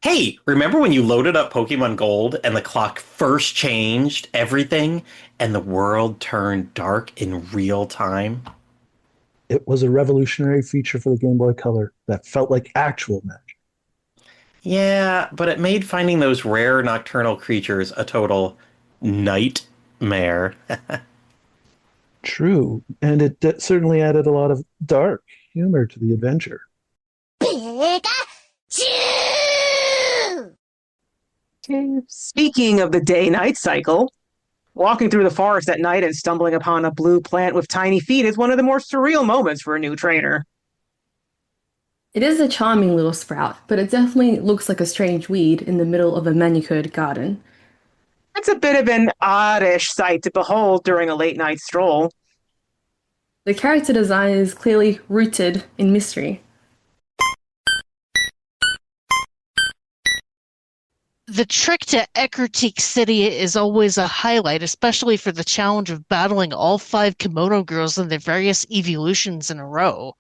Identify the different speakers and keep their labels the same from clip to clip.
Speaker 1: Hey, remember when you loaded up Pokemon Gold and the clock first changed everything and the world turned dark in real time?
Speaker 2: It was a revolutionary feature for the Game Boy Color that felt like actual magic.
Speaker 1: Yeah, but it made finding those rare nocturnal creatures a total nightmare.
Speaker 2: True, and it certainly added a lot of dark humor to the adventure.
Speaker 3: Speaking of the day-night cycle, walking through the forest at night and stumbling upon a blue plant with tiny feet is one of the more surreal moments for a new trainer.
Speaker 4: It is a charming little sprout, but it definitely looks like a strange weed in the middle of a manicured garden.
Speaker 3: It's a bit of an oddish sight to behold during a late-night stroll.
Speaker 4: The character design is clearly rooted in mystery.
Speaker 5: The trek to Ecruteak City is always a highlight, especially for the challenge of battling all five kimono girls in their various evolutions in a row.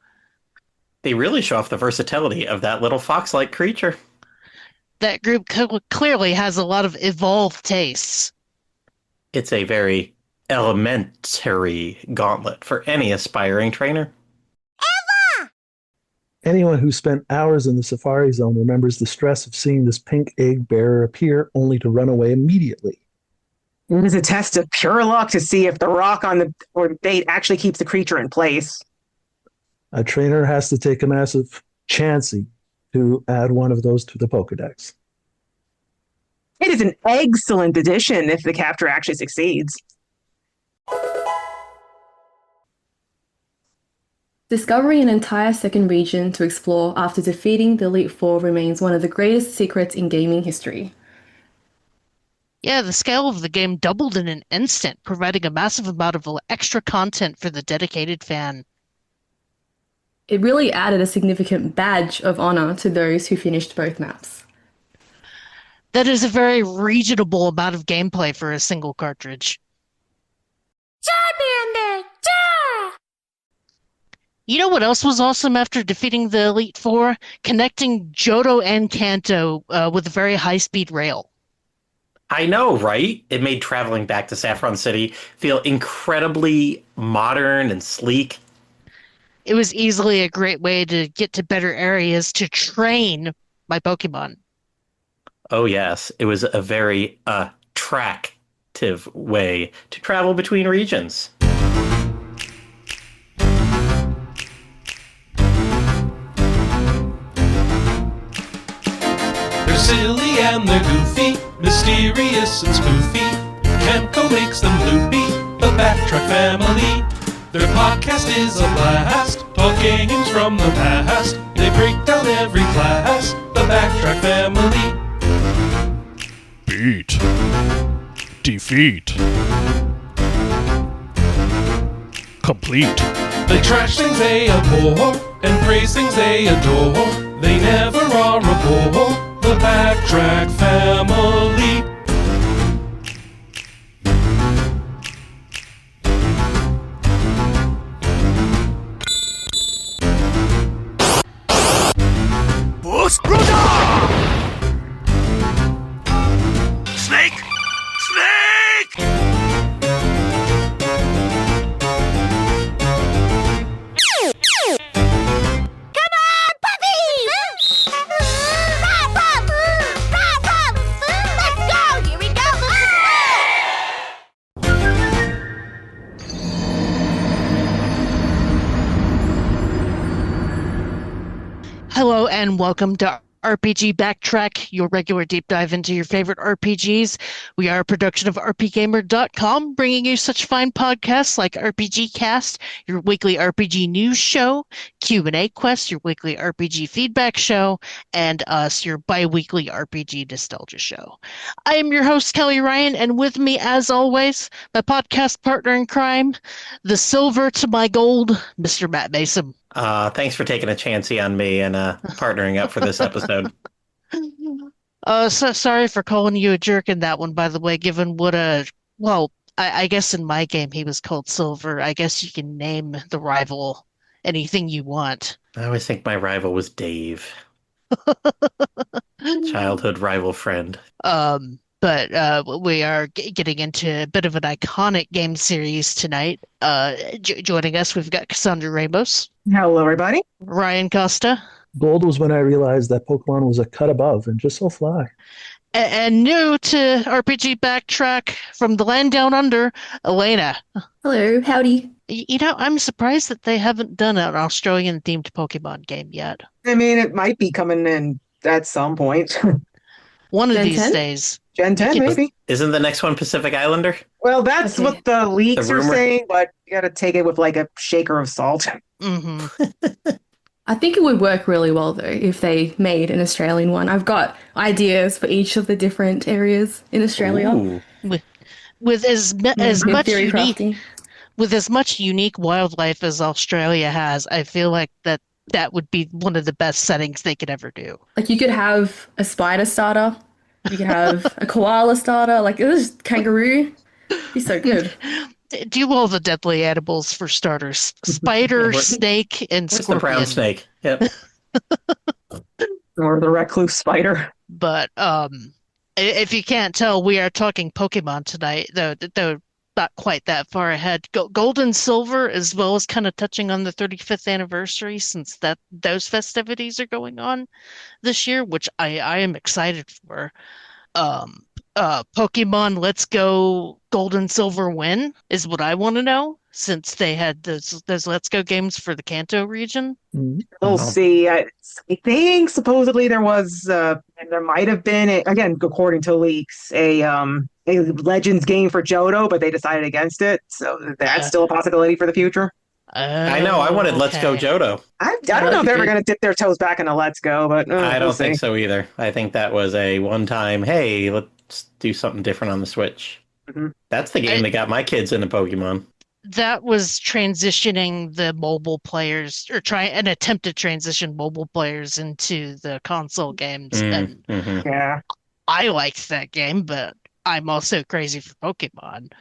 Speaker 1: They really show off the versatility of that little fox-like creature.
Speaker 5: That group clearly has a lot of evolved tastes.
Speaker 1: It's a very elementary gauntlet for any aspiring trainer.
Speaker 2: Anyone who spent hours in the Safari Zone remembers the stress of seeing this pink egg bearer appear only to run away immediately.
Speaker 3: It is a test of pure luck to see if the rock on the or the bait actually keeps the creature in place.
Speaker 2: A trainer has to take a massive chancey to add one of those to the Pokedex.
Speaker 3: It is an excellent addition if the capture actually succeeds.
Speaker 4: Discovering an entire second region to explore after defeating the Elite Four remains one of the greatest secrets in gaming history.
Speaker 5: Yeah, the scale of the game doubled in an instant, providing a massive amount of extra content for the dedicated fan.
Speaker 4: It really added a significant badge of honor to those who finished both maps.
Speaker 5: That is a very reasonable amount of gameplay for a single cartridge. You know what else was awesome after defeating the Elite Four? Connecting Johto and Kanto with a very high-speed rail.
Speaker 1: I know, right? It made traveling back to Saffron City feel incredibly modern and sleek.
Speaker 5: It was easily a great way to get to better areas to train my Pokemon.
Speaker 1: Oh, yes, it was a very attractive way to travel between regions.
Speaker 6: They're silly and they're goofy, mysterious and spoofy. Camco makes them loopy, the Backtrack family. Their podcast is a blast, talk games from the past. They break down every class, the Backtrack family.
Speaker 7: Beat. Defeat. Complete.
Speaker 6: They trash things they abhor, and praise things they adore. They never are a bore, the Backtrack family.
Speaker 7: Boost Bruiser! Snake! Snake!
Speaker 5: Hello and welcome to RPG Backtrack, your regular deep dive into your favorite RPGs. We are a production of RPGamer.com, bringing you such fine podcasts like RPG Cast, your weekly RPG news show, Q&A Quest, your weekly RPG feedback show, and us, your bi-weekly RPG nostalgia show. I am your host, Kelly Ryan, and with me, as always, my podcast partner in crime, the silver to my gold, Mr. Matt Mason.
Speaker 1: Thanks for taking a chancey on me and partnering up for this episode.
Speaker 5: So sorry for calling you a jerk in that one, by the way, given what well, I guess in my game he was called Silver. I guess you can name the rival anything you want.
Speaker 1: I always think my rival was Dave. Childhood rival friend.
Speaker 5: But we are getting into a bit of an iconic game series tonight. Joining us, we've got Cassandra Ramos,
Speaker 3: Hello, everybody.
Speaker 5: Ryan Costa,
Speaker 2: Gold was when I realized that Pokemon was a cut above and just so fly.
Speaker 5: and new to RPG Backtrack from the land down under, Elena.
Speaker 4: Hello, howdy.
Speaker 5: I'm surprised that they haven't done an Australian-themed Pokemon game yet.
Speaker 3: I mean, it might be coming in at some point.
Speaker 5: One of
Speaker 4: Gen
Speaker 5: these
Speaker 4: 10?
Speaker 5: days.
Speaker 3: Gen 10,
Speaker 5: could-
Speaker 3: maybe.
Speaker 1: Isn't the next one Pacific Islander?
Speaker 3: Well, that's
Speaker 4: Okay.
Speaker 3: what the leaks
Speaker 1: The
Speaker 3: are
Speaker 1: rumor-
Speaker 3: saying, but you gotta take it with like a shaker of salt.
Speaker 5: hmm
Speaker 4: I think it would work really well though if they made an Australian one. I've got ideas for each of the different areas in Australia.
Speaker 1: Ooh.
Speaker 5: With as
Speaker 4: Good
Speaker 5: much
Speaker 4: theory
Speaker 5: unique
Speaker 4: crafting.
Speaker 5: with as much unique wildlife as Australia has, I feel like that would be one of the best settings they could ever do.
Speaker 4: Like you could have a spider starter, you could have a koala starter, like it was kangaroo. Be so good.
Speaker 5: Do all the deadly animals for starters. Spider,
Speaker 1: Yeah,
Speaker 5: snake, and
Speaker 1: What's the brown
Speaker 5: scorpion.
Speaker 1: snake? Yep.
Speaker 3: Or the recluse spider.
Speaker 5: But if you can't tell, we are talking Pokemon tonight, though not quite that far ahead. Gold and Silver, as well as kind of touching on the 35th anniversary, since those festivities are going on this year, which I am excited for. Pokemon Let's Go Gold and Silver win is what I want to know, since they had those Let's Go games for the Kanto region.
Speaker 2: Mhm.
Speaker 3: We'll
Speaker 1: Oh.
Speaker 3: see. I think supposedly there was, and there might have been, again, according to leaks, a Legends game for Johto, but they decided against it. So that's still a possibility for the future.
Speaker 1: I know. I wanted Let's Go
Speaker 5: Okay.
Speaker 1: Johto.
Speaker 3: I don't know if they're ever going to dip their toes back into Let's Go, but
Speaker 1: I
Speaker 3: we'll
Speaker 1: don't think
Speaker 3: see.
Speaker 1: so either. I think that was a one-time, hey, let's do something different on the Switch.
Speaker 3: Mhm.
Speaker 1: That's the game that got my kids into Pokemon.
Speaker 5: That was transitioning the mobile players, or try an attempt to transition mobile players into the console games. And
Speaker 1: Mhm.
Speaker 3: Yeah.
Speaker 5: I liked that game, but I'm also crazy for Pokemon.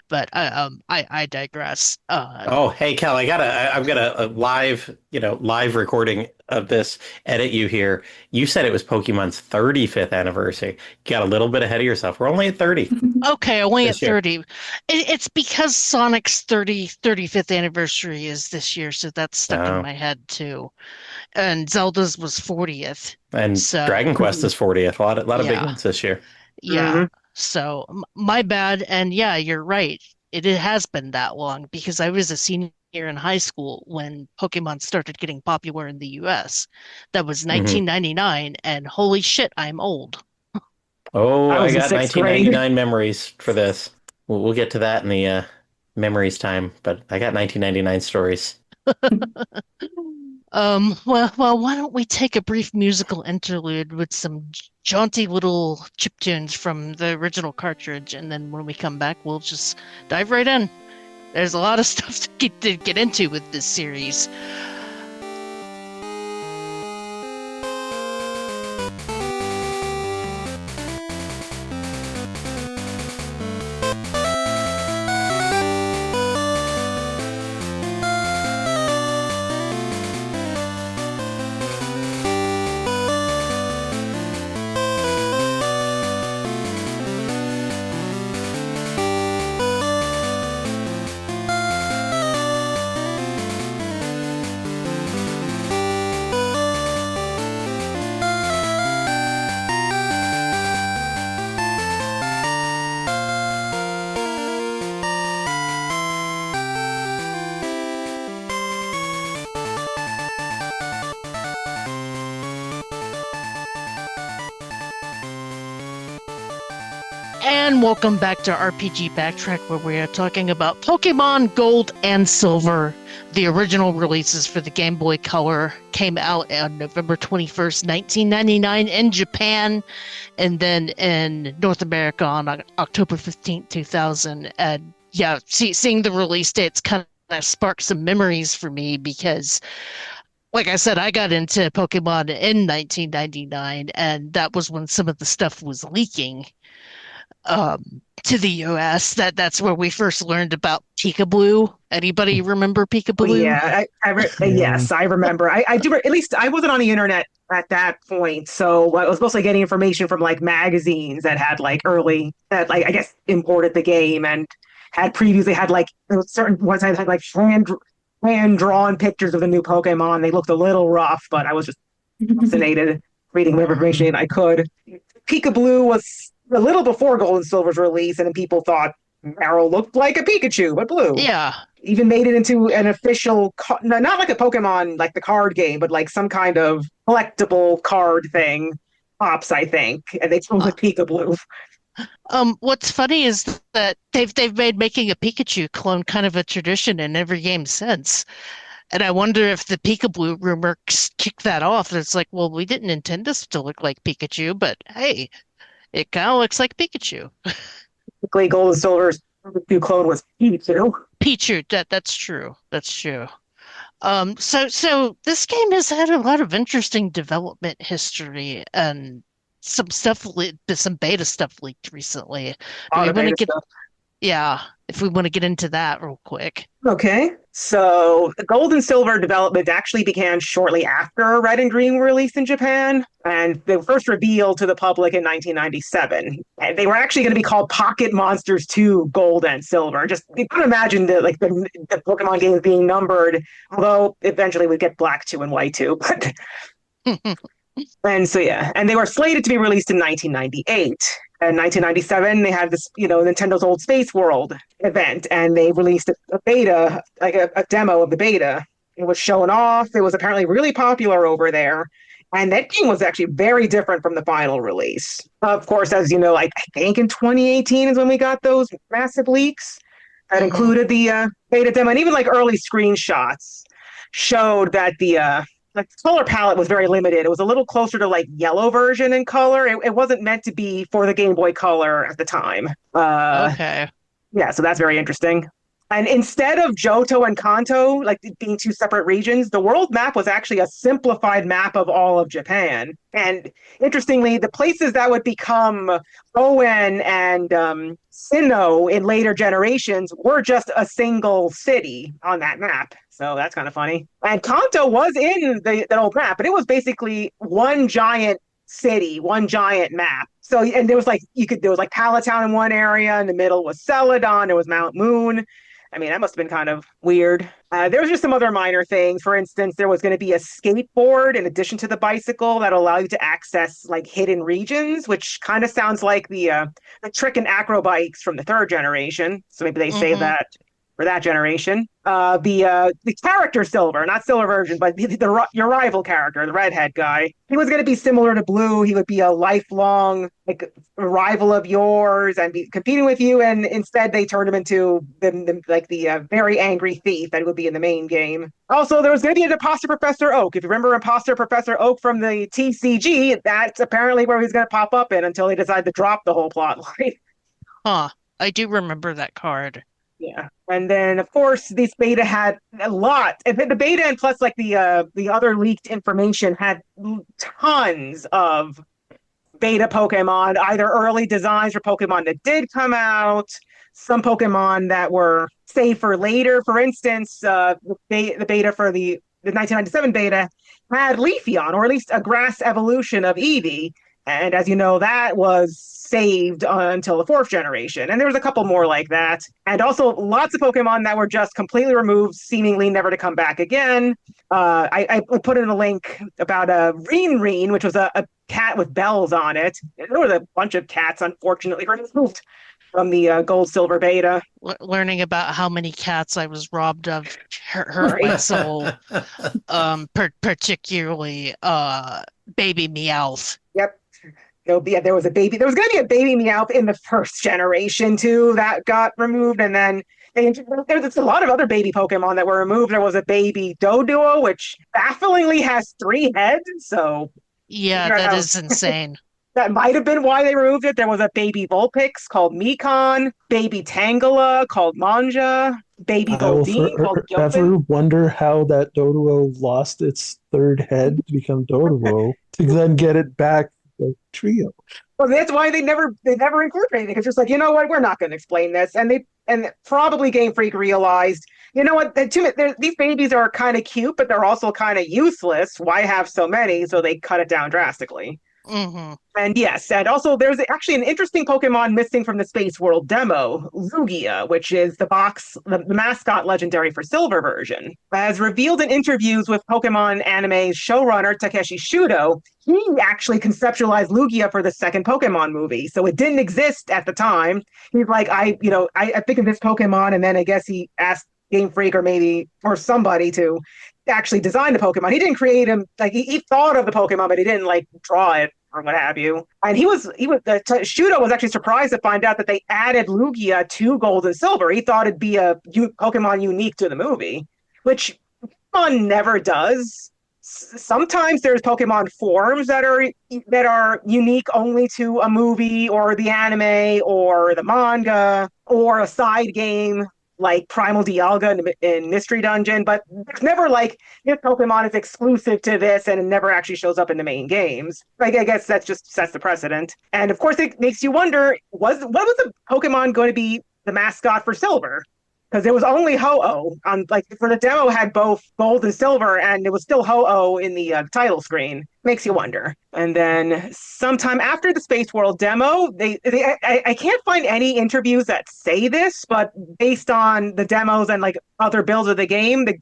Speaker 5: But I digress.
Speaker 1: Oh, hey, Cal, I've got a live recording of this. Edit you here. You said it was Pokemon's 35th anniversary. You got a little bit ahead of yourself. We're only at 30
Speaker 5: Okay, only at
Speaker 1: this year.
Speaker 5: 30. It's because Sonic's 35th anniversary is this year, so that's stuck
Speaker 1: Oh.
Speaker 5: in my head too. And Zelda's was 40th.
Speaker 1: And
Speaker 5: So-
Speaker 1: Dragon Quest is 40th. A lot of big
Speaker 5: Yeah.
Speaker 1: ones this year.
Speaker 5: Yeah.
Speaker 3: Mhm.
Speaker 5: So my bad. And yeah, you're right. It has been that long because I was a senior in high school when Pokemon started getting popular in the US. That was 1999, and holy shit, I'm old.
Speaker 1: Oh,
Speaker 3: I
Speaker 1: I
Speaker 3: was in
Speaker 1: got
Speaker 3: sixth grade.
Speaker 1: 1999 memories for this. We'll get to that in the memories time, but I got 1999 stories.
Speaker 5: Well, why don't we take a brief musical interlude with some jaunty little chiptunes from the original cartridge, and then when we come back, we'll just dive right in. There's a lot of stuff to get into with this series. And welcome back to RPG Backtrack, where we are talking about Pokemon Gold and Silver. The original releases for the Game Boy Color came out on November 21st, 1999 in Japan, and then in North America on October 15th, 2000. And yeah, seeing the release dates kind of sparked some memories for me because, like I said, I got into Pokemon in 1999, and that was when some of the stuff was leaking. to the US. That's where we first learned about Peekaboo. Anybody remember
Speaker 3: Oh,
Speaker 5: Peekaboo?
Speaker 3: yeah,
Speaker 2: Yeah.
Speaker 3: yes, I remember. I do. At least I wasn't on the internet at that point, so I was mostly getting information from like magazines that had like early that like I guess imported the game and had previously had like certain websites had like hand drawn pictures of the new Pokemon. They looked a little rough, but I was just fascinated reading whatever information I could. Peekaboo was a little before Gold and Silver's release, and people thought Arrow looked like a Pikachu, but blue.
Speaker 5: Yeah.
Speaker 3: Even made it into an official, not like a Pokemon, like the card game, but like some kind of collectible card thing. Pops, I think, and they told
Speaker 5: Uh,
Speaker 3: it Peekaboo.
Speaker 5: what's funny is that they've made making a Pikachu clone kind of a tradition in every game since. And I wonder if the Peekaboo rumor kicked that off. It's like, well, we didn't intend this to look like Pikachu, but hey, it kind of looks like Pikachu.
Speaker 3: Basically, Gold and Silver's Pikachu clone was Pikachu.
Speaker 5: Pichu, that's true. That's true. So this game has had a lot of interesting development history and some beta stuff leaked recently. Do we want to
Speaker 3: Automated
Speaker 5: get,
Speaker 3: stuff.
Speaker 5: yeah, if we want to get into that real quick.
Speaker 3: Okay, so the Gold and Silver development actually began shortly after Red and Green were released in Japan, and they were first revealed to the public in 1997. And they were actually going to be called Pocket Monsters 2 Gold and Silver. Just you can imagine the Pokemon games being numbered, although eventually we'd get Black 2 and White 2. But and so yeah, and they were slated to be released in 1998. In 1997, they had this, Nintendo's Old Space World event, and they released a beta, like a demo of the beta. It was shown off. It was apparently really popular over there. And that game was actually very different from the final release. Of course, as you know, I think in 2018 is when we got those massive leaks that included the beta demo, and even like early screenshots showed that the color palette was very limited. It was a little closer to like yellow version in color. It wasn't meant to be for the Game Boy Color at the time.
Speaker 5: Okay.
Speaker 3: Yeah, so that's very interesting. And instead of Johto and Kanto, like being two separate regions, the world map was actually a simplified map of all of Japan. And interestingly, the places that would become Owen and Sinnoh in later generations were just a single city on that map. So that's kind of funny. And Kanto was in the old map, but it was basically one giant city, one giant map. So, and there was like, there was like Palatown in one area, in the middle was Celadon, there was Mount Moon. I mean, that must have been kind of weird. There was just some other minor things. For instance, there was going to be a skateboard in addition to the bicycle that allow you to access like hidden regions, which kind of sounds like the trick and acro bikes from the third generation. So maybe they say that for that generation. The character Silver, not Silver version, but your rival character, the redhead guy, he was going to be similar to Blue. He would be a lifelong like rival of yours and be competing with you. And instead, they turned him into the very angry thief that would be in the main game. Also, there was going to be an Imposter Professor Oak. If you remember Imposter Professor Oak from the TCG, that's apparently where he's going to pop up in until they decide to drop the whole plot line.
Speaker 5: Huh. I do remember that card.
Speaker 3: Yeah. And then, of course, this beta had a lot. And the beta and plus, like, the other leaked information had tons of beta Pokemon, either early designs for Pokemon that did come out, some Pokemon that were saved for later. For instance, the beta for the 1997 beta had Leafeon, or at least a grass evolution of Eevee. And as you know, that was saved until the fourth generation. And there was a couple more like that. And also lots of Pokemon that were just completely removed, seemingly never to come back again. I put in a link about a Reen, which was a cat with bells on it. There was a bunch of cats, unfortunately, removed from the Gold Silver beta.
Speaker 5: Learning about how many cats I was robbed of hurt
Speaker 3: Right.
Speaker 5: my soul. Particularly baby Meowth.
Speaker 3: Yep. There was a baby. There was going to be a baby Meowth in the first generation too that got removed, and then there's a lot of other baby Pokemon that were removed. There was a baby Doduo, which bafflingly has 3 heads. So
Speaker 5: Yeah, that is insane.
Speaker 3: that might have been why they removed it. There was a baby Vulpix called Mekon, baby Tangela called Manja, baby
Speaker 2: I will
Speaker 3: Bodine called
Speaker 2: forever
Speaker 3: Gilpin.
Speaker 2: wonder how that Doduo lost its third head to become Doduo to then get it back Like trio.
Speaker 3: Well, that's why they never incorporated it. It's just like, you know what, we're not going to explain this, and probably Game Freak realized, you know what, these babies are kind of cute, but they're also kind of useless. Why have so many? So they cut it down drastically.
Speaker 5: Hmm.
Speaker 3: And yes, and also there's actually an interesting Pokemon missing from the Space World demo, Lugia, which is the mascot legendary for Silver version. As revealed in interviews with Pokemon anime showrunner Takeshi Shudo, he actually conceptualized Lugia for the second Pokemon movie. So it didn't exist at the time. He's like, I think of this Pokemon, and then I guess he asked Game Freak or somebody to actually design the Pokemon. He didn't create him, like he thought of the Pokemon, but he didn't like draw it or what have you. And Shudo was actually surprised to find out that they added Lugia to Gold and Silver. He thought it'd be a Pokemon unique to the movie, which Pokemon never does. Sometimes there's Pokemon forms that are unique only to a movie or the anime or the manga or a side game like Primal Dialga in Mystery Dungeon, but there's never like this Pokemon is exclusive to this and it never actually shows up in the main games. Like I guess that just sets the precedent. And of course it makes you wonder, what was the Pokemon going to be the mascot for Silver? Because it was only Ho-Oh on like for the demo had both Gold and Silver, and it was still Ho-Oh in the title screen. Makes you wonder. And then sometime after the Space World demo, I can't find any interviews that say this, but based on the demos and like other builds of the game, they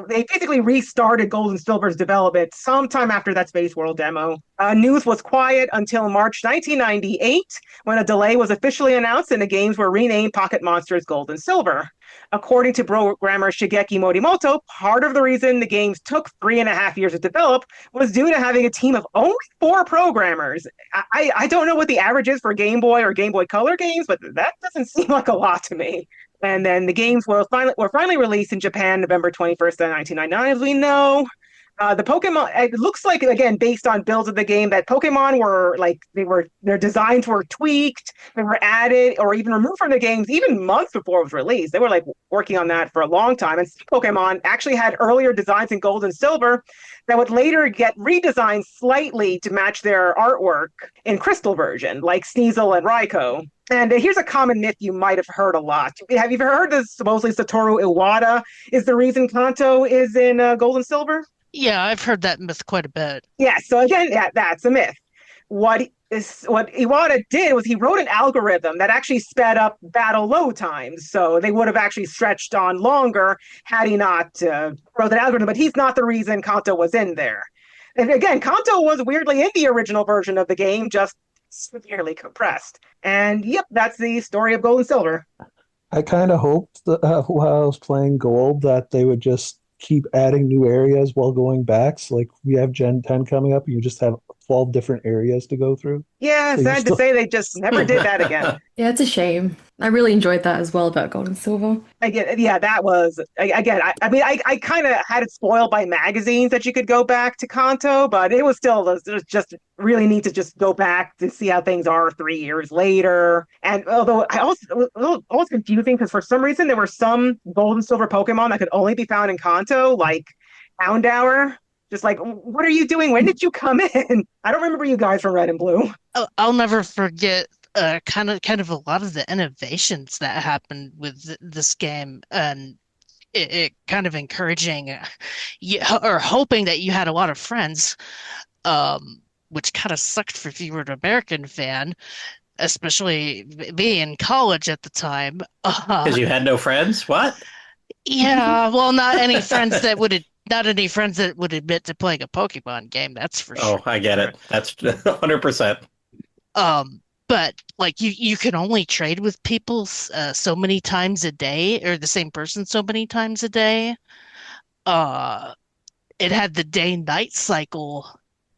Speaker 3: basically restarted Gold and Silver's development sometime after that Space World demo. News was quiet until March 1998, when a delay was officially announced and the games were renamed Pocket Monsters Gold and Silver. According to programmer Shigeki Morimoto, part of the reason the games took 3.5 years to develop was due to having a team of only 4 programmers. I don't know what the average is for Game Boy or Game Boy Color games, but that doesn't seem like a lot to me. And then the games were finally released in Japan November 21st, 1999, as we know. The Pokemon, it looks like, again, based on builds of the game, that Pokemon were like, their designs were tweaked, they were added or even removed from the games even months before it was released. They were like working on that for a long time. And some Pokemon actually had earlier designs in Gold and Silver that would later get redesigned slightly to match their artwork in Crystal version, like Sneasel and Raikou. And here's a common myth you might have heard a lot. Have you ever heard that supposedly Satoru Iwata is the reason Kanto is in Gold and Silver?
Speaker 5: Yeah, I've heard that myth quite a bit.
Speaker 3: Yeah, so again, that's a myth. What Iwata did was he wrote an algorithm that actually sped up battle load times. So they would have actually stretched on longer had he not wrote that algorithm. But he's not the reason Kanto was in there. And again, Kanto was weirdly in the original version of the game, just severely compressed. And yep, that's the story of Gold and Silver.
Speaker 2: I kind of hoped that, while I was playing Gold that they would just keep adding new areas while going back. So like we have Gen 10 coming up, and you just have 12 different areas to go through.
Speaker 3: Yeah,
Speaker 2: So
Speaker 3: sad to say they just never did that again.
Speaker 4: Yeah, it's a shame. I really enjoyed that as well about Gold and Silver.
Speaker 3: Again, yeah, that was again. I kind of had it spoiled by magazines that you could go back to Kanto, but it was just really neat to just go back to see how things are 3 years later. And although I also it was always confusing because for some reason there were some Gold and Silver Pokemon that could only be found in Kanto, like Houndour. Just like, what are you doing? When did you come in? I don't remember you guys from Red and Blue.
Speaker 5: I'll never forget kind of a lot of the innovations that happened with this game, and it kind of encouraging you, or hoping that you had a lot of friends, which kind of sucked if you were an American fan, especially me in college at the time.
Speaker 1: Because you had no friends? What?
Speaker 5: Yeah, well, not any friends that would admit to playing a Pokemon game, that's for
Speaker 1: Oh,
Speaker 5: sure.
Speaker 1: I get it. That's 100%.
Speaker 5: But like you can only trade with people so many times a day, or the same person so many times a day. Uh, it had the day-night cycle,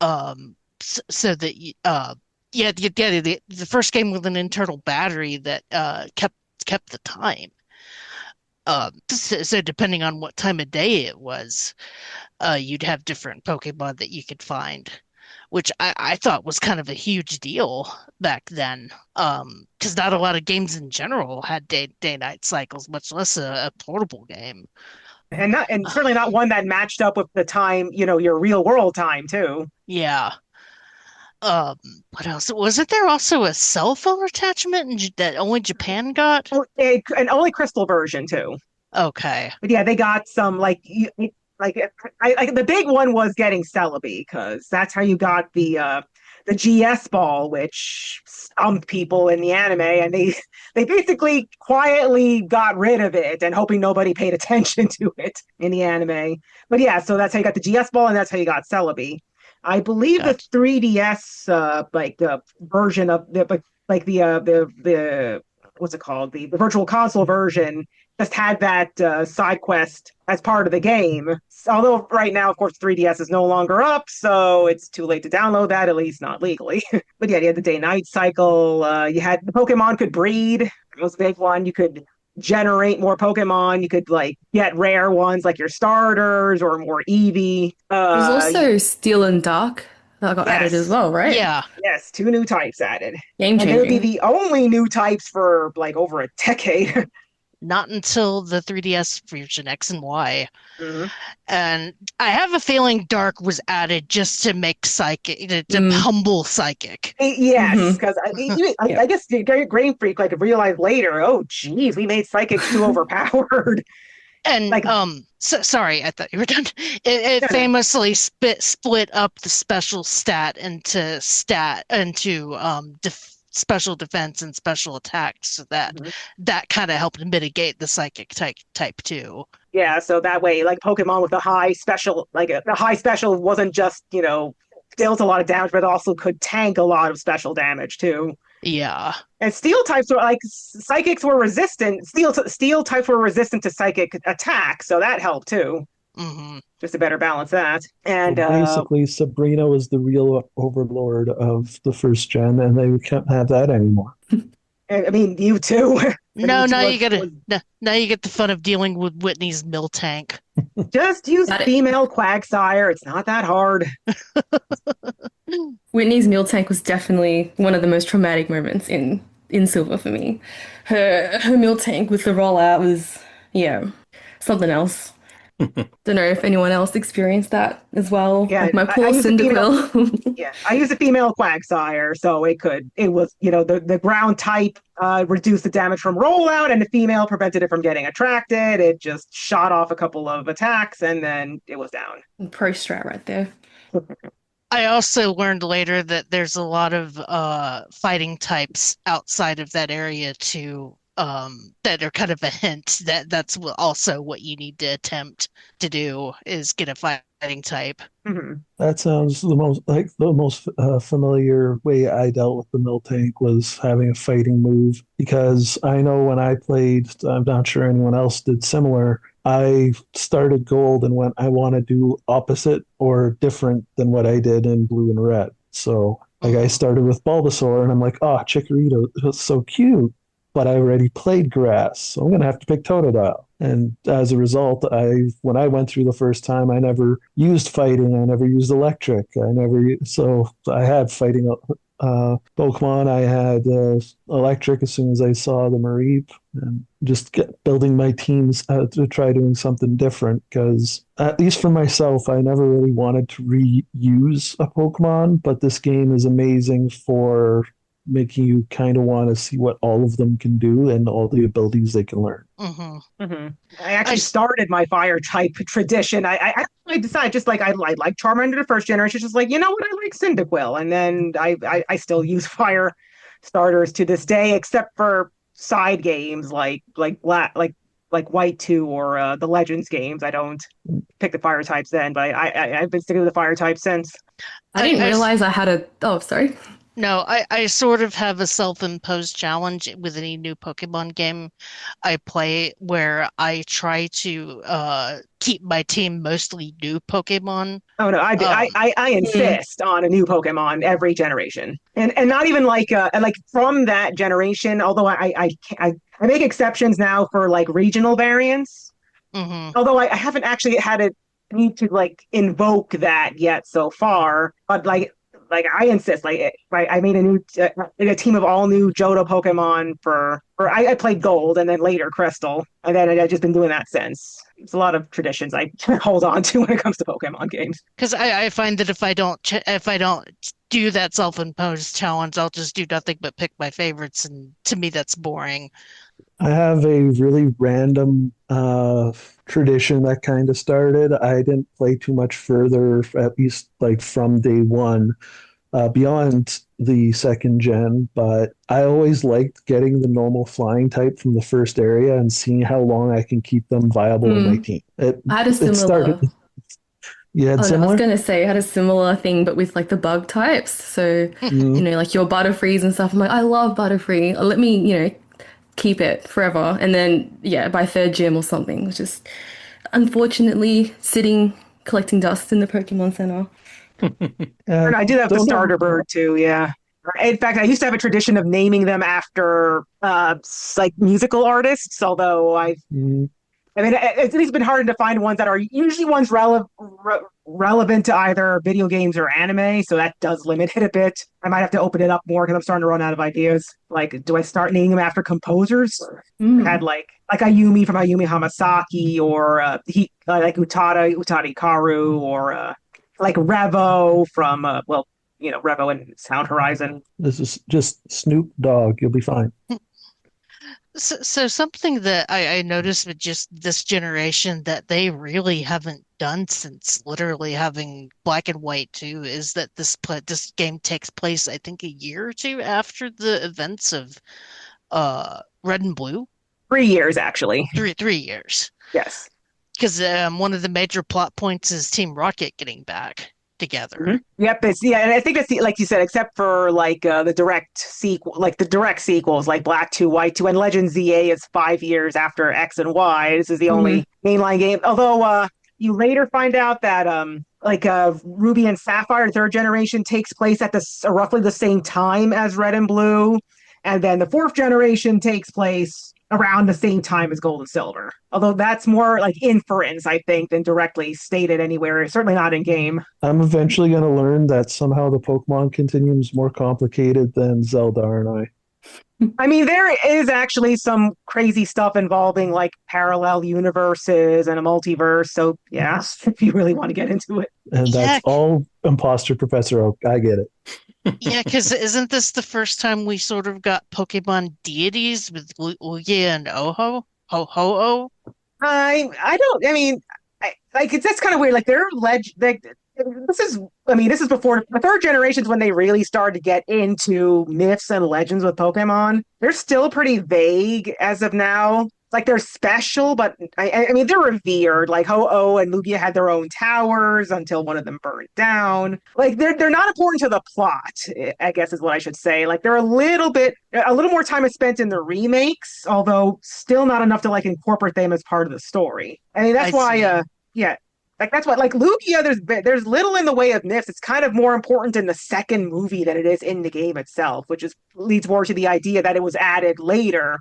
Speaker 5: so that the first game with an internal battery that kept the time. So depending on what time of day it was, you'd have different Pokemon that you could find, which I thought was kind of a huge deal back then. Because not a lot of games in general had day-night cycles, much less a portable game.
Speaker 3: And certainly not one that matched up with the time, your real world time too.
Speaker 5: Yeah. Um, what else? Wasn't there also a cell phone attachment that only Japan got?
Speaker 3: Oh, an only crystal version too.
Speaker 5: Okay.
Speaker 3: But yeah, they got some like like the big one was getting Celebi because that's how you got the GS ball, which stumped people in the anime, and they basically quietly got rid of it and hoping nobody paid attention to it in the anime. But yeah, so that's how you got the GS ball, and that's how you got Celebi. I believe the
Speaker 5: Gotcha.
Speaker 3: 3DS like the version of like the what's it called, the virtual console version just had that side quest as part of the game. Although right now, of course, 3DS is no longer up, so it's too late to download that, at least not legally. But yeah, you had the day-night cycle. You had the Pokemon could breed. That was a big one. You could generate more Pokemon. You could like get rare ones like your starters or more Eevee.
Speaker 4: There's also Steel and Dark that got added as
Speaker 3: Yes,
Speaker 4: well, right?
Speaker 5: Yeah,
Speaker 3: yes, two new types added.
Speaker 4: Game
Speaker 3: And they would be
Speaker 4: changing.
Speaker 3: the only new types for like over a decade.
Speaker 5: not until the 3DS version X and Y.
Speaker 3: Mhm.
Speaker 5: And I have a feeling Dark was added just to make Psychic, to
Speaker 4: Mm,
Speaker 5: humble Psychic.
Speaker 3: Yes,
Speaker 4: hmm
Speaker 3: because
Speaker 4: Yeah.
Speaker 3: I guess the Grain Freak like realized later, oh geez, we made psychics too overpowered.
Speaker 5: And
Speaker 3: Like,
Speaker 5: sorry, I thought you were done. It
Speaker 3: no, no.
Speaker 5: famously split up the special stat into special defense and special attacks, so that
Speaker 3: Mhm.
Speaker 5: that kind of helped mitigate the psychic type too.
Speaker 3: Yeah, so that way, like Pokemon with the high special, like the high special wasn't just deals a lot of damage, but also could tank a lot of special damage too.
Speaker 5: Yeah.
Speaker 3: And steel types were like psychics were resistant. Steel types were resistant to psychic attack, so that helped too.
Speaker 5: Hmm.
Speaker 3: Just to better balance that.
Speaker 2: So
Speaker 3: And
Speaker 2: basically, Sabrina was the real overlord of the first gen, and they can't have that anymore.
Speaker 3: I mean, you too.
Speaker 5: No,
Speaker 3: Mewtwo
Speaker 5: now you gotta
Speaker 3: was
Speaker 5: no, now you get the fun of dealing with Whitney's mill tank.
Speaker 3: just use
Speaker 4: That
Speaker 3: female Quagsire. It's not that hard.
Speaker 4: Whitney's meal tank was definitely one of the most traumatic moments in Silver for me. Her meal tank with the rollout was yeah something else. Don't know if anyone else experienced that as well.
Speaker 3: Yeah,
Speaker 4: Like my
Speaker 3: I
Speaker 4: poor
Speaker 3: use the female.
Speaker 4: Cyndaquil.
Speaker 3: Yeah, I use a female Quagsire, so it was the ground type reduced the damage from rollout, and the female prevented it from getting attracted. It just shot off a couple of attacks, and then it was down.
Speaker 4: Pro strat right there.
Speaker 5: I also learned later that there's a lot of fighting types outside of that area too, that are kind of a hint that also what you need to attempt to do is get a fighting type.
Speaker 3: Mhm.
Speaker 2: That sounds the most familiar way I dealt with the mill tank was having a fighting move because I know when I played, I'm not sure anyone else did similar. I started gold and went, I want to do opposite or different than what I did in blue and red. So like I
Speaker 5: Hmm.
Speaker 2: started with Bulbasaur and I'm like, oh, Chikorita, was so cute. But I already played grass, so I'm gonna have to pick Totodile. And as a result, when I went through the first time, I never used fighting. I never used electric. So I had fighting Pokemon. I had electric as soon as I saw the Mareep, and just building my teams to try doing something different. Because at least for myself, I never really wanted to reuse a Pokemon, but this game is amazing for making you kind of want to see what all of them can do and all the abilities they can learn.
Speaker 5: Hmm.
Speaker 3: Mhm. I
Speaker 5: I
Speaker 3: actually started my fire type tradition. I decided just like I like Charmander the first generation, just like you know what I like Cyndaquil, and then I still use fire starters to this day, except for side games like black like White 2 or the Legends games. I don't pick the fire types then, but I've been sticking with the fire type since.
Speaker 4: I
Speaker 5: I,
Speaker 4: didn't
Speaker 5: I
Speaker 4: realize I had a. Oh, sorry.
Speaker 5: No, I sort of have a self-imposed challenge with any new Pokemon game I play where I try to keep my team mostly new Pokemon.
Speaker 3: Oh no,
Speaker 5: Um,
Speaker 3: I
Speaker 4: Mm,
Speaker 3: insist on a new Pokemon every generation, and not even like from that generation. Although I make exceptions now for like regional variants.
Speaker 5: mhm.
Speaker 3: Although I haven't actually had a need to like invoke that yet so far, but like I insist. Like I made a team of all new Johto Pokemon for or I played Gold and then later Crystal, and then I've just been doing that since. It's a lot of traditions I hold on to when it comes to Pokemon games.
Speaker 5: Because I find that if I don't do that self-imposed challenge, I'll just do nothing but pick my favorites, and to me that's boring.
Speaker 2: I have a really random tradition that kind of started. I didn't play too much further, at least like from day one, beyond the second gen, but I always liked getting the normal flying type from the first area and seeing how long I can keep them viable in my team.
Speaker 4: I had a
Speaker 2: It started.
Speaker 4: similar.
Speaker 2: You had
Speaker 4: Oh no, I was
Speaker 2: similar?
Speaker 4: gonna say I had a similar thing, but with like the bug types. So,
Speaker 2: Mm.
Speaker 4: like your Butterfrees and stuff. I'm like, I love Butterfree. Let me, keep it forever. And then, yeah, by third gym or something, it's just unfortunately sitting collecting dust in the Pokemon Center.
Speaker 2: Uh,
Speaker 3: And I do have the
Speaker 2: don't know.
Speaker 3: starter bird too, yeah. In fact, I used to have a tradition of naming them after like musical artists, although
Speaker 2: Mm,
Speaker 3: I mean, it's been hard to find ones that are usually ones relevant to either video games or anime, so that does limit it a bit. I might have to open it up more because I'm starting to run out of ideas. Like, do I start naming them after composers? I had
Speaker 4: Mm.
Speaker 3: like Ayumi from Ayumi Hamasaki, or like Utada Hikaru, or like Revo from Revo and Sound Horizon.
Speaker 2: this is just Snoop Dogg. You'll be fine.
Speaker 5: So something that I noticed with just this generation that they really haven't done since literally having Black and White too is that this game takes place I think a year or two after the events of Red and Blue.
Speaker 3: 3 years actually.
Speaker 5: Three years.
Speaker 3: Yes.
Speaker 5: Because one of the major plot points is Team Rocket getting back together.
Speaker 3: Yep, and I think that's like you said, except for like the direct sequels, like Black 2, White 2, and Legend ZA is 5 years after X and Y. This is the only mainline game. Although you later find out that Ruby and Sapphire, third generation, takes place at roughly the same time as Red and Blue, and then the fourth generation takes place around the same time as Gold and Silver. Although that's more like inference, I think, than directly stated anywhere. Certainly not in game.
Speaker 2: I'm eventually going to learn that somehow the Pokemon continuum is more complicated than Zelda, aren't I?
Speaker 3: I mean, there is actually some crazy stuff involving like parallel universes and a multiverse. So, yeah, if you really want to get into it.
Speaker 2: And
Speaker 5: Yeah,
Speaker 2: that's all Imposter Professor Oak. I get it.
Speaker 5: yeah, because isn't this the first time we sort of got Pokemon deities with Lugia and Ho-Ho-Oh?
Speaker 3: I don't. I mean, that's kind of weird. Like this is before the third generations when they really started to get into myths and legends with Pokemon. They're still pretty vague as of now. Like they're special, but I mean they're revered. Like Ho-Oh and Lugia had their own towers until one of them burned down. Like they're not important to the plot, I guess is what I should say. Like they're a little more time is spent in the remakes, although still not enough to like incorporate them as part of the story. I mean that's
Speaker 5: I
Speaker 3: why
Speaker 5: see.
Speaker 3: yeah. Like that's what like Lugia, there's little in the way of myths. It's kind of more important in the second movie than it is in the game itself, which leads more to the idea that it was added later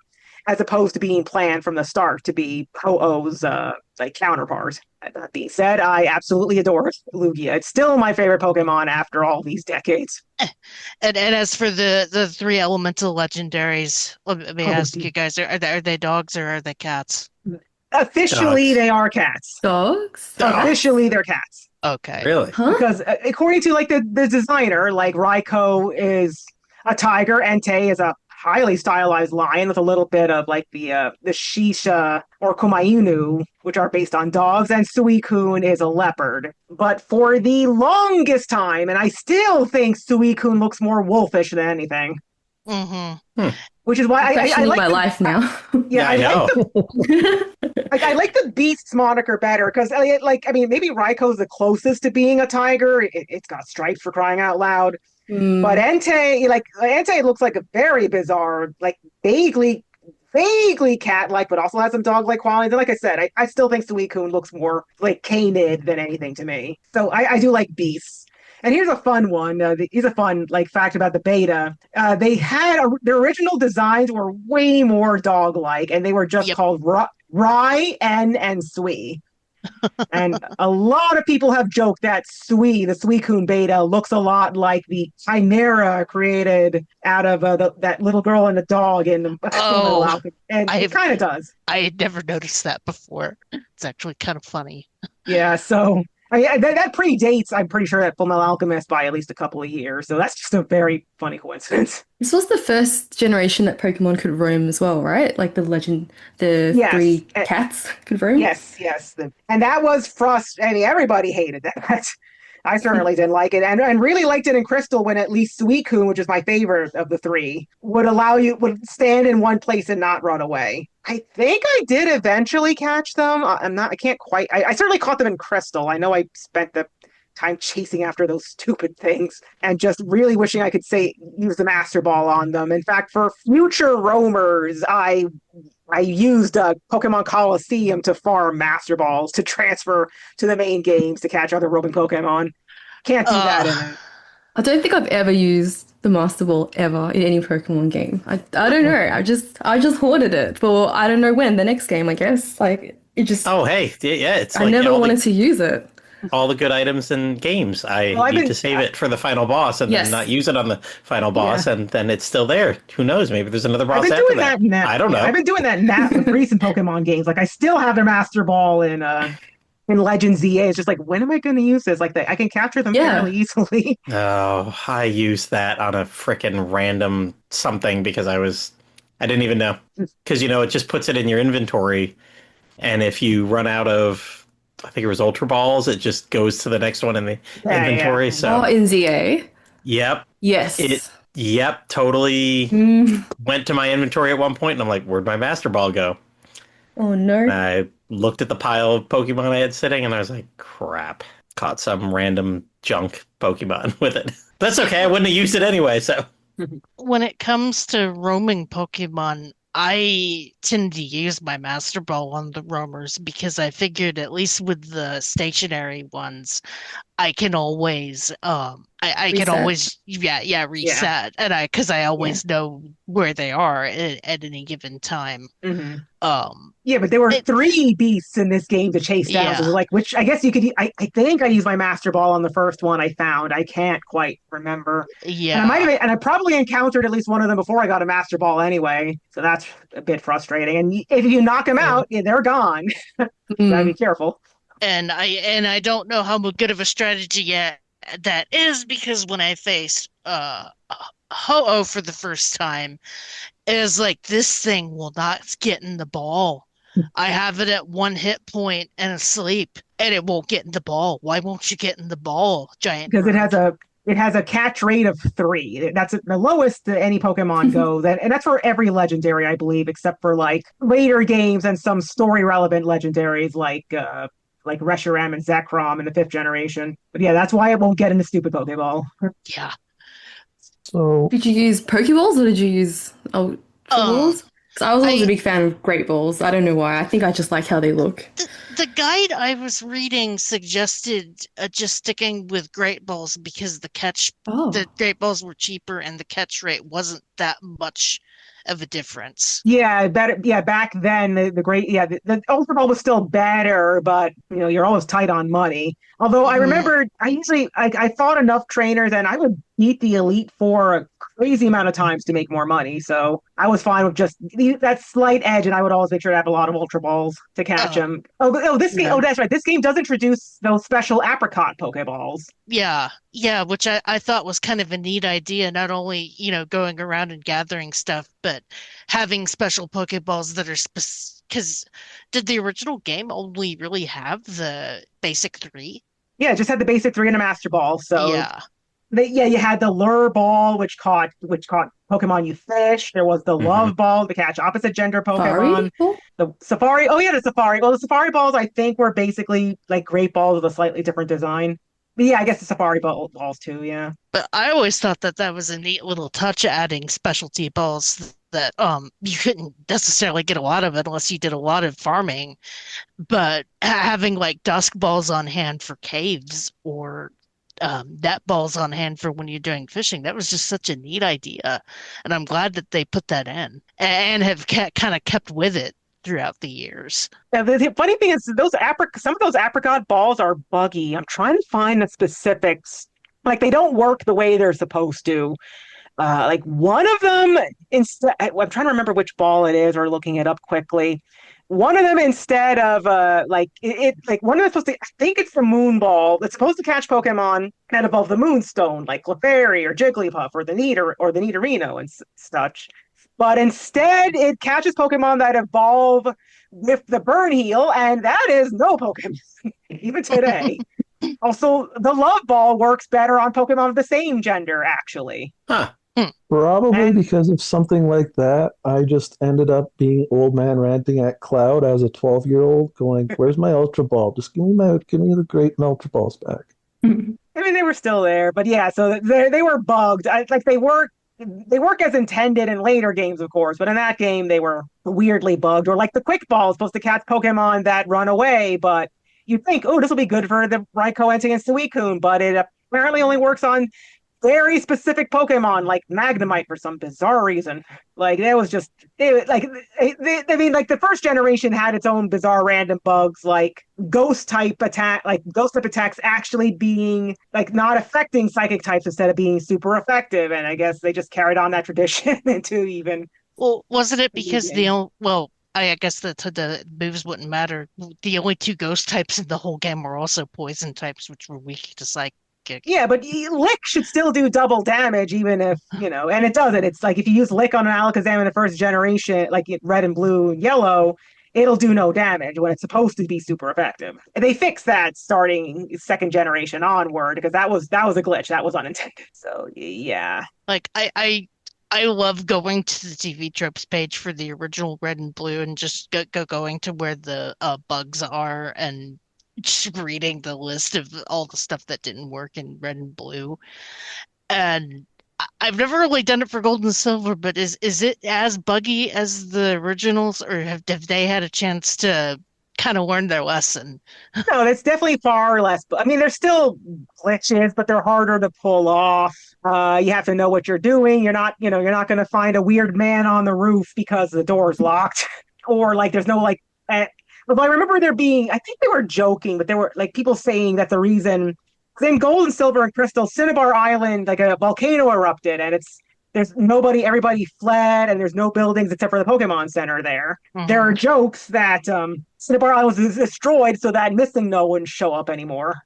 Speaker 3: as opposed to being planned from the start to be Ho-Oh's like counterpart. That being said, I absolutely adore Lugia. It's still my favorite Pokemon after all these decades.
Speaker 5: And as for the three elemental legendaries, let me ask you guys, are they dogs or are they cats?
Speaker 3: Officially,
Speaker 1: Dogs.
Speaker 3: they are cats.
Speaker 4: Dogs?
Speaker 3: Officially, they're cats.
Speaker 5: Okay.
Speaker 1: Really?
Speaker 4: Huh?
Speaker 3: Because according to like the designer, like Raikou is a tiger, Entei is a highly stylized lion with a little bit of like the Shisha or Komayunu, which are based on dogs, and Suicune is a leopard. But for the longest time, and I still think Suicune looks more wolfish than anything.
Speaker 5: Mm-hmm.
Speaker 3: Which is why I
Speaker 4: Questioning
Speaker 3: like
Speaker 4: my life now.
Speaker 3: yeah,
Speaker 1: I know.
Speaker 3: I like the Beast's moniker better because I mean maybe Raikou's the closest to being a tiger. It's got stripes for crying out loud. But Entei looks like a very bizarre, like vaguely cat-like, but also has some dog-like qualities. And like I said, I still think Suicune looks more like canid than anything to me. So I do like beasts. And here's a fun one. Here's a fun like fact about the beta. They had their original designs were way more dog-like, and they were just
Speaker 5: Yep.
Speaker 3: called Rai, En, and Sui. And a lot of people have joked that the Suicune beta, looks a lot like the Chimera created out of that little girl and the dog in the Fullmetal
Speaker 5: Oh,
Speaker 3: Alchemist. And
Speaker 5: I
Speaker 3: it
Speaker 5: have
Speaker 3: kind of does.
Speaker 5: I had never noticed that before. It's actually kind of funny.
Speaker 3: Yeah, so that predates, I'm pretty sure, that Fullmetal Alchemist by at least a couple of years. So that's just a very funny coincidence.
Speaker 4: This was the first generation that Pokemon could roam as well, right? Like the
Speaker 3: Yes,
Speaker 4: three cats could roam.
Speaker 3: yes. And that was frustrating. Everybody hated that. I certainly didn't like it, and really liked it in Crystal when at least Suicune, which is my favorite of the three, would stand in one place and not run away. I think I did eventually catch them. I can't quite. I certainly caught them in Crystal. I know I spent the time chasing after those stupid things and just really wishing I could use the Master Ball on them. In fact, for future roamers, I used Pokemon Coliseum to farm Master Balls to transfer to the main games to catch other roaming Pokemon. Can't do that in it.
Speaker 4: I don't think I've ever used the Master Ball ever in any Pokemon game. I don't know. I just hoarded it for I don't know when, the next game, I guess. Like it just
Speaker 1: Oh, hey, yeah, it's
Speaker 4: I
Speaker 1: like
Speaker 4: never wanted to use it.
Speaker 1: all the good items in games. I
Speaker 3: Well,
Speaker 1: need to save it for the final boss and
Speaker 4: Yes.
Speaker 1: then not use it on the final boss, and then it's still there. Who knows? Maybe there's another
Speaker 3: I've
Speaker 1: boss
Speaker 3: been
Speaker 1: after
Speaker 3: doing
Speaker 1: that.
Speaker 3: that now.
Speaker 1: I don't know.
Speaker 3: I've been doing that now with recent Pokemon games. Like I still have their Master Ball in Legends EA. It's just like, when am I going to use this? Like I can capture them
Speaker 4: Yeah.
Speaker 3: fairly easily.
Speaker 1: Oh, I used that on a frickin' random something because I didn't even know. Because, it just puts it in your inventory. And if you run out of, I think it was Ultra Balls, it just goes to the next one in the
Speaker 3: Yeah.
Speaker 1: inventory. So,
Speaker 4: Oh, in ZA.
Speaker 1: yep,
Speaker 4: Yes.
Speaker 1: totally
Speaker 4: Mm.
Speaker 1: went to my inventory at one point, and I'm like, where'd my Master Ball go?
Speaker 4: Oh no.
Speaker 1: And I looked at the pile of Pokemon I had sitting, and I was like, crap. Caught some random junk Pokemon with it. That's okay. I wouldn't have used it anyway, so.
Speaker 5: When it comes to roaming Pokemon, I tend to use my Master Ball on the roamers because I figured at least with the stationary ones, I can always I can
Speaker 4: Reset.
Speaker 5: always reset and because I always know where they are at any given time.
Speaker 3: Mhm.
Speaker 5: Um
Speaker 3: Yeah, but there were
Speaker 5: it,
Speaker 3: 3 beasts in this game to chase down. So
Speaker 5: yeah.
Speaker 3: like, which I guess you could. I think I used my Master Ball on the first one I found. I can't quite remember. And
Speaker 5: Yeah.
Speaker 3: I probably encountered at least one of them before I got a Master Ball anyway. So that's a bit frustrating. And if you knock them out, they're gone. Gotta be
Speaker 4: Mm.
Speaker 3: careful.
Speaker 5: And I don't know how good of a strategy yet that is because when I faced Ho-Oh for the first time, it was like this thing will not get in the ball. I have it at 1 hit point and asleep, and it won't get in the ball. Why won't you get in the ball, giant
Speaker 3: Because
Speaker 5: bird?
Speaker 3: it has a catch rate of 3. That's the lowest that any Pokemon goes, and that's for every legendary, I believe, except for like later games and some story relevant legendaries like Reshiram and Zekrom in the 5th generation. But yeah, that's why it won't get in the stupid Pokeball.
Speaker 5: Yeah.
Speaker 2: So
Speaker 4: Did you use Pokeballs or did you use Ultra
Speaker 5: Um,
Speaker 4: Balls? 'Cause I was always a
Speaker 5: I
Speaker 4: big fan of Great Balls. I don't know why. I think I just like how they look.
Speaker 5: the guide I was reading suggested just sticking with Great Balls because
Speaker 4: Oh.
Speaker 5: the Great Balls were cheaper and the catch rate wasn't that much of a difference.
Speaker 3: Yeah, better. Yeah, back then the great. Yeah, the Ultra Ball was still better, but you're always tight on money. Although I
Speaker 5: Mhm.
Speaker 3: remember, I fought enough trainers, and I would beat the Elite Four a crazy amount of times to make more money. So I was fine with just that slight edge, and I would always make sure to have a lot of Ultra Balls to catch
Speaker 5: Uh,
Speaker 3: them. This game.
Speaker 4: Yeah.
Speaker 3: Oh, that's right. This game does introduce those special apricot Pokeballs.
Speaker 5: yeah, which I thought was kind of a neat idea, not only, going around and gathering stuff, but having special Pokeballs that are because did the original game only really have the basic three?
Speaker 3: Yeah, it just had the basic 3 and a Master Ball. So
Speaker 5: Yeah.
Speaker 3: you had the lure ball, which caught Pokemon you fish. There was the
Speaker 1: Mhm.
Speaker 3: love ball to catch opposite gender Pokemon.
Speaker 4: Sorry? Oh,
Speaker 3: The Safari. Oh yeah, the Safari. Well, the Safari balls I think were basically like Great Balls with a slightly different design. But yeah, I guess the balls too. Yeah.
Speaker 5: But I always thought that was a neat little touch, adding specialty balls that you couldn't necessarily get a lot of it unless you did a lot of farming. But having like dusk balls on hand for caves or net balls on hand for when you're doing fishing, that was just such a neat idea. And I'm glad that they put that in and have kind of kept with it throughout the years.
Speaker 3: Yeah, the funny thing is, some of those apricot balls are buggy. I'm trying to find the specifics. Like they don't work the way they're supposed to. Like one of them, instead, I'm trying to remember which ball it is, or looking it up quickly. One of them, instead of like one of them supposed to, I think it's the moon ball. It's supposed to catch Pokemon that evolve the Moonstone, like Clefairy or Jigglypuff or the Nidorino and such. But instead, it catches Pokemon that evolve with the Burn Heal, and that is no Pokemon even today. Also, the Love Ball works better on Pokemon of the same gender, actually.
Speaker 1: Huh.
Speaker 2: Probably
Speaker 3: And
Speaker 2: because of something like that, I just ended up being old man ranting at Cloud as a 12-year-old, going, "Where's my Ultra Ball? Just give me the great Ultra Balls back."
Speaker 3: I mean, they were still there, but yeah, so they were bugged. Like they work as intended in later games, of course, but in that game they were weirdly bugged. Or like the Quick Ball is supposed to catch Pokemon that run away, but you think, oh, this will be good for the Raikou and Suicune, but it apparently only works on very specific Pokemon like Magnemite for some bizarre reason. Like that was just I mean, like the first generation had its own bizarre random bugs, like ghost type attacks actually being like not affecting psychic types instead of being super effective. And I guess they just carried on that tradition into even
Speaker 5: Well, wasn't it
Speaker 3: the new
Speaker 5: because
Speaker 3: game.
Speaker 5: I guess the moves wouldn't matter. The only two ghost types in the whole game were also poison types, which were weak to psychic.
Speaker 3: Yeah, but Lick should still do double damage, even if, and it doesn't. It's like if you use Lick on an Alakazam in the first generation, like red and blue and yellow, it'll do no damage when it's supposed to be super effective. And they fixed that starting second generation onward because that was a glitch. That was unintended. So yeah.
Speaker 5: Like I love going to the TV tropes page for the original Red and Blue and just going to where the bugs are and just reading the list of all the stuff that didn't work in Red and Blue. And I've never really done it for Gold and Silver, but is it as buggy as the originals, or have they had a chance to kind of learn their lesson?
Speaker 3: No, that's definitely far less. I mean, there's still glitches, but they're harder to pull off. You have to know what you're doing. You're not going to find a weird man on the roof because the door's locked, or like there's no like. But I remember there being, I think they were joking, but there were like people saying that the reason, because in Gold and Silver and Crystal, Cinnabar Island, like a volcano erupted, and there's nobody, everybody fled, and there's no buildings except for the Pokemon Center there. There are
Speaker 5: Mhm.
Speaker 3: jokes that Cinnabar Island was destroyed so that Missing No wouldn't show up anymore.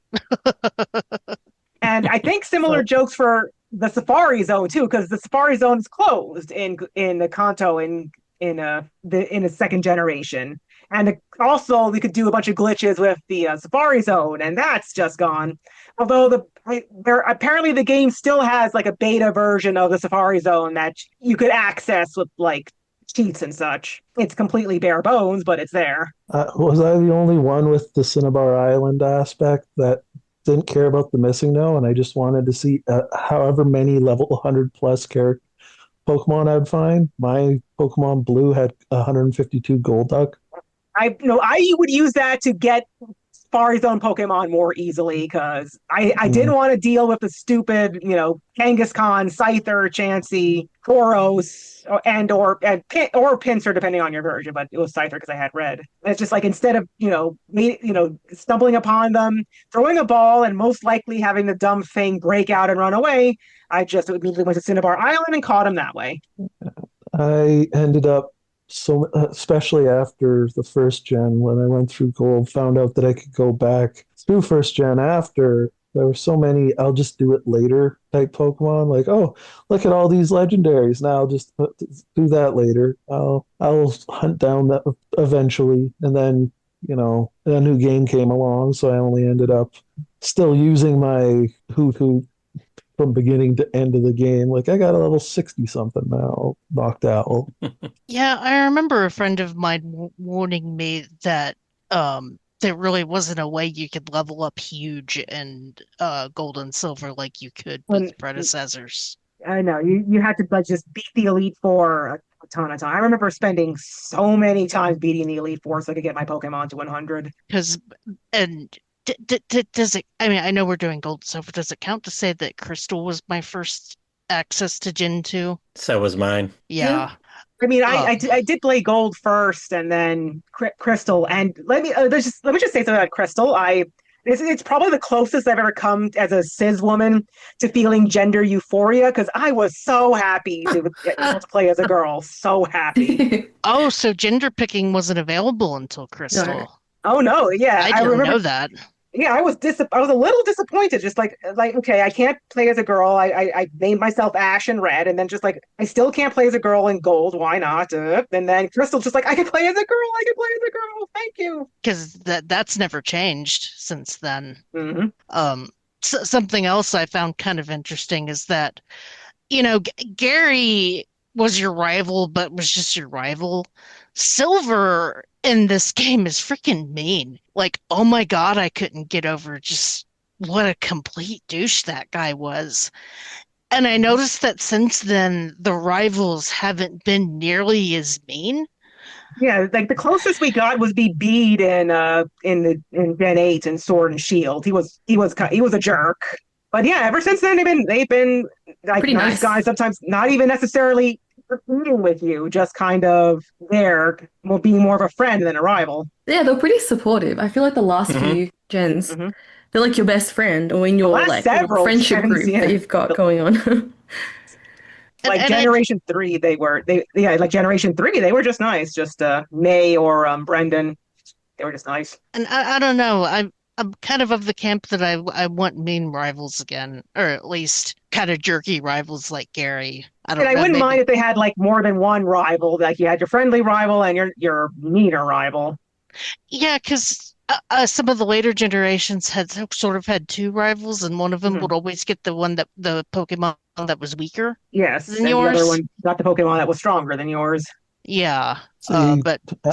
Speaker 3: And I think similar
Speaker 2: Uh,
Speaker 3: jokes for the Safari Zone too, because the Safari Zone is closed in the Kanto in a second generation. And also, we could do a bunch of glitches with the Safari Zone, and that's just gone. Although there apparently the game still has like a beta version of the Safari Zone that you could access with like cheats and such. It's completely bare bones, but it's there.
Speaker 2: was I the only one with the Cinnabar Island aspect that didn't care about the missing no, and I just wanted to see however many level 100 plus character Pokemon I'd find? My Pokemon Blue had 152 Gold Duck.
Speaker 3: I would use that to get Safari Zone Pokemon more easily because I didn't want to deal with the stupid, Kangaskhan, Scyther, Chansey, Tauros, or Pinsir, depending on your version, but it was Scyther because I had red. And it's just like instead of, stumbling upon them, throwing a ball, and most likely having the dumb thing break out and run away, I just immediately went to Cinnabar Island and caught him that way.
Speaker 2: I ended up especially after the first gen, when I went through Gold, found out that I could go back through first gen after. There were so many I'll just do it later type Pokemon. Like, oh, look at all these legendaries. Now I'll just do that later. I'll hunt down that eventually. And then, a new game came along, so I only ended up still using my Hoot Hoot from beginning to end of the game. Like I got a level 60 something now, knocked out.
Speaker 5: Yeah, I remember a friend of mine warning me that there really wasn't a way you could level up huge in Gold and Silver like you could
Speaker 3: And
Speaker 5: with predecessors.
Speaker 3: I know you had to like just beat the Elite Four a ton of time. I remember spending so many times beating the Elite Four so I could get my Pokemon to 100.
Speaker 5: Because and does it? I mean, I know we're doing Gold and Silver. Does it count to say that Crystal was my first access to Gen 2?
Speaker 1: So was mine.
Speaker 5: Yeah.
Speaker 3: I mean,
Speaker 5: Um,
Speaker 3: I did play Gold first, and then Crystal. And let me just say something about Crystal. It's probably the closest I've ever come as a cis woman to feeling gender euphoria because I was so happy to get able to play as a girl. So happy.
Speaker 5: oh, so gender picking wasn't available until
Speaker 4: No.
Speaker 5: Crystal.
Speaker 3: Oh no, yeah,
Speaker 5: I
Speaker 3: I
Speaker 5: didn't
Speaker 3: remember.
Speaker 5: know that.
Speaker 3: Yeah, I was a little disappointed. Just like okay, I can't play as a girl. I named myself Ash and Red, and then just like I still can't play as a girl in Gold. Why not? And then Crystal just like I can play as a girl. I can play as a girl. Thank you.
Speaker 5: Because that's never changed since then.
Speaker 3: Hmm.
Speaker 5: Um, something else I found kind of interesting is that, Gary was your rival, but was just your rival. Silver in this game is freaking mean. Like, oh my God, I couldn't get over just what a complete douche that guy was. And I noticed that since then, the rivals haven't been nearly as mean.
Speaker 3: Yeah, like the closest we got was be Bede in Gen 8 and Sword and Shield. He was a jerk. But yeah, ever since then they've been like
Speaker 4: Pretty
Speaker 3: nice
Speaker 4: nice.
Speaker 3: guys. Sometimes not even necessarily competing with you, just kind of there, well, being more of a friend than a rival.
Speaker 4: Yeah, they're pretty supportive. I feel like the last
Speaker 1: Hmm.
Speaker 4: few gens,
Speaker 3: Hmm.
Speaker 4: they're like your best friend or in
Speaker 3: The
Speaker 4: your
Speaker 3: last
Speaker 4: like little
Speaker 3: several
Speaker 4: friendship
Speaker 3: gens,
Speaker 4: group that
Speaker 3: yeah.
Speaker 4: you've got
Speaker 3: The-
Speaker 4: going on.
Speaker 5: And
Speaker 3: like
Speaker 5: and I
Speaker 3: Generation 3, they yeah, like Generation 3, they were just nice. Just May or Brendan, they were just nice.
Speaker 5: and I don't know. I'm kind of the camp that I want mean rivals again, or at least kind of jerky rivals like Gary. I
Speaker 3: And
Speaker 5: don't
Speaker 3: I
Speaker 5: know,
Speaker 3: wouldn't mind
Speaker 5: maybe.
Speaker 3: if they had like more than one rival. Like you had your friendly rival and your meaner rival.
Speaker 5: Yeah, because some of the later generations had sort of had two rivals, and one of them
Speaker 3: Mhm.
Speaker 5: would always get the Pokemon that was weaker
Speaker 3: Yes,
Speaker 5: than
Speaker 3: and the other
Speaker 5: yours.
Speaker 3: one got the Pokemon that was stronger than yours.
Speaker 5: Yeah,
Speaker 2: See,
Speaker 5: but
Speaker 2: uh,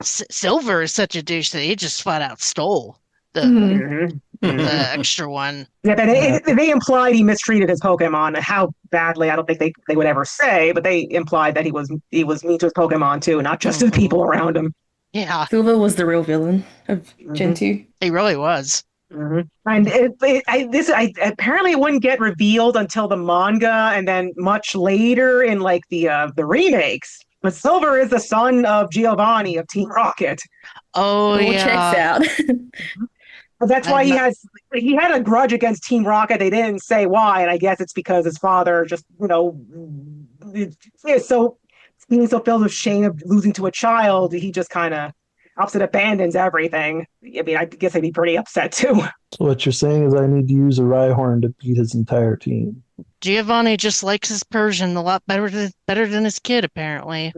Speaker 5: Silver is such a douche that he just flat out stole the
Speaker 4: Mhm.
Speaker 3: Hmm.
Speaker 5: the
Speaker 3: Hmm.
Speaker 5: extra one.
Speaker 3: Yeah, but
Speaker 2: uh,
Speaker 3: they implied he mistreated his Pokemon. How badly, I don't think they would ever say, but they implied that he was mean to his Pokemon too, not just to the
Speaker 5: Hmm.
Speaker 3: people around him.
Speaker 5: Yeah,
Speaker 4: Silver was the real villain of Gen
Speaker 3: Hmm.
Speaker 4: 2.
Speaker 5: he really was.
Speaker 3: Hmm. And apparently it wouldn't get revealed until the manga, and then much later in like the remakes. But Silver is the son of Giovanni of Team Rocket.
Speaker 5: Oh
Speaker 4: It all checks
Speaker 5: yeah,
Speaker 4: out.
Speaker 3: But that's why
Speaker 5: I'm
Speaker 3: he had a grudge against Team Rocket. They didn't say why, and I guess it's because his father just is so being so filled with shame of losing to a child, he just kind of opposite abandons everything. I mean, I guess I'd be pretty upset too.
Speaker 2: so what you're saying is I need to use a Rhyhorn to beat his entire team.
Speaker 5: Giovanni just likes his Persian a lot better than his kid apparently.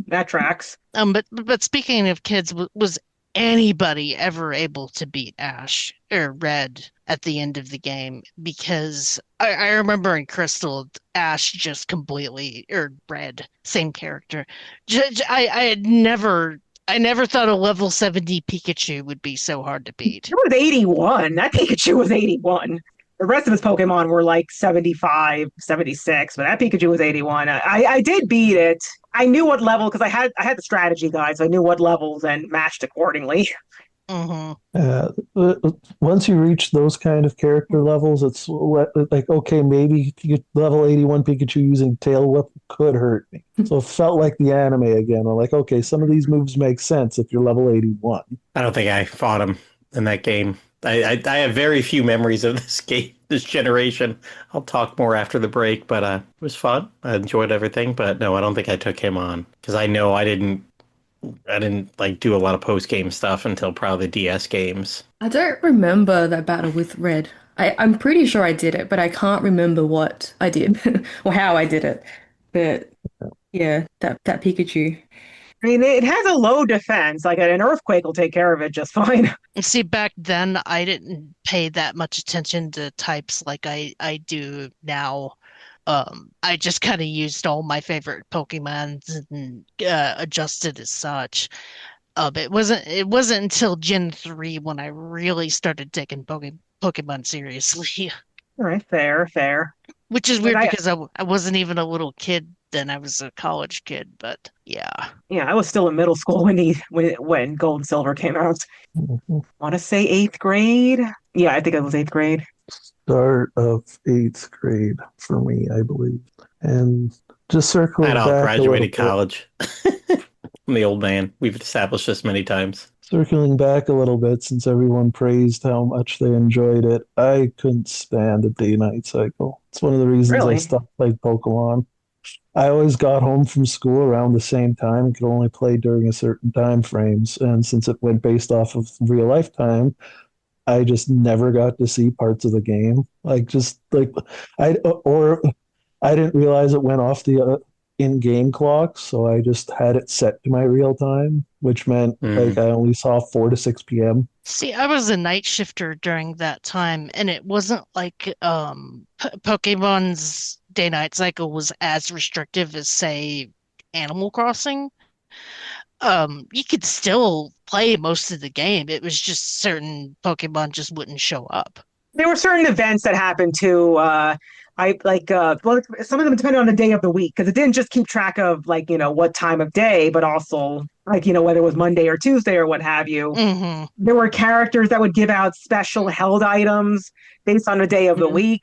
Speaker 3: That tracks.
Speaker 5: But speaking of kids, was anybody ever able to beat Ash or Red at the end of the game? Because I remember in Crystal, Ash just completely, or Red, same character. I never thought a level 70 Pikachu would be so hard to beat.
Speaker 3: It was 81. That Pikachu was 81. The rest of his Pokemon were like 75, 76, but that Pikachu was 81. I did beat it. I knew what level because I had the strategy guide, so I knew what levels and matched accordingly.
Speaker 5: Hmm.
Speaker 2: Once you reach those kind of character levels, it's like, okay, maybe level 81 Pikachu using Tail Whip could hurt me. So it felt like the anime again. I'm like, okay, some of these moves make sense if you're level 81.
Speaker 1: I don't think I fought him in that game. I have very few memories of this game, this generation. I'll talk more after the break, but it was fun. I enjoyed everything, but no, I don't think I took him on because I know I didn't like do a lot of post game stuff until probably the DS games.
Speaker 4: I don't remember that battle with Red. I'm pretty sure I did it, but I can't remember what I did or how I did it. But yeah, that Pikachu.
Speaker 3: I mean, it has a low defense. Like an earthquake will take care of it just fine.
Speaker 5: And see, back then, I didn't pay that much attention to types like I do now. I just kind of used all my favorite Pokemon and adjusted as such. It wasn't until Gen 3 when I really started taking Pokemon seriously,
Speaker 3: All right, fair, fair.
Speaker 5: which is
Speaker 3: Like
Speaker 5: weird
Speaker 3: I,
Speaker 5: because I wasn't even a little kid then. I was a college kid, but yeah.
Speaker 3: yeah, I was still in middle school when Gold and Silver came out. Want to say eighth grade? Yeah, I think it was eighth grade.
Speaker 2: Start of eighth grade for me, I believe. And Just
Speaker 1: I'd
Speaker 2: circling
Speaker 1: all
Speaker 2: back a little
Speaker 1: graduated
Speaker 2: bit.
Speaker 1: college. I'm the old man. We've established this many times.
Speaker 2: Circling back a little bit, since everyone praised how much they enjoyed it, I couldn't stand the day-night cycle. It's one of the reasons I
Speaker 3: Really?
Speaker 2: stopped playing Pokemon. I always got home from school around the same time and could only play during a certain time frames. And since it went based off of real life time, I just never got to see parts of the game. Like just like I or I didn't realize it went off the in-game clock, so I just had it set to my real time, which meant like
Speaker 1: Mm.
Speaker 2: I only saw 4 to 6 p.m.
Speaker 5: See, I was a night shifter during that time, and it wasn't like Pokemon's day-night cycle was as restrictive as, say, Animal Crossing. You could still play most of the game. It was just certain Pokemon just wouldn't show up.
Speaker 3: There were certain events that happened too. I like well, some of them depended on the day of the week because it didn't just keep track of like what time of day, but also like whether it was Monday or Tuesday or what have you.
Speaker 5: Hmm.
Speaker 3: There were characters that would give out special held items based on the day of the
Speaker 4: Mhm.
Speaker 3: week.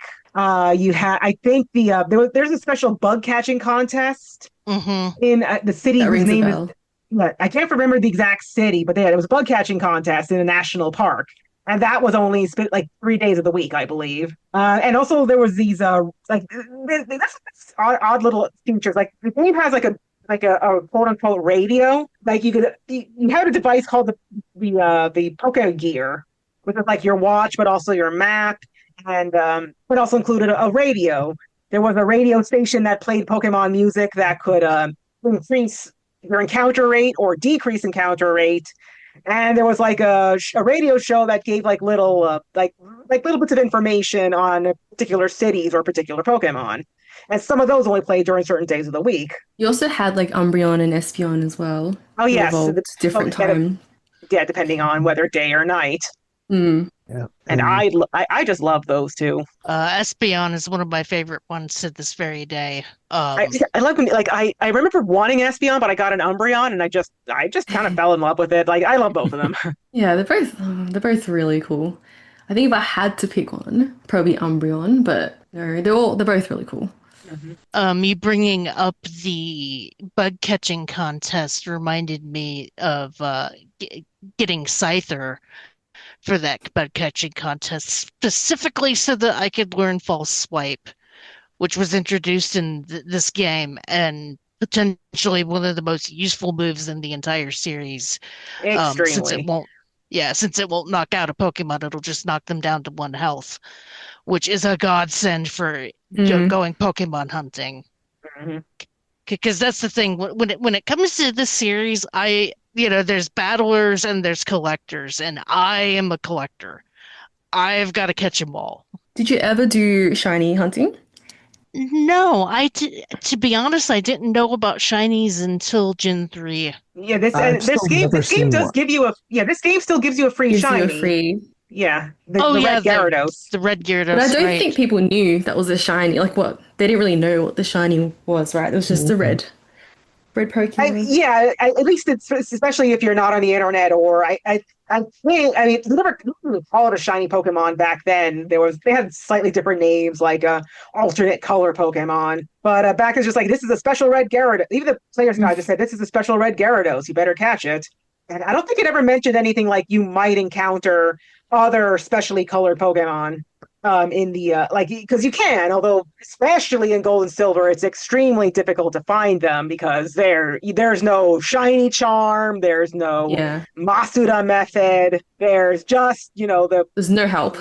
Speaker 3: You had, I think there's a special bug catching contest
Speaker 5: Hmm.
Speaker 3: in the city
Speaker 4: That
Speaker 3: whose
Speaker 4: rings a
Speaker 3: name is
Speaker 4: bell.
Speaker 3: yeah, I can't remember the exact city, but it was a bug catching contest in a national park. And that was only like 3 days of the week, I believe. And also there was these that's odd little features. Like the game has a quote unquote radio. Like you had a device called the Poke Gear, which is like your watch, but also your map, and it also included a radio. There was a radio station that played Pokemon music that could increase your encounter rate or decrease encounter rate. And there was like a radio show that gave like little like little bits of information on particular cities or particular Pokemon. And some of those only played during certain days of the week.
Speaker 4: You also had like Umbreon and Espeon as well,
Speaker 3: Oh
Speaker 4: who
Speaker 3: yes,
Speaker 4: evolved different time.
Speaker 3: yeah, depending on whether day or night.
Speaker 4: Mm.
Speaker 2: Yeah.
Speaker 3: And
Speaker 2: And
Speaker 3: I just love those two.
Speaker 5: Espeon is one of my favorite ones to this very day.
Speaker 3: I love like I remember wanting Espeon, but I got an Umbreon, and I just kind of fell in love with it. Like I love both of them.
Speaker 4: Yeah, they're both really cool. I think if I had to pick one, probably Umbreon, but no, they're both really cool.
Speaker 5: You bringing up the bug catching contest reminded me of getting Scyther for that bug catching contest specifically so that I could learn False Swipe, which was introduced in this game and potentially one of the most useful moves in the entire series. Since it
Speaker 3: Extremely.
Speaker 5: won't, yeah, since it won't knock out a Pokemon, it'll just knock them down to 1 health, which is a godsend for
Speaker 4: Mm.
Speaker 5: going Pokemon hunting.
Speaker 3: Mhm.
Speaker 5: Because that's the thing when it comes to this series, there's battlers and there's collectors, and I am a collector. I've got to catch them all.
Speaker 4: Did you ever do shiny hunting?
Speaker 5: No, to be honest, I didn't know about shinies until Gen 3.
Speaker 3: Yeah, this
Speaker 2: I've
Speaker 3: and
Speaker 2: still never
Speaker 3: this game
Speaker 2: seen
Speaker 3: does
Speaker 2: one.
Speaker 3: give you a yeah, this game still gives you a free
Speaker 4: Gives you a
Speaker 3: shiny.
Speaker 4: free.
Speaker 3: Yeah,
Speaker 5: Oh
Speaker 3: the
Speaker 5: yeah,
Speaker 3: red Gyarados.
Speaker 5: the red
Speaker 4: But I
Speaker 5: Gyarados,
Speaker 4: don't
Speaker 5: right?
Speaker 4: think people knew that was a shiny. Like what? They didn't really know what the shiny was, right? It was just a red Pokemon.
Speaker 3: At least it's especially if you're not on the internet or I think I mean they never called it a shiny Pokemon back then. They had slightly different names like alternate color Pokemon, but back it's just like this is a special red Gyarados. Even the player's guide just said this is a special red Gyarados. You better catch it. And I don't think it ever mentioned anything like you might encounter other specially colored Pokemon in the like because you can, although especially in Gold and Silver, it's extremely difficult to find them because there's no shiny charm, there's no
Speaker 4: Yeah,
Speaker 3: Masuda method, there's just the
Speaker 4: there's no help.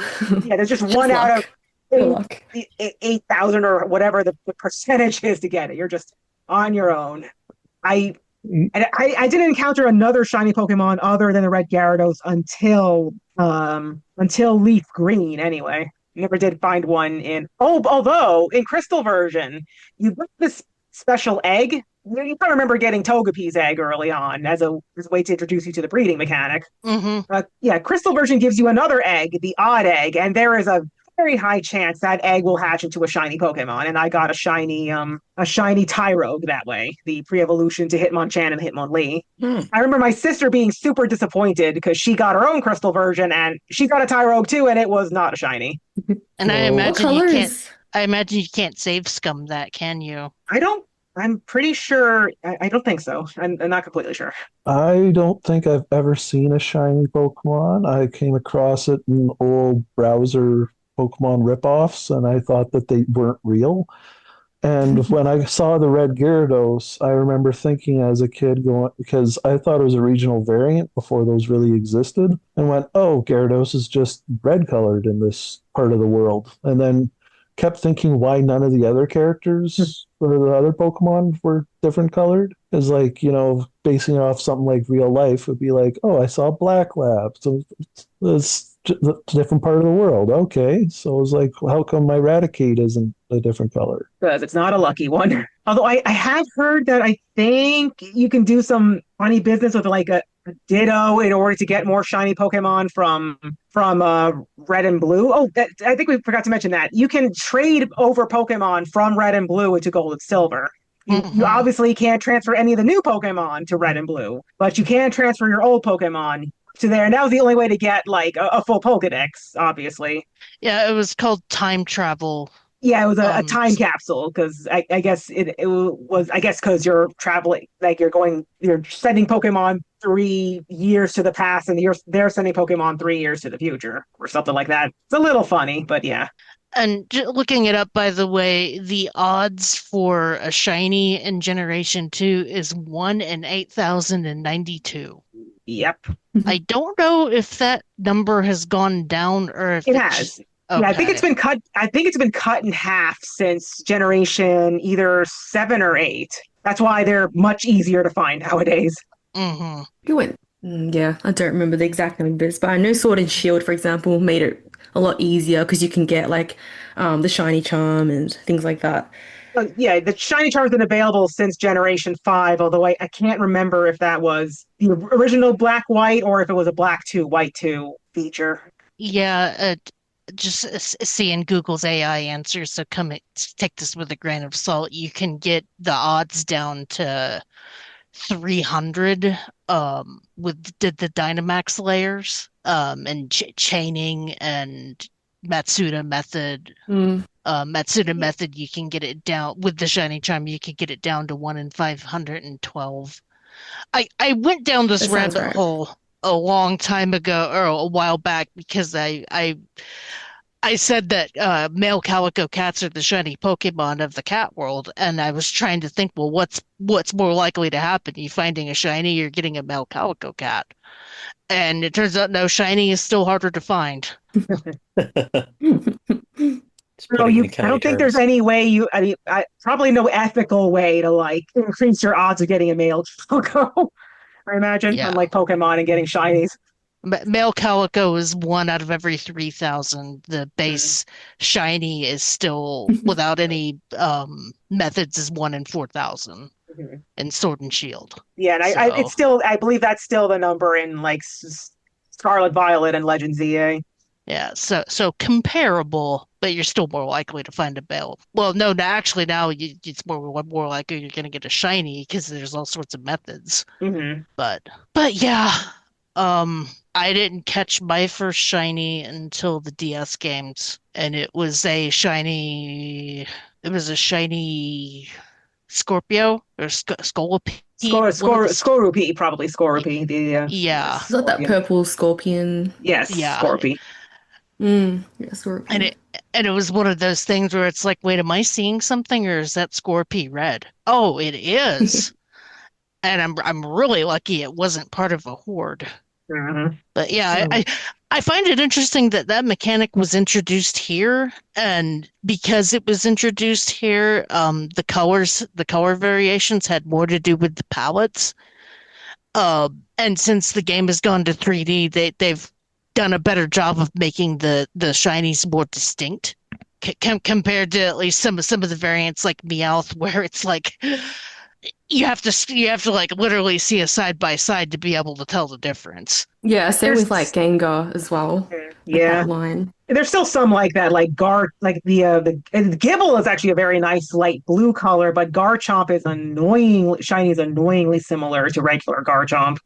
Speaker 3: yeah, there's just
Speaker 4: Just
Speaker 3: one out of
Speaker 4: luck. Pure luck.
Speaker 3: 8,000 or whatever the percentage is to get it. You're just on your own. I I didn't encounter another shiny Pokemon other than the red Gyarados until Leaf Green anyway. Never did find one in although in Crystal version, you get this special egg. You probably remember getting Togepi's egg early on as a way to introduce you to the breeding mechanic.
Speaker 5: Hmm.
Speaker 3: Yeah, Crystal version gives you another egg, the odd egg, and there is a very high chance that egg will hatch into a shiny Pokemon. And I got a shiny Tyrogue that way, the pre-evolution to Hitmonchan and Hitmonlee.
Speaker 1: Hmm.
Speaker 3: I remember my sister being super disappointed because she got her own Crystal version and she got a Tyrogue too, and it was not a shiny.
Speaker 5: And
Speaker 2: Whoa.
Speaker 4: What color is?
Speaker 5: I imagine you can't save scum that, can you?
Speaker 3: I don't I'm pretty sure. I don't think so. I'm not completely sure.
Speaker 2: I don't think I've ever seen a shiny Pokemon. I came across it in old browser Pokemon ripoffs, and I thought that they weren't real. And when I saw the red Gyarados, I remember thinking as a kid going, because I thought it was a regional variant before those really existed, and went, oh, Gyarados is just red colored in this part of the world. And then kept thinking why none of the other characters or the other Pokemon were different colored. Is like, basing it off something like real life would be like, oh, I saw Black Lab. So it's a different part of the world. Okay. So it was like, how come my Raticate isn't a different color?
Speaker 3: Because it's not a lucky one. Although I have heard that I think you can do some funny business with like a Ditto in order to get more shiny Pokemon from Red and Blue. Oh, I think we forgot to mention that you can trade over Pokemon from Red and Blue into Gold and Silver. You obviously can't transfer any of the new Pokemon to Red and Blue, but you can transfer your old Pokemon to there. And that was the only way to get like a full Pokedex, obviously.
Speaker 5: Yeah, it was called time travel.
Speaker 3: Yeah, it was a time capsule because I guess it was because you're traveling, like you're sending Pokemon 3 years to the past and they're sending Pokemon 3 years to the future or something like that. It's a little funny, but yeah.
Speaker 5: And looking it up, by the way, the odds for a shiny in Generation 2 is 1 in 8,092.
Speaker 3: Yep.
Speaker 5: I don't know if that number has gone down or if
Speaker 3: it has.
Speaker 5: Okay.
Speaker 3: Yeah, I think it's been cut. I think it's been cut in half since Generation either 7 or 8. That's why they're much easier to find nowadays.
Speaker 5: Mm-hmm.
Speaker 4: You went. Yeah, I don't remember the exact numbers, but I know Sword and Shield, for example, made it a lot easier because you can get like the shiny charm and things like that.
Speaker 3: Yeah, the shiny charm's been available since Generation 5, although I can't remember if that was the original Black White or if it was a Black 2, White 2 feature.
Speaker 5: Yeah, just seeing Google's AI answers, so take this with a grain of salt. You can get the odds down to 300 with the Dynamax layers and chaining and Matsuda method. Matsuda method, you can get it down with the shiny charm. You can get it down to 1 in 512. I went down this rabbit hole a long time ago or a while back because I said that male calico cats are the shiny Pokemon of the cat world, and I was trying to think, well, what's more likely to happen? You finding a shiny or getting a male calico cat? And it turns out no, shiny is still harder to find.
Speaker 3: I don't think there's any way probably no ethical way to like increase your odds of getting a male calico. I imagine, unlike Pokemon and getting shinies.
Speaker 5: Male calico is 1 out of every 3,000. The base shiny is still, without any methods, is 1 in 4,000 in Sword and Shield.
Speaker 3: Yeah, and I believe that's still the number in like Scarlet Violet and Legend ZA.
Speaker 5: Yeah, so comparable, but you're still more likely to find a male. Well, no, actually now it's more likely you're going to get a shiny because there's all sorts of methods. But yeah. I didn't catch my first shiny until the DS games, and it was a shiny Scorpio or Scolipede.
Speaker 3: Scorupy, probably Scorupy.
Speaker 5: Yeah.
Speaker 4: Is that purple scorpion?
Speaker 3: Yes, yeah. Scorpy.
Speaker 4: Yeah, Scorpy.
Speaker 5: And it was one of those things where it's like, wait, am I seeing something or is that Scorpy red? Oh, it is. And I'm really lucky it wasn't part of a horde. But yeah, I find it interesting that mechanic was introduced here, and because it was introduced here, the color variations had more to do with the palettes. And since the game has gone to 3D, they've done a better job of making the shinies more distinct compared to at least some of the variants like Meowth, where it's like you have to like literally see a side by side to be able to tell the difference.
Speaker 4: Yeah, same with like Gengar as well.
Speaker 3: Yeah,
Speaker 4: line.
Speaker 3: There's still some like that, like the Gibble is actually a very nice light blue color, but Garchomp is shiny is annoyingly similar to regular Garchomp.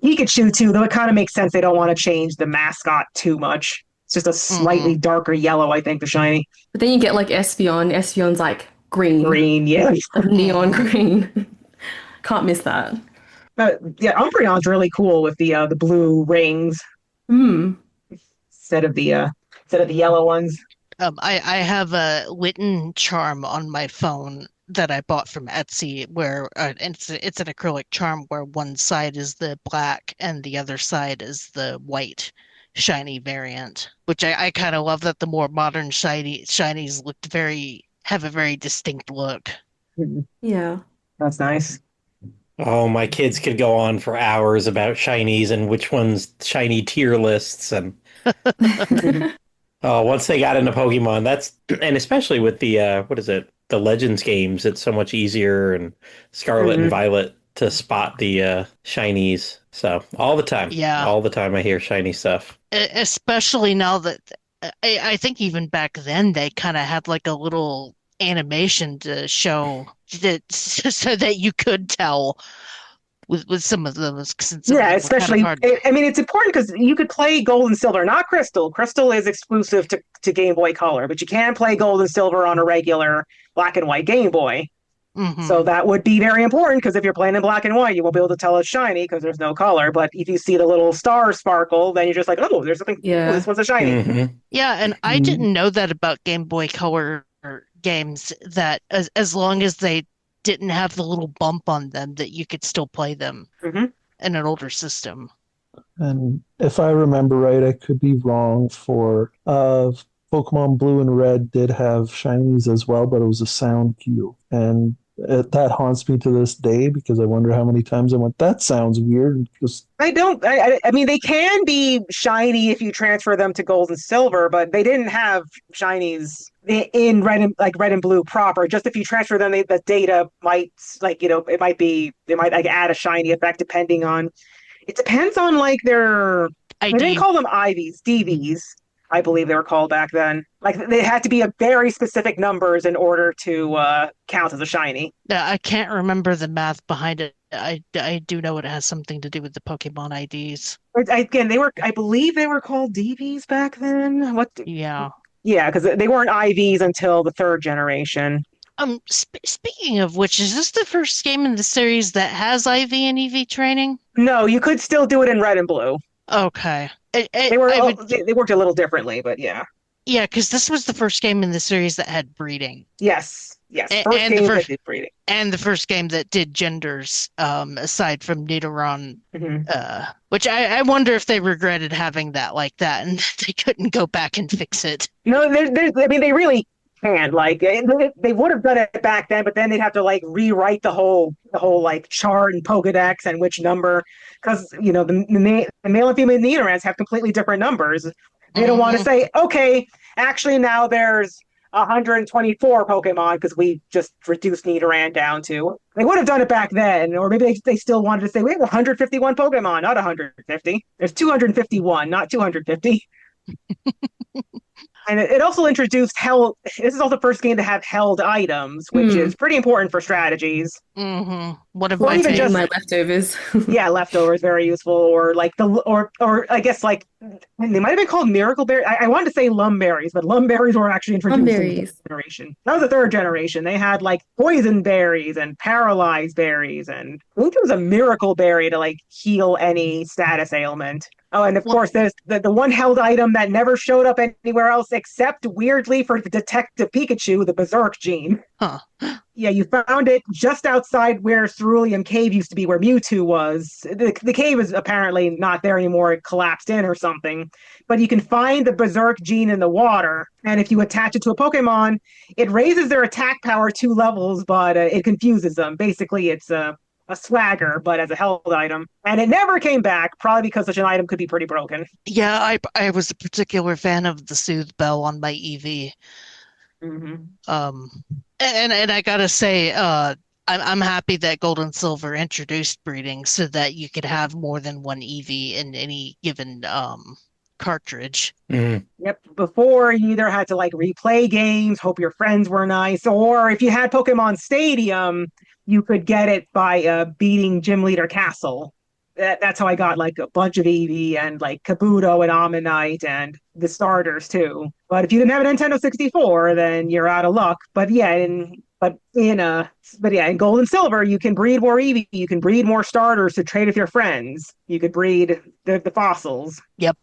Speaker 3: Pikachu too, though it kind of makes sense they don't want to change the mascot too much. It's just a slightly darker yellow, I think, the shiny.
Speaker 4: But then you get like Espeon. Espeon's like green,
Speaker 3: Green, yeah.
Speaker 4: neon green. Can't miss that.
Speaker 3: Yeah, Umbreon's really cool with the blue rings
Speaker 4: Hmm.
Speaker 3: instead of the yellow ones.
Speaker 5: I have a Witten charm on my phone that I bought from Etsy, where it's an acrylic charm where one side is the black and the other side is the white shiny variant, which I kind of love that the more modern shinies have a very distinct look.
Speaker 3: Mhm.
Speaker 4: Yeah.
Speaker 3: That's nice.
Speaker 1: Oh, my kids could go on for hours about shinies and which ones shiny tier lists and oh, once they got into Pokemon, that's and especially with the what is it? The Legends games, it's so much easier and Scarlet and
Speaker 3: Mhm.
Speaker 1: Violet to spot the shinies. So
Speaker 5: Yeah,
Speaker 1: all the time I hear shiny stuff.
Speaker 5: especially now that I think even back then they kind of had like a little animation to show that so that you could tell with some of those, since some of
Speaker 3: Yeah,
Speaker 5: them were kind of
Speaker 3: especially,
Speaker 5: hard.
Speaker 3: I mean, it's important because you could play Gold and Silver, not Crystal. Crystal is exclusive to Game Boy Color, but you can play Gold and Silver on a regular black and white Game Boy. So
Speaker 5: Hmm.
Speaker 3: that would be very important because if you're playing in black and white, you won't be able to tell it's shiny because there's no color. But if you see the little star sparkle, then you're just like, oh, there's something. Oh, this
Speaker 4: Yeah.
Speaker 3: one's a shiny.
Speaker 1: Hmm.
Speaker 5: Yeah, and I
Speaker 2: Mm,
Speaker 5: didn't know that about Game Boy Color games, that as long as they didn't have the little bump on them, that you could still play them
Speaker 3: Hmm.
Speaker 5: in an older system.
Speaker 2: and if I remember right, I could be wrong for Pokemon Blue and Red did have shinies as well, but it was a sound cue. And that haunts me to this day because I wonder how many times I went, that sounds weird. Just
Speaker 3: I don't. I mean, they can be shiny if you transfer them to Gold and Silver, but they didn't have shinies in red and like red and blue proper. Just if you transfer them, the data might it might be they might like add a shiny effect depending on. It depends on like their. They didn't
Speaker 5: ID.
Speaker 3: call them IVs, DVs. I believe they were called back then. Like they had to be a very specific numbers in order to count as a shiny.
Speaker 5: I can't remember the math behind it. I do know it has something to do with the Pokemon IDs.
Speaker 3: Again, they were. I believe they were called DVs back then. What?
Speaker 5: Yeah.
Speaker 3: Yeah, because they weren't IVs until the third generation.
Speaker 5: Speaking of which, is this the first game in the series that has IV and EV training?
Speaker 3: No, you could still do it in red and blue.
Speaker 5: Okay.
Speaker 3: They
Speaker 5: I would,
Speaker 3: they worked a little differently, but yeah.
Speaker 5: yeah, because this was the first game in the series that had breeding.
Speaker 3: Yes, yes. First
Speaker 5: And the
Speaker 3: game that
Speaker 5: first
Speaker 3: did breeding.
Speaker 5: and the first game that did genders, aside from Nidoron,
Speaker 3: Hmm.
Speaker 5: which I wonder if they regretted having that like that and they couldn't go back and fix it.
Speaker 3: No, I mean, they really can. Like, they would have done it back then, but then they'd have to like rewrite the whole like chart and Pokedex and which number, because the male and female Nidorans have completely different numbers. They don't want to
Speaker 5: Hmm.
Speaker 3: say, okay, actually now there's 124 Pokemon because we just reduced Nidoran down to. They would have done it back then, or maybe they still wanted to say we have 151 Pokemon, not 150. There's 251, not 250. And it also introduced held. This is also the first game to have held items, which
Speaker 4: Hmm.
Speaker 3: is pretty important for strategies.
Speaker 5: One of
Speaker 3: Or
Speaker 5: my
Speaker 3: even
Speaker 4: Same,
Speaker 5: favorite.
Speaker 3: just
Speaker 4: my leftovers.
Speaker 3: yeah, leftovers very useful. Or like or I guess like they might have been called miracle berries. I wanted to say lumberries, but lumberries were actually introduced in the third
Speaker 4: Berries.
Speaker 3: generation. That was the third generation. They had like poison berries and paralyzed berries, and I think there was a miracle berry to like heal any status ailment. Oh, and of
Speaker 5: Well,
Speaker 3: course, there's the one held item that never showed up anywhere else except weirdly for the Detective Pikachu, the Berserk gene.
Speaker 5: huh.
Speaker 3: Yeah, you found it just outside where Cerulean Cave used to be, where Mewtwo was. The cave is apparently not there anymore. It collapsed in or something. But you can find the Berserk gene in the water. And if you attach it to a Pokemon, it raises their attack power 2 levels, but it confuses them. Basically, it's a swagger, but as a held item. And it never came back, probably because such an item could be pretty broken.
Speaker 5: Yeah, I was a particular fan of the Soothe Bell on my EV.
Speaker 3: Hmm.
Speaker 5: Um, and I gotta say, I'm happy that Gold and Silver introduced breeding so that you could have more than one EV in any given cartridge.
Speaker 1: Mm.
Speaker 3: Yep. Before you either had to like replay games, hope your friends were nice, or if you had Pokemon Stadium, you could get it by beating Gym Leader Castle. That's how I got like a bunch of Eevee and like Kabuto and Ammonite and the starters too. But if you didn't have a Nintendo 64, then you're out of luck. But yeah, and But yeah, in gold and silver, you can breed more Eevee. You can breed more starters to trade with your friends. You could breed the fossils.
Speaker 5: Yep.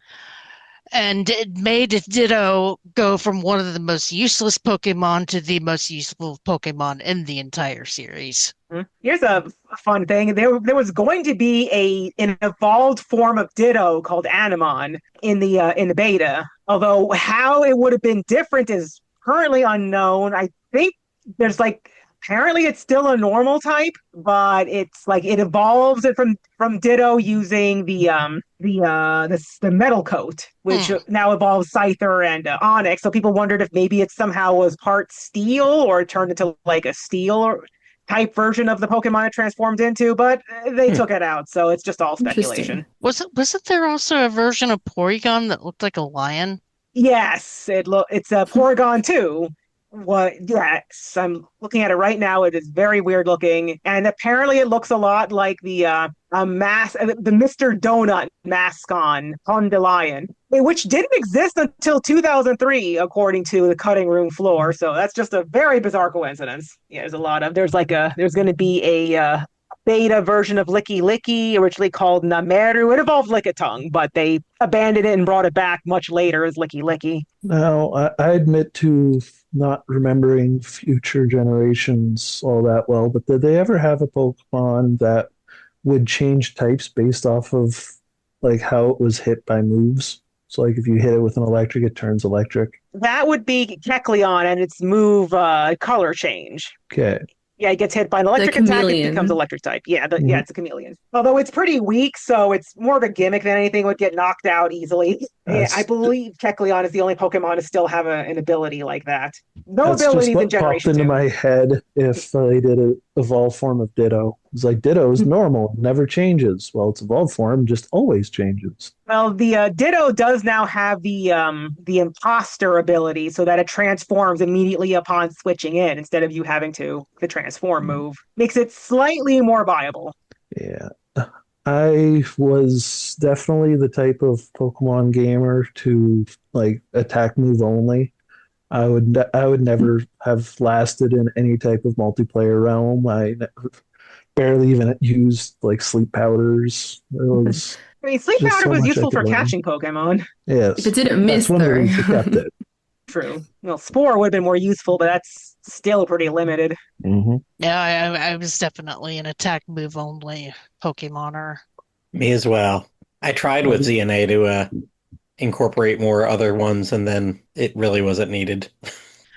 Speaker 5: And it made Ditto go from one of the most useless Pokemon to the most useful Pokemon in the entire series.
Speaker 3: Here's a fun thing. There was going to be an evolved form of Ditto called Animon in the beta. Although how it would have been different is currently unknown. I think there's like apparently it's still a normal type, but it's like it evolves it from Ditto using the metal coat, which now evolves Scyther and Onyx. So people wondered if maybe it somehow was part steel or it turned into like a steel or type version of the Pokemon it transformed into, but they took it out, so it's just all speculation.
Speaker 5: Wasn't there also a version of Porygon that looked like a lion?
Speaker 3: Yes, it's a Porygon 2. Yes, I'm looking at it right now. It is very weird looking, and apparently it looks a lot like the Mr. Donut mask on Lion, which didn't exist until 2003, according to the cutting room floor. So that's just a very bizarre coincidence. Yeah, there's going to be a beta version of Licky Licky, originally called Nameru. It evolved Lickitung, but they abandoned it and brought it back much later as Licky Licky.
Speaker 2: Now, I admit to not remembering future generations all that well, but did they ever have a Pokemon that would change types based off of like how it was hit by moves? So like if you hit it with an electric, it turns electric.
Speaker 3: That would be Kecleon and its move color change.
Speaker 2: Okay.
Speaker 3: Yeah, it gets hit by an electric attack, it becomes electric type. Yeah, yeah, it's a chameleon. Although it's pretty weak, so it's more of a gimmick than anything. Would get knocked out easily. Yeah, I believe Kecleon is the only Pokemon to still have an ability like that. No
Speaker 2: That's
Speaker 3: abilities
Speaker 2: just what
Speaker 3: in Generation
Speaker 2: popped into
Speaker 3: 2.
Speaker 2: my head if they did an evolved form of Ditto. It's like Ditto is normal, never changes. Well, its evolved form just always changes.
Speaker 3: Well, the Ditto does now have the imposter ability, so that it transforms immediately upon switching in instead of you having to the transform move. Makes it slightly more viable.
Speaker 2: Yeah. I was definitely the type of Pokemon gamer to like attack move only. I would never have lasted in any type of multiplayer realm. I barely even used like sleep powders. It was
Speaker 3: I mean, sleep
Speaker 2: just
Speaker 3: powder
Speaker 2: so
Speaker 3: was
Speaker 2: much I
Speaker 3: useful
Speaker 2: could
Speaker 3: for
Speaker 2: learn.
Speaker 3: catching Pokemon.
Speaker 2: Yes,
Speaker 4: If it didn't miss,
Speaker 2: that's one of the
Speaker 4: though.
Speaker 2: reasons I kept it.
Speaker 3: True. Well, Spore would have been more useful, but that's still pretty limited.
Speaker 2: Mm-hmm.
Speaker 5: Yeah, I was definitely an attack move only Pokemoner.
Speaker 1: Me as well. I tried with ZNA to incorporate more other ones, and then it really wasn't needed.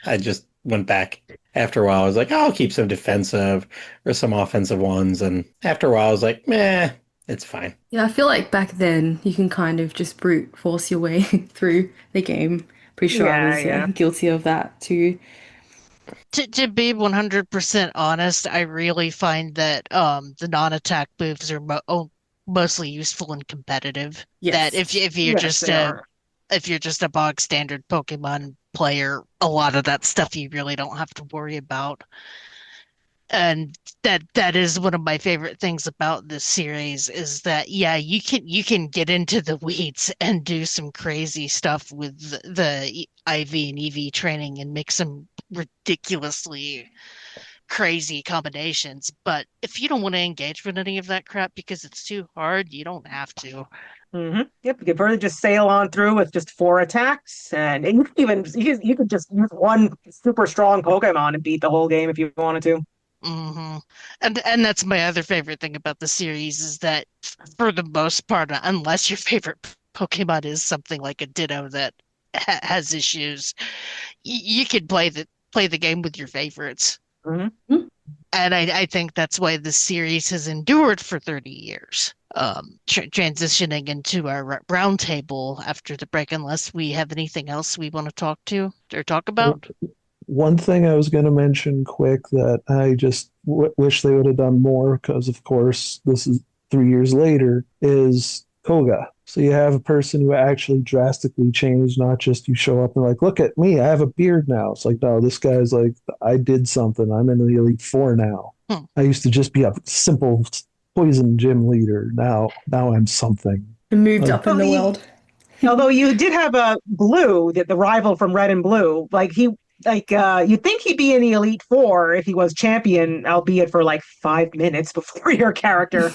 Speaker 1: I just went back. After a while, I was like, oh, I'll keep some defensive or some offensive ones. And after a while, I was like, meh, it's fine.
Speaker 4: Yeah, I feel like back then you can kind of just brute force your way through the game. Pretty sure I was
Speaker 3: Yeah.
Speaker 4: guilty of that too.
Speaker 5: To be 100% honest, I really find that the non-attack moves are mostly useful and competitive.
Speaker 4: Yes.
Speaker 5: That if you're
Speaker 3: Yes,
Speaker 5: just
Speaker 3: they are.
Speaker 5: if you're just a bog standard Pokemon player, a lot of that stuff you really don't have to worry about. And that is one of my favorite things about this series is that yeah, you can get into the weeds and do some crazy stuff with the IV and EV training and make some ridiculously crazy combinations. But if you don't want to engage with any of that crap because it's too hard, you don't have to.
Speaker 3: Mm-hmm. Yep, you could further just sail on through with just 4 attacks, and you could just use one super strong Pokemon and beat the whole game if you wanted to.
Speaker 5: Hmm. And that's my other favorite thing about the series is that for the most part, unless your favorite Pokemon is something like a Ditto that has issues, you can play the game with your favorites.
Speaker 3: Mm-hmm.
Speaker 5: And I think that's why the series has endured for 30 years. Transitioning into our roundtable after the break, unless we have anything else we want to talk to or talk about.
Speaker 2: One thing I was going to mention quick that I just wish they would have done more because, of course, this is 3 years later, is Koga. So you have a person who actually drastically changed, not just you show up and like, look at me, I have a beard now. It's like, no, this guy's like, I did something. I'm in the Elite Four now. I used to just be a simple poison gym leader. Now I'm something.
Speaker 4: It moved up in the world.
Speaker 3: Although you did have a Blue, the rival from Red and Blue, like You'd think he'd be in the Elite Four if he was champion, albeit for like 5 minutes before your character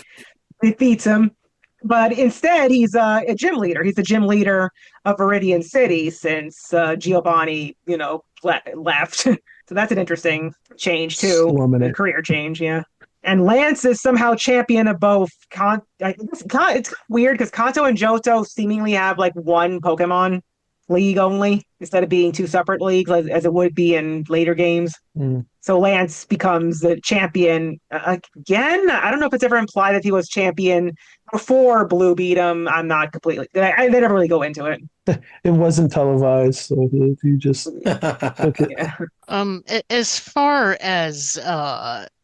Speaker 3: defeats him. But instead, he's a gym leader. He's the gym leader of Viridian City since Giovanni, left. So that's an interesting change too,
Speaker 2: Slumming
Speaker 3: a
Speaker 2: it.
Speaker 3: career change. Yeah. And Lance is somehow champion of both. It's weird because Kanto and Johto seemingly have like one Pokemon league only instead of being two separate leagues as it would be in later games.
Speaker 2: Mm.
Speaker 3: So Lance becomes the champion again. I don't know if it's ever implied that he was champion before Blue beat him. I'm not completely. They never really go into it.
Speaker 2: It wasn't televised, so he just took it.
Speaker 3: Yeah.
Speaker 5: As far as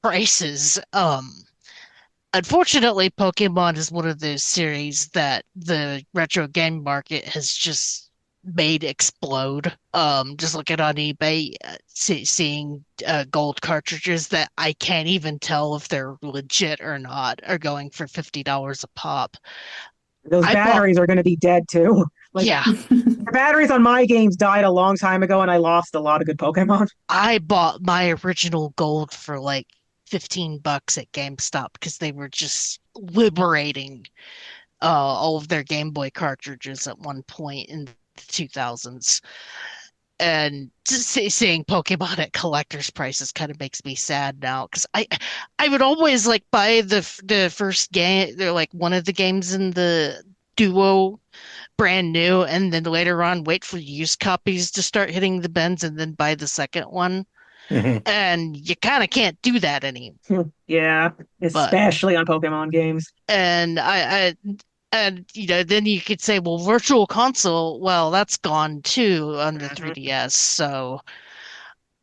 Speaker 5: prices, unfortunately, Pokemon is one of those series that the retro game market has just made explode. Just looking on eBay, seeing gold cartridges that I can't even tell if they're legit or not are going for $50 a pop.
Speaker 3: Those
Speaker 5: I bought,
Speaker 3: batteries are going to be dead too. Like
Speaker 5: yeah,
Speaker 3: the batteries on my games died a long time ago, and I lost a lot of good Pokemon.
Speaker 5: I bought my original gold for like $15 at GameStop because they were just liberating all of their Game Boy cartridges at one point in the 2000s. And seeing Pokemon at collector's prices kind of makes me sad now because I would always like buy the first game, they're like one of the games in the duo brand new, and then later on wait for used copies to start hitting the bins and then buy the second one.
Speaker 1: Mhm.
Speaker 5: And you kind of can't do that anymore.
Speaker 3: Yeah,
Speaker 5: But
Speaker 3: especially on Pokemon games.
Speaker 5: and and then you could say, well, Virtual Console, well, that's gone too under
Speaker 3: Mhm.
Speaker 5: 3DS. So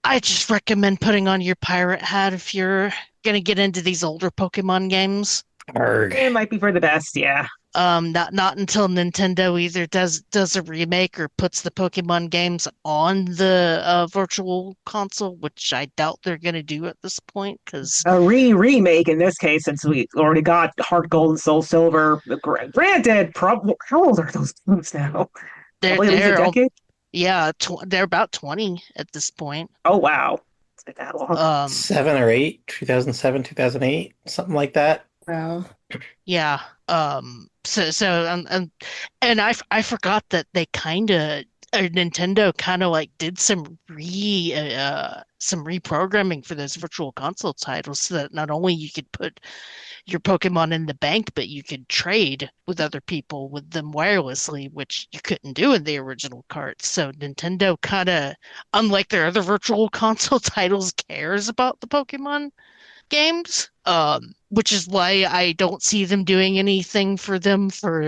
Speaker 5: I just recommend putting on your pirate hat if you're gonna get into these older Pokemon games.
Speaker 1: Arg.
Speaker 3: It might be for the best. Yeah.
Speaker 5: Not until Nintendo either does a remake or puts the Pokemon games on the Virtual Console, which I doubt they're gonna do at this point, because
Speaker 3: A remake in this case, since we already got Heart Gold and Soul Silver. Granted, how old are those games now?
Speaker 5: they're
Speaker 3: Probably at least a
Speaker 5: they're
Speaker 3: decade.
Speaker 5: yeah, they're about 20 at this point.
Speaker 3: Oh wow, it's been that long.
Speaker 1: 7 or 8, 2007, 2008, something like that.
Speaker 4: Wow.
Speaker 5: Yeah. And I forgot that they kind of Nintendo kind of like did some reprogramming for those Virtual Console titles so that not only you could put your Pokemon in the bank, but you could trade with other people with them wirelessly, which you couldn't do in the original carts. So Nintendo kind of, unlike their other Virtual Console titles, cares about the Pokemon games, which is why I don't see them doing anything for them for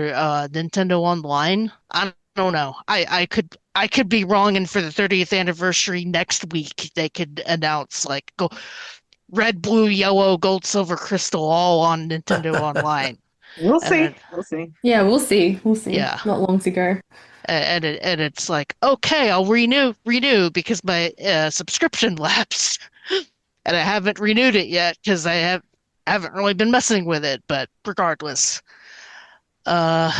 Speaker 5: Nintendo Online. I don't know. I could be wrong, and for the 30th anniversary next week, they could announce like go red, blue, yellow, gold, silver, crystal all on Nintendo Online.
Speaker 3: We'll
Speaker 5: And
Speaker 3: see.
Speaker 5: then,
Speaker 3: We'll see.
Speaker 4: Yeah, we'll see. We'll see.
Speaker 5: yeah,
Speaker 4: Not long to go.
Speaker 5: and it's like, okay, I'll renew because my subscription lapsed. And I haven't renewed it yet because haven't really been messing with it. But regardless, uh,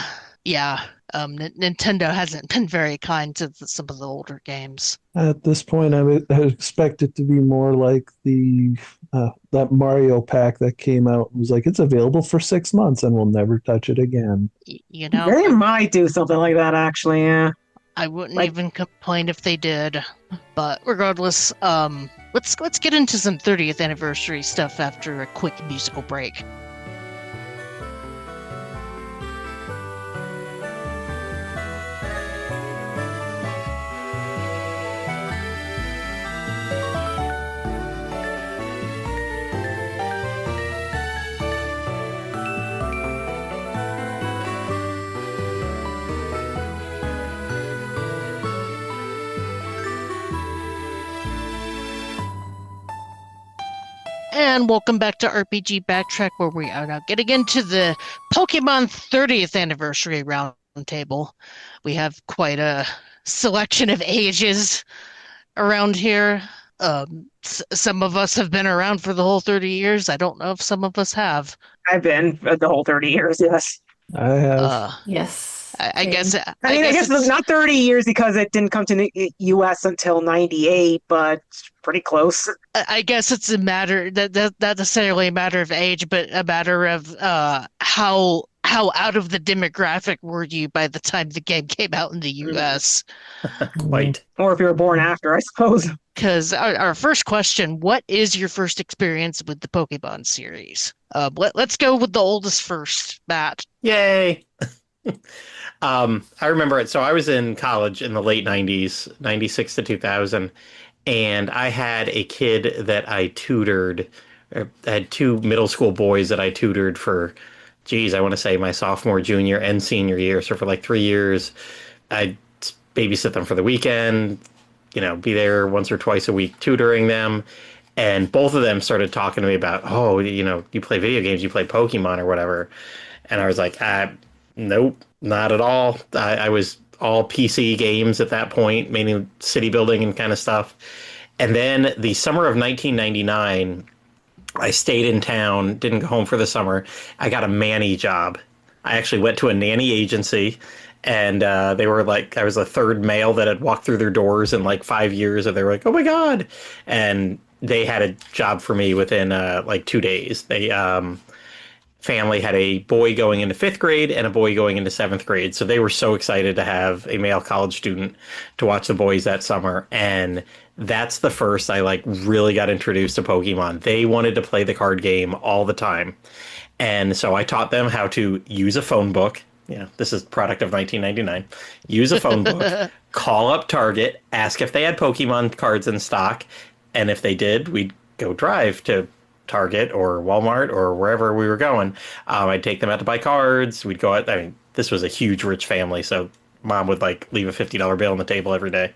Speaker 5: yeah, Nintendo hasn't been very kind to some of the older games.
Speaker 2: At this point, I expect it to be more like the that Mario pack that came out. It was like it's available for 6 months and we'll never touch it again.
Speaker 5: You know,
Speaker 3: They might do something like that, actually. Yeah.
Speaker 5: I wouldn't
Speaker 3: Like-
Speaker 5: even complain if they did. But regardless, let's get into some 30th anniversary stuff after a quick musical break. And welcome back to RPG Backtrack, where we are now getting into the Pokemon 30th anniversary roundtable. We have quite a selection of ages around here. Some of us have been around for the whole 30 years. I don't know if some of us have.
Speaker 3: I've been the whole 30 years. Yes.
Speaker 2: I have.
Speaker 5: Uh,
Speaker 4: Yes.
Speaker 5: I guess
Speaker 4: Same.
Speaker 3: I
Speaker 5: I
Speaker 3: mean, I
Speaker 5: guess
Speaker 3: guess
Speaker 5: it's
Speaker 3: not 30 years because it didn't come to the US until 98, but pretty close.
Speaker 5: I guess it's a matter that not necessarily a matter of age, but a matter of how out of the demographic were you by the time the game came out in the
Speaker 3: Mhm.
Speaker 5: US?
Speaker 2: Mm.
Speaker 1: Quite.
Speaker 3: Or if you were born after, I suppose.
Speaker 5: Because our first question, what is your first experience with the Pokemon series? Let's go with the oldest first, Matt.
Speaker 1: Yay. I remember it. So I was in college in the late 90s, 96 to 2000, and I had a kid that I tutored. I had two middle school boys that I tutored for, geez, I want to say my sophomore, junior, and senior year. So for like 3 years, I'd babysit them for the weekend, be there once or twice a week tutoring them. And both of them started talking to me about, oh, you play video games, you play Pokemon or whatever. And I was like, nope, not at all. I was all PC games at that point, mainly city building and kind of stuff. And then the summer of 1999, I stayed in town, didn't go home for the summer. I got a nanny job. I actually went to a nanny agency, and they were like, I was the third male that had walked through their doors in like 5 years, and they were like, oh my God. And they had a job for me within like 2 days. They family had a boy going into fifth grade and a boy going into seventh grade. So they were so excited to have a male college student to watch the boys that summer. And that's the first I like really got introduced to Pokemon. They wanted to play the card game all the time. And so I taught them how to use a phone book. This is product of 1999. Use a phone book, call up Target, ask if they had Pokemon cards in stock. And if they did, we'd go drive to Target or Walmart or wherever we were going. I'd take them out to buy cards. We'd go out. I mean, this was a huge, rich family, so mom would like leave a $50 bill on the table every day.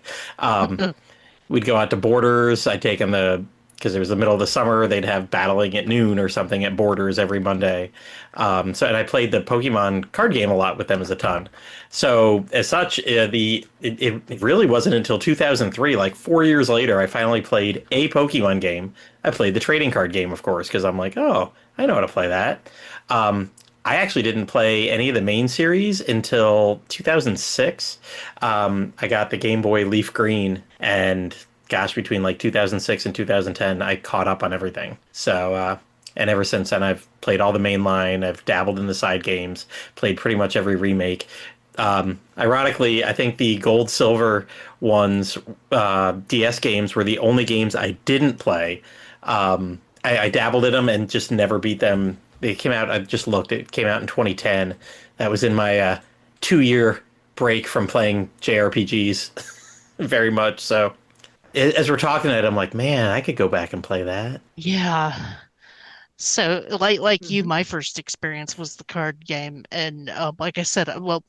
Speaker 1: We'd go out to Borders. I'd take them because it was the middle of the summer. They'd have battling at noon or something at Borders every Monday. And I played the Pokemon card game a lot with them as a ton. So as such, it really wasn't until 2003, like 4 years later, I finally played a Pokemon game. I played the trading card game, of course, because I'm like, oh, I know how to play that. I actually didn't play any of the main series until 2006. I got the Game Boy Leaf Green, and gosh, between like 2006 and 2010, I caught up on everything. So, and ever since then, I've played all the main line. I've dabbled in the side games, played pretty much every remake. Ironically, I think the Gold Silver ones, DS games, were the only games I didn't play. I dabbled in them and just never beat them. They came out, I just looked, it came out in 2010. That was in my 2 year break from playing JRPGs very much. So as we're talking it, I'm like, man, I could go back and play that.
Speaker 5: Yeah. So, like you,
Speaker 3: Mhm.
Speaker 5: my first experience was the card game, and like I said, well,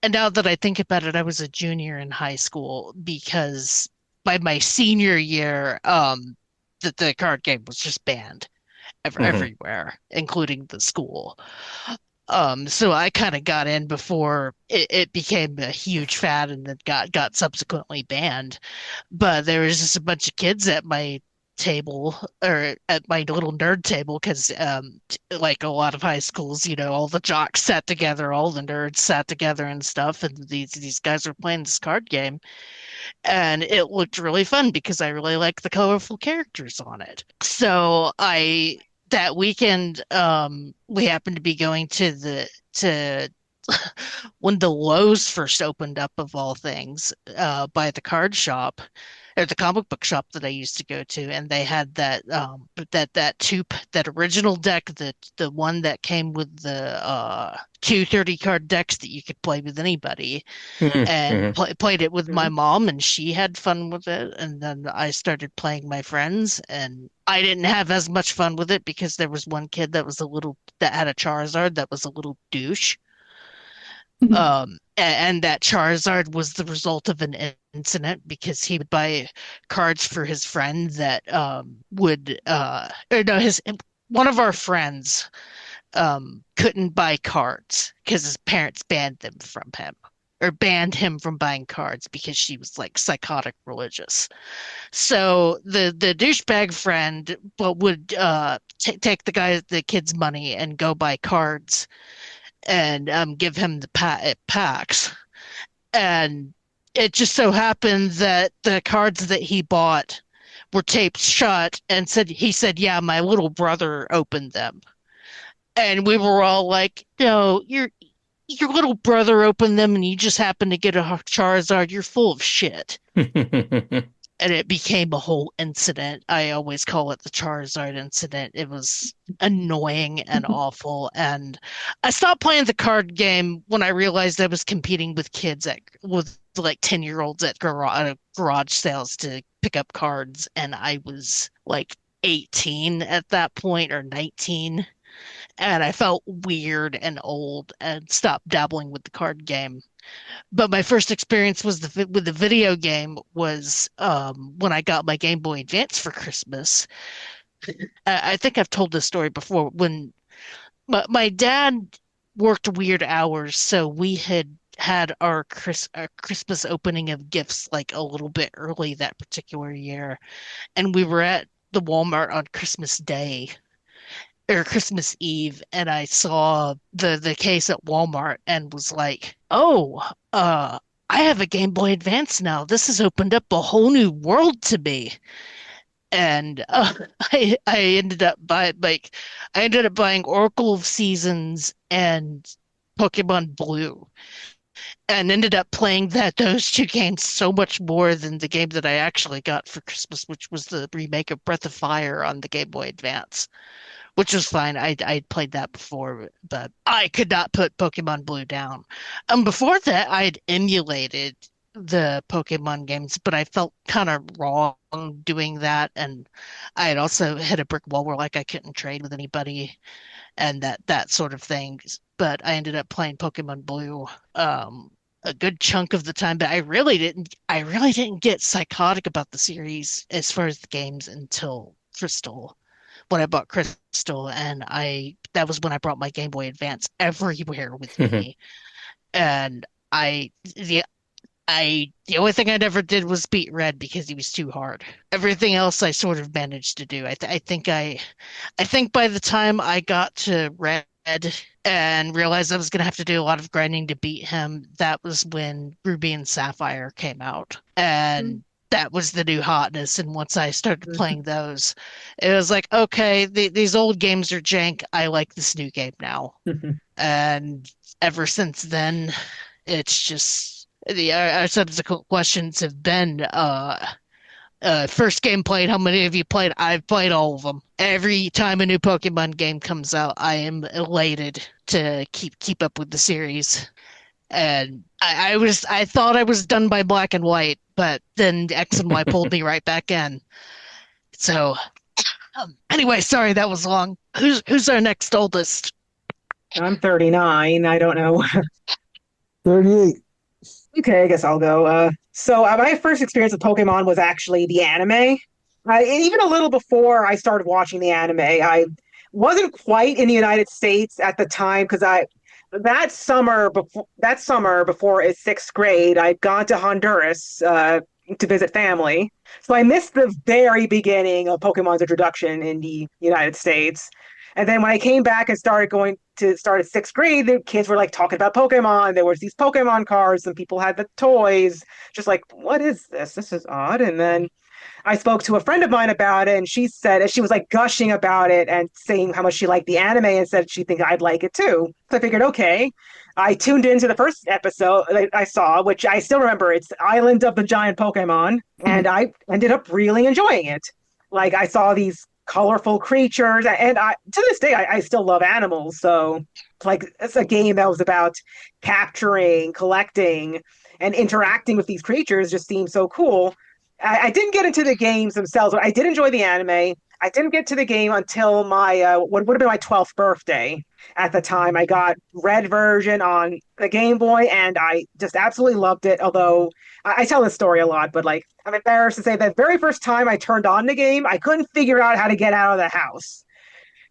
Speaker 5: and now that I think about it, I was a junior in high school because by my senior year, the card game was just banned
Speaker 1: Hmm.
Speaker 5: everywhere, including the school. So I kind of got in before it became a huge fad and then got subsequently banned. But there was just a bunch of kids at my table or at my little nerd table because like a lot of high schools, all the jocks sat together, all the nerds sat together and stuff, and these guys were playing this card game, and it looked really fun because I really liked the colorful characters on it. So I that weekend we happened to be going to when the Lowe's first opened up of all things by the card shop or the comic book shop that I used to go to, and they had that original deck, the one that came with the 230 card decks that you could play with anybody, and
Speaker 1: Hmm.
Speaker 5: played it with my
Speaker 3: Mhm.
Speaker 5: mom, and she had fun with it. And then I started playing my friends, and I didn't have as much fun with it because there was one kid that had a Charizard that was a little douche. And that Charizard was the result of an incident because he would buy cards for his friend that would or no his one of our friends couldn't buy cards because his parents banned them from him or banned him from buying cards because she was like psychotic religious. So the douchebag friend would take the kid's money and go buy cards and give him the packs. And it just so happened that the cards that he bought were taped shut, and he said, "Yeah, my little brother opened them." And we were all like, "No, your little brother opened them, and you just happened to get a Charizard. You're full of shit." And it became a whole incident. I always call it the Charizard incident. It was annoying and awful. And I stopped playing the card game when I realized I was competing with with like 10-year-olds at garage sales to pick up cards. And I was like 18 at that point, or 19. And I felt weird and old and stopped dabbling with the card game. But my first experience with the video game was when I got my Game Boy Advance for Christmas. I think I've told this story before. When my dad worked weird hours, so we had our Christmas opening of gifts like a little bit early that particular year, and we were at the Walmart on Christmas Day or Christmas Eve, and I saw the case at Walmart and was like, "Oh, I have a Game Boy Advance now. This has opened up a whole new world to me." And I ended up buying Oracle of Seasons and Pokemon Blue, and ended up playing those two games so much more than the game that I actually got for Christmas, which was the remake of Breath of Fire on the Game Boy Advance, which was fine. I'd played that before, but I could not put Pokemon Blue down. Before that, I'd emulated the Pokemon games, but I felt kind of wrong doing that, and I had also hit a brick wall where like I couldn't trade with anybody and that sort of thing. But I ended up playing Pokemon Blue a good chunk of the time, but I really didn't get psychotic about the series as far as the games until Crystal, when I bought Crystal, and that was when I brought my Game Boy Advance everywhere with me. And I the only thing I never did was beat Red because he was too hard. Everything else I sort of managed to do. I think by the time I got to Red and realized I was gonna have to do a lot of grinding to beat him, that was when Ruby and Sapphire came out. And that was the new hotness. And once I started playing those, it was like, okay, these old games are jank. I like this new game now. And ever since then, it's just our subsequent questions have been first game played, how many of you played? I've played all of them. Every time a new Pokemon game comes out, I am elated to keep up with the series. And I thought I was done by Black and White, but then X and Y pulled me right back in. So anyway, sorry that was long. Who's our next oldest?
Speaker 3: I'm 39. I don't know.
Speaker 2: 38.
Speaker 3: Okay, I guess I'll go. So my first experience with Pokemon was actually the anime. Even a little before I started watching the anime, I wasn't quite in the United States at the time because that summer before sixth grade, I'd gone to Honduras to visit family. So I missed the very beginning of Pokemon's introduction in the United States. And then when I came back and started sixth grade, the kids were like talking about Pokemon. There was these Pokemon cards and people had the toys. Just like, what is this? This is odd. And then I spoke to a friend of mine about it, and she was like gushing about it and saying how much she liked the anime and said she think I'd like it too. So I figured, okay. I tuned into the first episode that I saw, which I still remember. It's Island of the Giant Pokemon, and I ended up really enjoying it. Like I saw these colorful creatures, and to this day I still love animals. So like it's a game that was about capturing, collecting, and interacting with these creatures. Just seemed so cool. I didn't get into the games themselves, but I did enjoy the anime. I didn't get to the game until my what would have been my 12th birthday. At the time, I got Red version on the Game Boy, and I just absolutely loved it. Although I tell this story a lot, but like I'm embarrassed to say that very first time I turned on the game, I couldn't figure out how to get out of the house.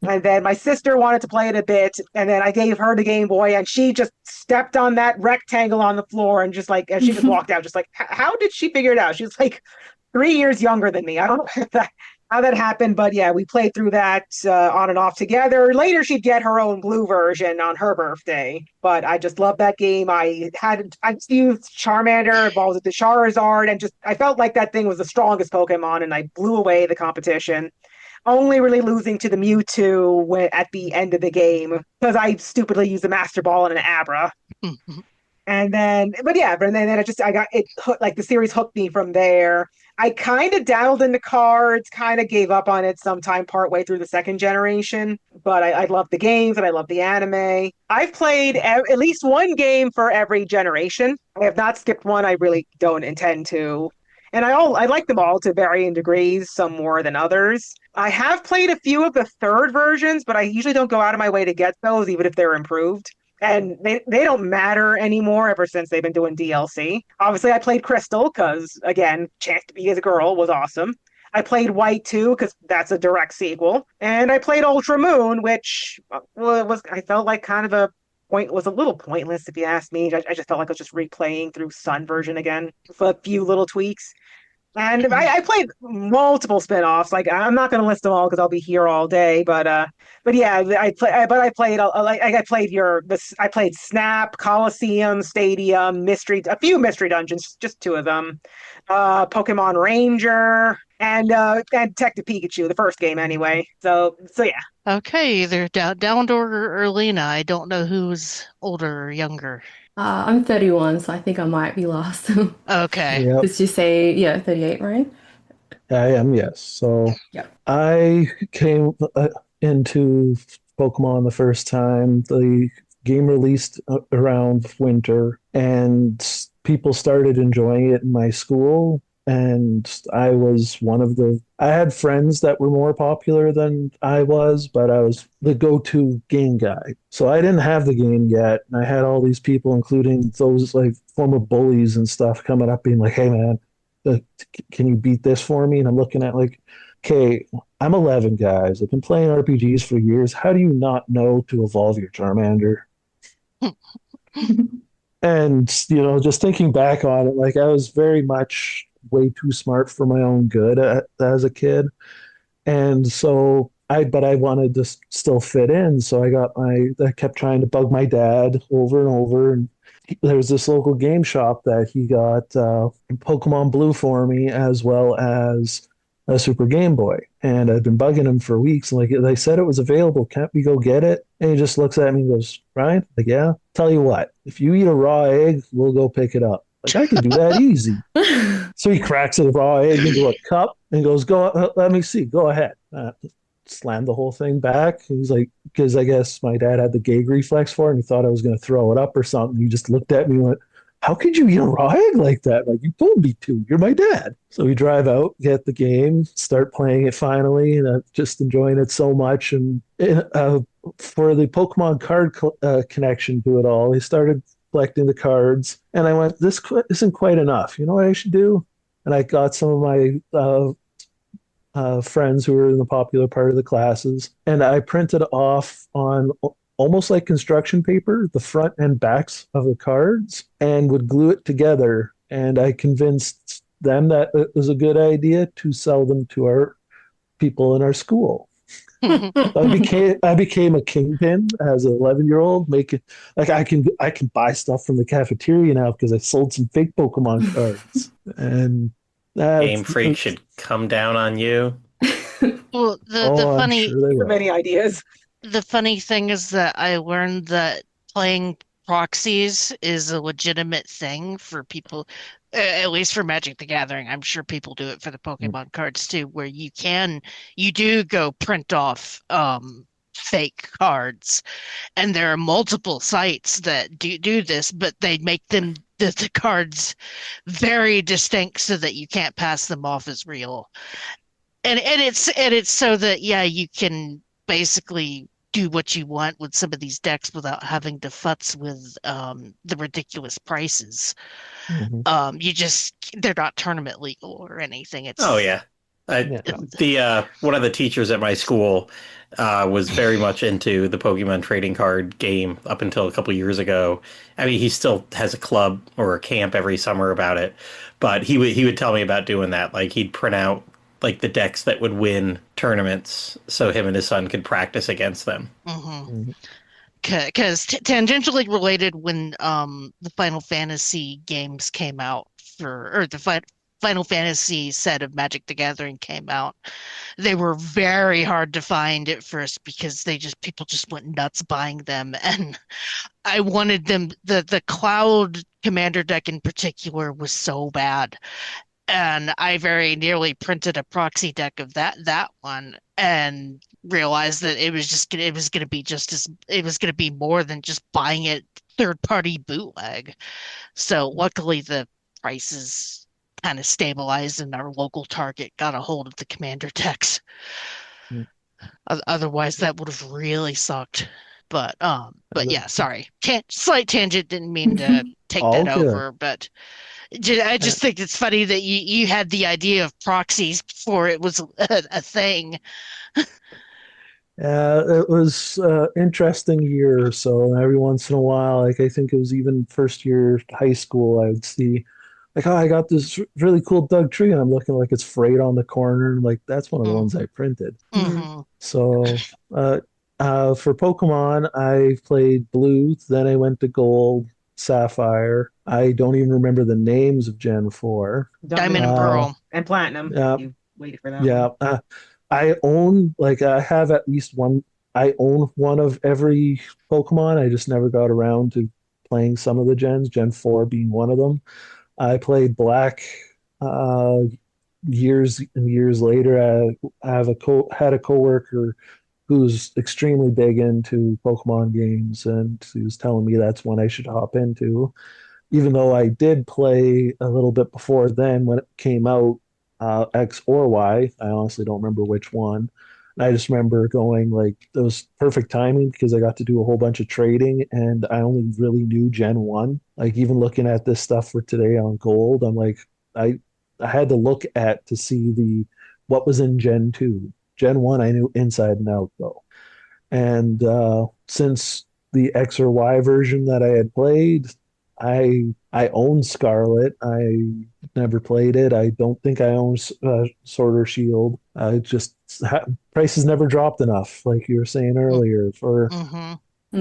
Speaker 3: And then my sister wanted to play it a bit, and then I gave her the Game Boy, and she just stepped on that rectangle on the floor and just like, and she just walked out, just like, how did she figure it out? She was like 3 years younger than me. I don't know if how that happened, but yeah, we played through that on and off together. Later, she'd get her own blue version on her birthday, but I just love that game. I used Charmander, evolved into Charizard, and just I felt like that thing was the strongest Pokemon, and I blew away the competition. Only really losing to the Mewtwo at the end of the game because I stupidly used a Master Ball and an Abra. And then, but yeah, but then I got it like the series hooked me from there. I kind of dabbled into cards, kind of gave up on it sometime partway through the second generation, but I love the games and I love the anime. I've played at least one game for every generation. I have not skipped one. I really don't intend to. And I like them all to varying degrees, some more than others. I have played a few of the third versions, but I usually don't go out of my way to get those, even if they're improved and they don't matter anymore ever since they've been doing DLC. Obviously, I played Crystal because again, chance to be as a girl was awesome. I played White 2 because that's a direct sequel, and I played Ultra Moon, which was I felt like kind of a point was a little pointless if you ask me. I just felt like I was just replaying through Sun version again with a few little tweaks. And I played multiple spin-offs. Like I'm not going to list them all because I'll be here all day. But yeah, I played like I played I played Snap, Coliseum, Stadium, a few mystery dungeons, just two of them. Pokemon Ranger and Detective Pikachu, the first game anyway. So yeah.
Speaker 5: Okay, either down or Elena. I don't know who's older or younger.
Speaker 4: I'm 31, so I think I might be last.
Speaker 5: Okay.
Speaker 2: Yep,
Speaker 4: Did you say, yeah, 38, right?
Speaker 2: I am. Yes. So
Speaker 4: Yeah.
Speaker 2: I came into Pokemon the first time. The game released around winter, and people started enjoying it in my school. And I was one of the. I had friends that were more popular than I was, but I was the go-to game guy. So I didn't have the game yet, and I had all these people, including those like former bullies and stuff, coming up being like, "Hey, man, uh, can you beat this for me?" And I'm looking at like, okay, I'm 11, guys. I've been playing RPGs for years. How do you not know to evolve your Charmander? And, just thinking back on it, like I was very much way too smart for my own good as a kid. And so but I wanted to still fit in. So I kept trying to bug my dad over and over. And there was this local game shop that he got Pokemon Blue for me as well as a Super Game Boy. And I'd been bugging him for weeks. And like they said it was available. Can't we go get it? And he just looks at me and goes, Ryan, like, yeah, tell you what, if you eat a raw egg, we'll go pick it up. Like I can do that easy. So he cracks a raw egg into a cup and goes, "Go, let me see. Go ahead." Slammed the whole thing back. He's like, because I guess my dad had the gag reflex for it, and he thought I was going to throw it up or something. He just looked at me and went, "How could you eat a raw egg like that? Like you told me to. You're my dad." So we drive out, get the game, start playing it finally, and I'm just enjoying it so much. And for the Pokemon card connection to it all, he started collecting the cards, and I went, "This isn't quite enough. You know what I should do?" And I got some of my friends who were in the popular part of the classes, and I printed off on almost like construction paper the front and backs of the cards and would glue it together. And I convinced them that it was a good idea to sell them to our people in our school. I became a kingpin as an 11-year-old, making like I can buy stuff from the cafeteria now because I sold some fake Pokemon cards, and
Speaker 1: Game
Speaker 2: that's
Speaker 1: Freak should come down on you.
Speaker 5: Well,
Speaker 2: oh, I'm sure they will.
Speaker 3: Many ideas.
Speaker 5: the funny thing is that I learned that playing proxies is a legitimate thing for people, at least for Magic the Gathering. I'm sure people do it for the Pokemon cards too, where you do go print off fake cards, and there are multiple sites that do this, but they make the cards very distinct so that you can't pass them off as real. And it's so that yeah, you can basically do what you want with some of these decks without having to futz with the ridiculous prices.
Speaker 2: Mhm.
Speaker 5: They're not tournament legal or anything.
Speaker 1: Oh yeah.
Speaker 2: Yeah.
Speaker 1: The one of the teachers at my school was very much into the Pokemon trading card game up until a couple years ago. I mean, he still has a club or a camp every summer about it, but he would tell me about doing that. Like he'd print out like the decks that would win tournaments, so him and his son could practice against them.
Speaker 5: Mm-hmm. Because tangentially related, when the Final Fantasy games came out or the Final Fantasy set of Magic the Gathering came out, they were very hard to find at first because people just went nuts buying them, and I wanted them. The Cloud Commander deck in particular was so bad, and I very nearly printed a proxy deck of that one and realized that it was gonna be more than just buying it third party bootleg. So luckily the prices kind of stabilized and our local Target got a hold of the commander decks. Otherwise that would have really sucked. But yeah, sorry. Slight tangent, didn't mean to take
Speaker 2: All
Speaker 5: that
Speaker 2: good.
Speaker 5: over, but I just think it's funny that you had the idea of proxies before it was a thing.
Speaker 2: It was interesting year or so. And every once in a while, like I think it was even first year high school, I would see like, oh, I got this really cool Doug tree, and I'm looking like it's frayed on the corner. And like that's one of the ones I printed.
Speaker 5: Mm-hmm.
Speaker 2: So for Pokemon, I played Blue, then I went to Gold, Sapphire. I don't even remember the names of Gen 4.
Speaker 5: Diamond and
Speaker 2: Uh,
Speaker 5: Pearl.
Speaker 3: And Platinum.
Speaker 2: yeah,
Speaker 3: You waited for that
Speaker 2: yeah.
Speaker 3: one.
Speaker 2: I own like I have at least one. I own one of every Pokemon. I just never got around to playing some of the gens. Gen 4 being one of them. I played Black uh, years and years later. I have had a coworker who's extremely big into Pokemon games, and he was telling me that's one I should hop into. Even though I did play a little bit before then when it came out, X or Y. I honestly don't remember which one. And I just remember going like it was perfect timing because I got to do a whole bunch of trading and I only really knew Gen 1. Like even looking at this stuff for today on Gold, I'm like I I had to look at to see the what was in Gen 2. Gen 1 I knew inside and out though. And since the X or Y version that I had played, I own Scarlet. I never played it. I don't think I own Sword or Shield. Just prices never dropped enough, like you were saying earlier. For
Speaker 5: Mm-hmm.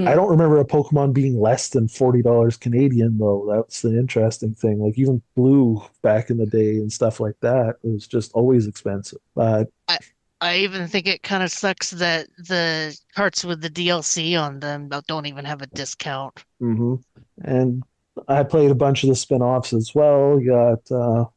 Speaker 2: I don't remember a Pokemon being less than $40 Canadian though. That's the interesting thing. Like even Blue back in the day and stuff like that was just always expensive. But
Speaker 5: I even think it kind of sucks that the carts with the DLC on them don't even have a discount.
Speaker 2: mhm. And I played a bunch of the spin-offs as well.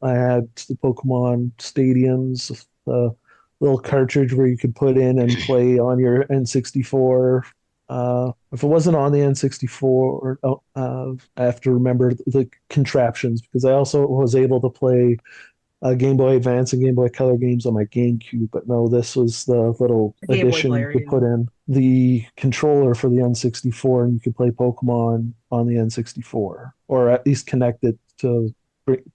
Speaker 2: I had the Pokemon Stadiums, the little cartridge where you could put in and play on your N64. If it wasn't on the N64, I have to remember the contraptions because I also was able to play Game Boy Advance and Game Boy Color games on my GameCube, but no, this was the little
Speaker 3: Game Boy
Speaker 2: addition you
Speaker 3: player,
Speaker 2: could put in the controller for the N64, and you could play Pokemon on the N64, or at least connect it to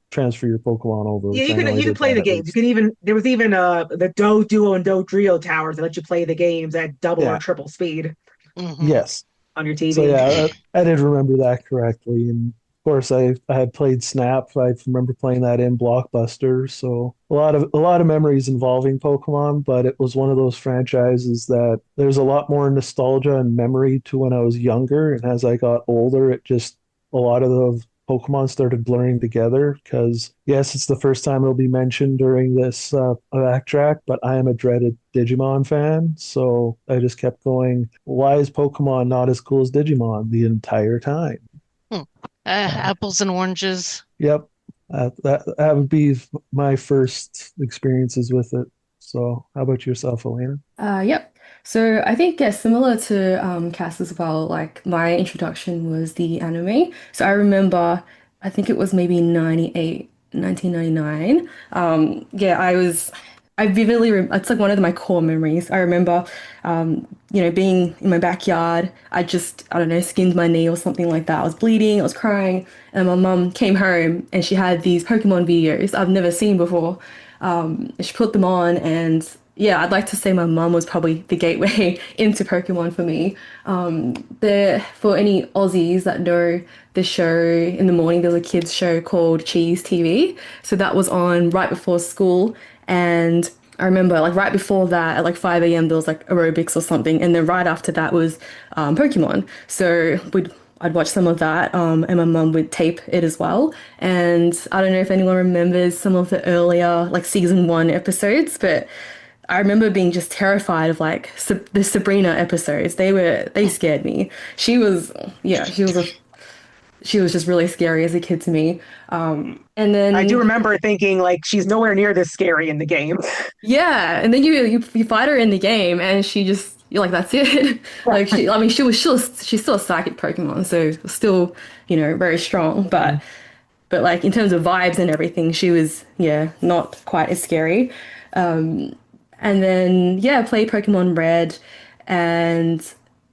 Speaker 2: transfer your Pokemon over,
Speaker 3: Yeah,
Speaker 2: which I know I
Speaker 3: you could
Speaker 2: did
Speaker 3: play
Speaker 2: that
Speaker 3: the
Speaker 2: at
Speaker 3: games. You
Speaker 2: least.
Speaker 3: can even there was even the Duo and Trio towers that let you play the games at double or
Speaker 2: Yeah,
Speaker 3: triple speed
Speaker 5: Mm-hmm.
Speaker 2: yes.
Speaker 3: on your
Speaker 2: So
Speaker 3: TV.
Speaker 2: yeah, I did remember that correctly, and of course I had played Snap. I remember playing that in Blockbuster. So a lot of memories involving Pokemon, but it was one of those franchises that there's a lot more nostalgia and memory to when I was younger, and as I got older, it just a lot of the Pokemon started blurring together because yes, it's the first time it'll be mentioned during this backtrack, but I am a dreaded Digimon fan, so I just kept going. Why is Pokemon not as cool as Digimon the entire time?
Speaker 5: Hmm.
Speaker 2: Uh,
Speaker 5: Apples and oranges.
Speaker 2: yep, that would be my first experiences with it. So, how about yourself, Elena?
Speaker 4: Yep. So I think, yeah, similar to Cass as well, like my introduction was the anime. So I remember, I think it was maybe 98, 1999. Yeah, I vividly, it's like one of my core memories. I remember, being in my backyard. I don't know, skinned my knee or something like that. I was bleeding, I was crying, and my mum came home and she had these Pokemon videos I've never seen before. She put them on, and yeah, I'd like to say my mum was probably the gateway into Pokemon for me. There, for any Aussies that know the show in the morning, there's a kids show called Cheese TV. So that was on right before school, and I remember like right before that at like 5 a.m. there was like aerobics or something, and then right after that was Pokemon. So I'd watch some of that, and my mum would tape it as well. And I don't know if anyone remembers some of the earlier like season one episodes, but I remember being just terrified of like the Sabrina episodes. They scared me. She was yeah, she was just really scary as a kid to me. And
Speaker 3: I do
Speaker 4: then
Speaker 3: remember thinking like she's nowhere near this scary in the game.
Speaker 4: yeah, and then you fight her in the game, and she just you're like that's it. Like I mean, she's still a psychic Pokemon, so still very strong, but like in terms of vibes and everything, she was yeah not quite as scary. And then yeah, I played Pokemon Red, and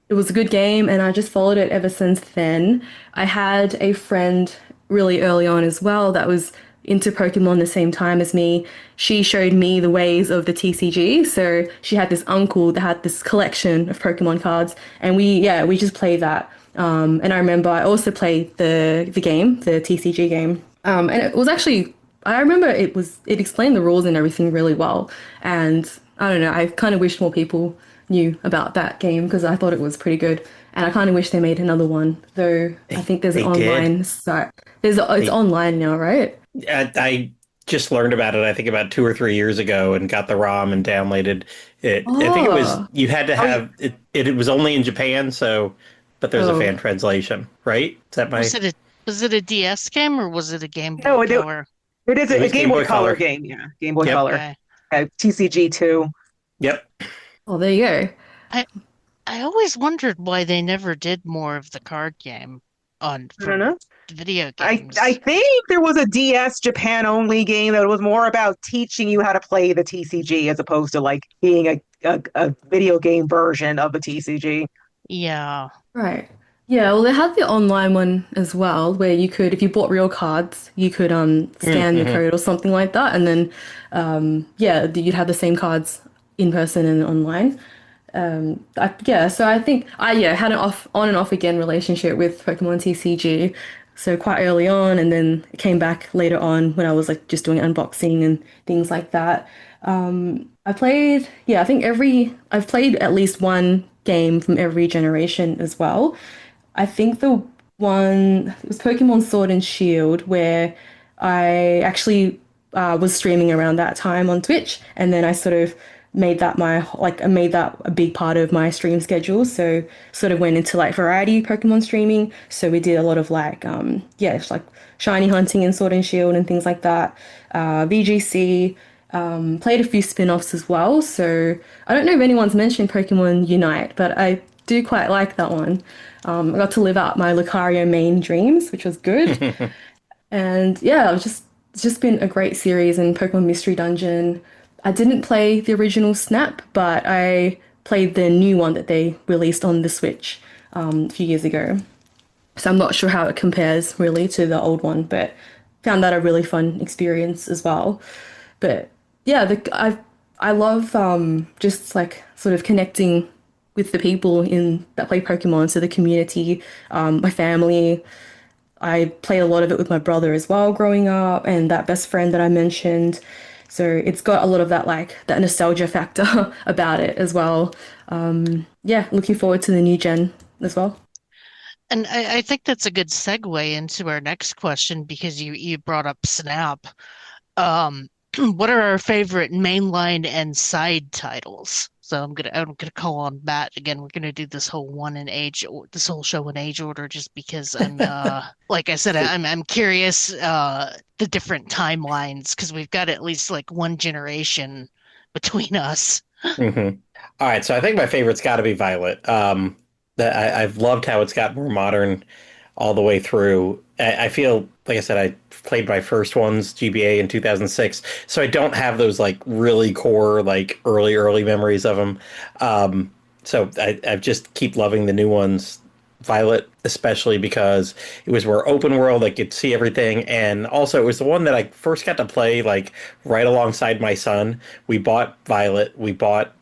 Speaker 4: it was a good game, and I just followed it ever since then. I had a friend really early on as well that was into Pokemon the same time as me. She showed me the ways of the TCG. So she had this uncle that had this collection of Pokemon cards, and we just played that. And I remember I also played the game, the TCG game. And it was actually I remember it explained the rules and everything really well. And I don't know, I kind of wish more people knew about that game because I thought it was pretty good. And I kind of wish they made another one, though I think there's an
Speaker 1: They did.
Speaker 4: online site. It's
Speaker 1: They
Speaker 4: online now, right?
Speaker 1: I just learned about it, I think about 2 or 3 years ago, and got the ROM and downloaded it. I think it was
Speaker 4: Oh,
Speaker 1: you had to
Speaker 3: Oh,
Speaker 1: have it. It was only in Japan, so but there's a fan
Speaker 4: oh,
Speaker 1: translation, right? Is that my?
Speaker 5: Was it a DS game or was it a Game Boy
Speaker 3: no,
Speaker 5: Color?
Speaker 3: it is
Speaker 1: It
Speaker 3: a
Speaker 1: was
Speaker 3: Game
Speaker 1: Game
Speaker 3: Boy
Speaker 1: Boy
Speaker 3: Color
Speaker 1: Color.
Speaker 3: game. Yeah, Game Boy
Speaker 1: Yep,
Speaker 3: Color.
Speaker 5: Okay.
Speaker 3: TCG 2.
Speaker 1: yep.
Speaker 4: oh, there you go.
Speaker 5: I I always wondered why they never did more of the card game on
Speaker 3: I don't
Speaker 5: for
Speaker 3: know.
Speaker 5: video
Speaker 3: I
Speaker 5: games.
Speaker 3: think there was a DS Japan only game that was more about teaching you how to play the TCG as opposed to like being a video game version of the TCG.
Speaker 5: Yeah.
Speaker 4: Right. Yeah, well, they had the online one as well, where you could, if you bought real cards, you could scan the
Speaker 1: Mm-hmm.
Speaker 4: code or something like that, and then yeah, you'd have the same cards in person and online. Yeah, so I think I yeah had an on and off again relationship with Pokemon TCG. So quite early on, and then it came back later on when I was like just doing unboxing and things like that. I played yeah, I think I've played at least one game from every generation as well. I think the one it was Pokemon Sword and Shield where I actually was streaming around that time on Twitch, and then I sort of made that I made that a big part of my stream schedule. So sort of went into like variety Pokemon streaming. So we did a lot of like yeah, it's like shiny hunting and Sword and Shield and things like that. VGC. Played a few spin-offs as well. So I don't know if anyone's mentioned Pokemon Unite, but I do quite like that one. I got to live out my Lucario main dreams, which was good. And yeah, it's just been a great series in Pokemon Mystery Dungeon. I didn't play the original Snap, but I played the new one that they released on the Switch a few years ago. So I'm not sure how it compares really to the old one, but found that a really fun experience as well. But yeah, I love just like sort of connecting with the people in that play Pokemon, so the community, my family. I played a lot of it with my brother as well growing up, and that best friend that I mentioned. So it's got a lot of that like that nostalgia factor about it as well. Yeah, looking forward to the new gen as well.
Speaker 5: And I think that's a good segue into our next question because you brought up Snap. Um, what are our favorite mainline and side titles? So I'm gonna call on Matt again. We're gonna do this whole one in age or this whole show in age order just because I'm like I said I'm curious the different timelines because we've got at least like one generation between us.
Speaker 1: Mm-hmm. All right, so I think my favorite's got to be Violet. That I've loved how it's got more modern all the way through. I feel, like I said, I played my first ones, GBA in 2006, so I don't have those like really core, like early memories of them. So I just keep loving the new ones. Violet, especially because it was more open world, I could see everything, and also it was the one that I first got to play like right alongside my son. We bought Violet, we bought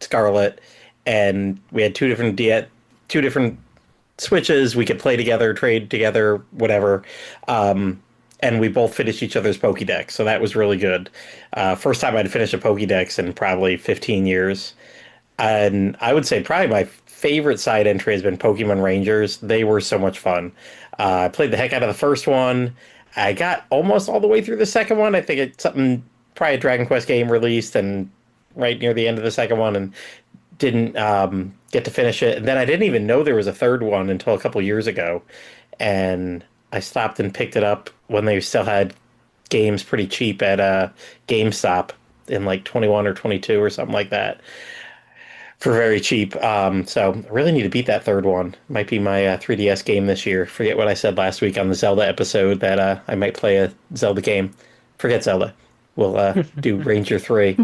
Speaker 1: Scarlet, and we had two different switches. We could play together, trade together, whatever. and we both finished each other's Pokédex, so that was really good. First time I'd finished a Pokédex in probably 15 years. And I would say probably my favorite side entry has been Pokemon Rangers. They were so much fun. I played the heck out of the first one. I got almost all the way through the second one. I think it's something, probably a Dragon Quest game released and right near the end of the second one, and didn't get to finish it. And then I didn't even know there was a third one until a couple years ago. And I stopped and picked it up when they still had games pretty cheap at GameStop in like 21 or 22 or something like that for very cheap. So I really need to beat that third one. Might be my 3DS game this year. Forget what I said last week on the Zelda episode that I might play a Zelda game. Forget Zelda. We'll do Ranger 3.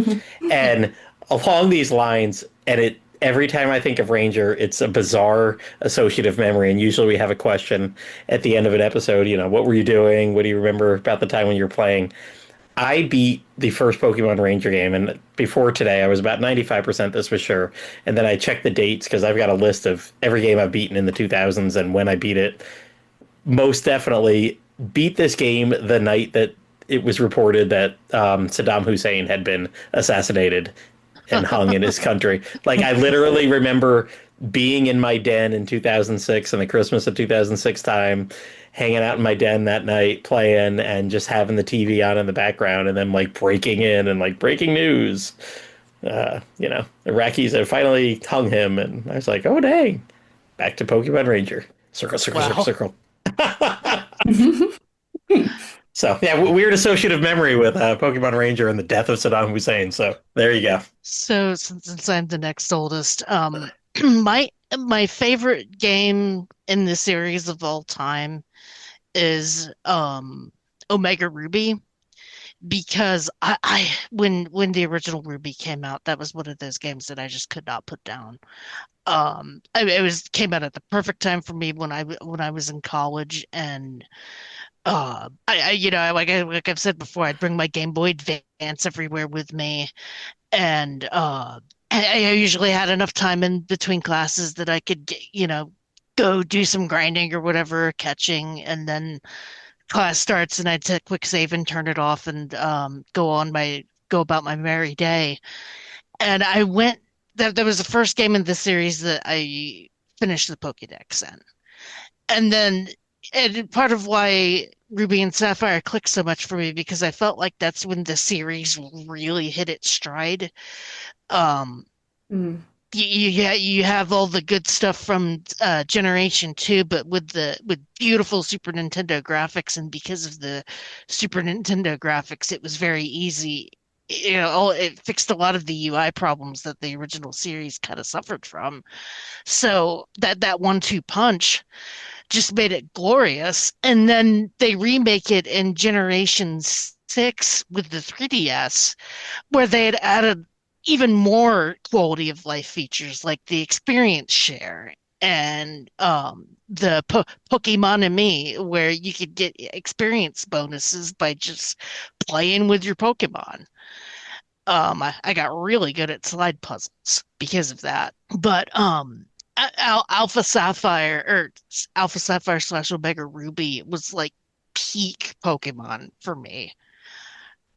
Speaker 1: And along these lines, and it every time I think of Ranger, it's a bizarre associative memory. And usually we have a question at the end of an episode, what were you doing? What do you remember about the time when you were playing? I beat the first Pokemon Ranger game, and before today, I was about 95% this was sure. And then I checked the dates because I've got a list of every game I've beaten in the 2000s and when I beat it. Most definitely beat this game the night that it was reported that Saddam Hussein had been assassinated and hung in his country. Like, I literally remember being in my den in 2006 and the Christmas of 2006 time, hanging out in my den that night, playing and just having the TV on in the background and then like breaking in and like breaking news. The Iraqis have finally hung him. And I was like, oh, dang. Back to Pokemon Ranger. Circle, circle,
Speaker 5: Wow.
Speaker 1: circle, circle. So, yeah, weird associative memory with Pokemon Ranger and the death of Saddam Hussein. So, there you go.
Speaker 5: So since I'm the next oldest, my favorite game in the series of all time is Omega Ruby, because I when the original Ruby came out, that was one of those games that I just could not put down. It came out at the perfect time for me when I was in college, and like I've said before, I'd bring my Game Boy Advance everywhere with me, and I usually had enough time in between classes that I could go do some grinding or whatever, catching, and then class starts and I'd hit quick save and turn it off and go about my merry day. And that was the first game in the series that I finished the Pokédex in. And then and part of why Ruby and Sapphire clicked so much for me, because I felt like that's when the series really hit its stride. Um,
Speaker 4: Mm.
Speaker 5: you have all the good stuff from Generation 2, but with beautiful Super Nintendo graphics, and because of the Super Nintendo graphics, it was very easy. It fixed a lot of the UI problems that the original series kind of suffered from. So that 1-2 punch just made it glorious. And then they remake it in Generation 6 with the 3DS, where they had added even more quality of life features like the experience share and the Pokemon and Me, where you could get experience bonuses by just playing with your Pokemon. I got really good at slide puzzles because of that. But Alpha Sapphire / Omega Ruby was like peak Pokemon for me.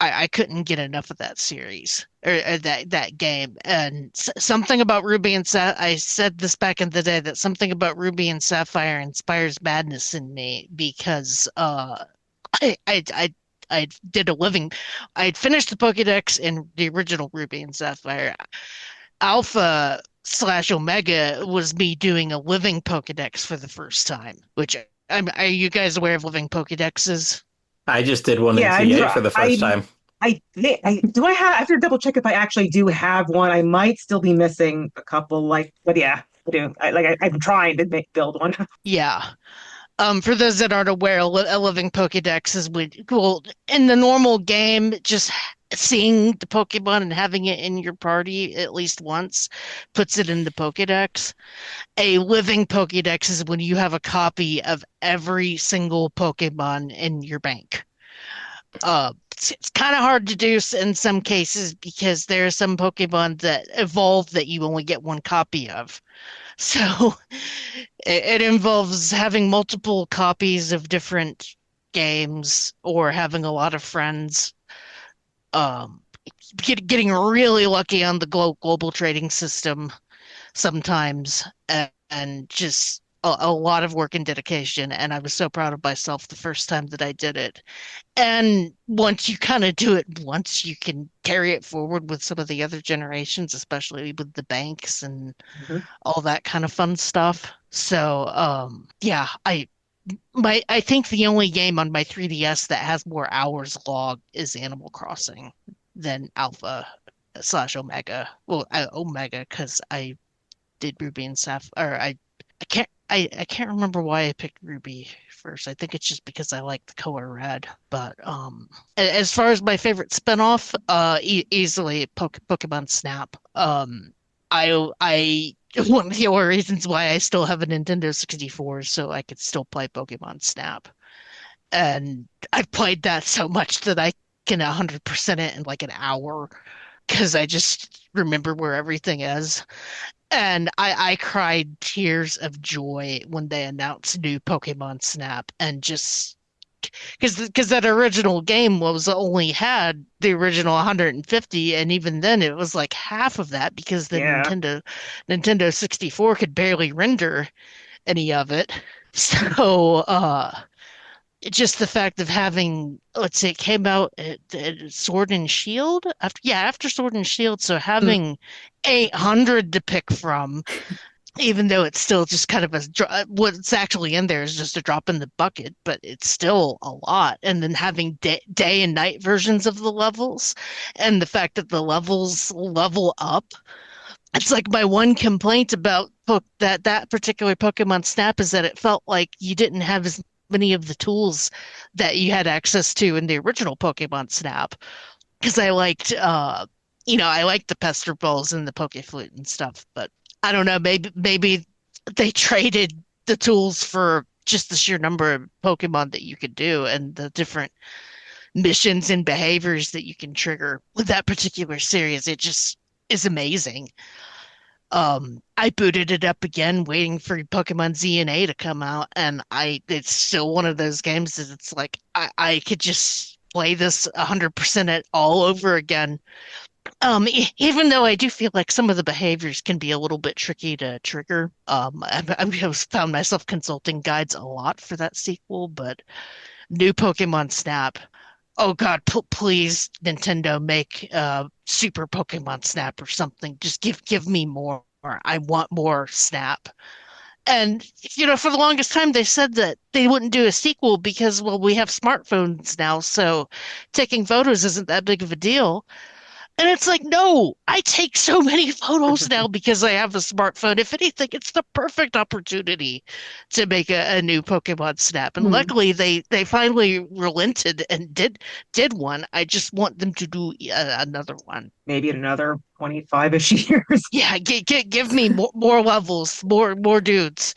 Speaker 5: I couldn't get enough of that series or that game. And something about Ruby and I said this back in the day, that something about Ruby and Sapphire inspires madness in me, because I did a living. I'd finished the Pokédex in the original Ruby and Sapphire. Alpha / Omega was me doing a living Pokédex for the first time. Are you guys aware of living Pokédexes?
Speaker 1: I just did one in
Speaker 3: Yeah,
Speaker 1: TA for the first time.
Speaker 3: I have to double check if I actually do have one. I might still be missing a couple, but yeah, I do. I'm trying to build one.
Speaker 5: Yeah. For those that aren't aware, a living Pokédex is in the normal game, just seeing the Pokemon and having it in your party at least once puts it in the Pokédex. A living Pokédex is when you have a copy of every single Pokemon in your bank. It's kind of hard to do in some cases, because there are some Pokemon that evolve that you only get one copy of. So it involves having multiple copies of different games or having a lot of friends. Um, getting really lucky on the global trading system sometimes, and just a lot of work and dedication. And I was so proud of myself the first time that I did it. And once you kind of do it once, you can carry it forward with some of the other generations, especially with the banks and
Speaker 3: Mhm.
Speaker 5: all that kind of fun stuff. So, yeah, I think the only game on my 3DS that has more hours logged is Animal Crossing than Alpha slash Omega. Well, Omega because I did Ruby and Sapphire. Or I can't remember why I picked Ruby first. I think it's just because I like the color red. But as far as my favorite spinoff, easily Pokemon Snap. I one of the only reasons why I still have a Nintendo 64 is so I could still play Pokemon Snap. And I've played that so much that I can 100% it in like an hour because I just remember where everything is. And I cried tears of joy when they announced new Pokemon Snap and just because that original game was only had the original 150, and even then it was like half of that because the
Speaker 3: Yeah.
Speaker 5: Nintendo 64 could barely render any of it. So just the fact of having, let's say, it came out at Sword and Shield after Sword and Shield, so
Speaker 3: Mm.
Speaker 5: having 800 to pick from, even though it's still just kind of what's actually in there is just a drop in the bucket, but it's still a lot. And then having day and night versions of the levels, and the fact that the levels level up. It's like my one complaint about that particular Pokemon Snap is that it felt like you didn't have as many of the tools that you had access to in the original Pokemon Snap. Because I liked the Pester Balls and the Pokeflute and stuff, but I don't know, maybe they traded the tools for just the sheer number of Pokemon that you could do and the different missions and behaviors that you can trigger with that particular series. It just is amazing. I booted it up again, waiting for Pokemon Z and A to come out, and it's still one of those games that it's like I could just play this 100% it all over again. Even though I do feel like some of the behaviors can be a little bit tricky to trigger. I've found myself consulting guides a lot for that sequel, but new Pokemon Snap. Oh God, please, Nintendo, make Super Pokemon Snap or something. Just give me more. I want more Snap. And for the longest time they said that they wouldn't do a sequel because, well, we have smartphones now, so taking photos isn't that big of a deal. And it's like, no, I take so many photos now because I have a smartphone. If anything, it's the perfect opportunity to make a new Pokemon Snap. And
Speaker 3: Hmm.
Speaker 5: luckily, they finally relented and did one. I just want them to do another one.
Speaker 3: Maybe in another 25-ish years.
Speaker 5: Yeah, give me more levels, more dudes.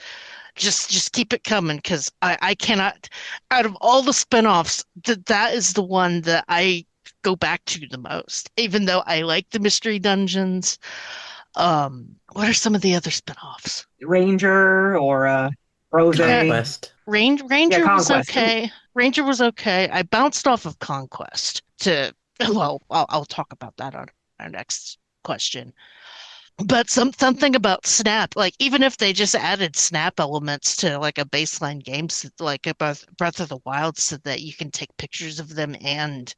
Speaker 5: Just keep it coming because I cannot. Out of all the spinoffs, that is the one that I go back to the most. Even though I like the mystery dungeons. What are some of the other spinoffs?
Speaker 3: Ranger or Rose.
Speaker 1: Conquest.
Speaker 3: Yeah,
Speaker 5: Ranger was
Speaker 3: Conquest.
Speaker 5: okay. Ranger was okay. I bounced off of Conquest to. Well, I'll talk about that on our next question. But something about Snap, like even if they just added Snap elements to like a baseline game, like a Breath of the Wild, so that you can take pictures of them and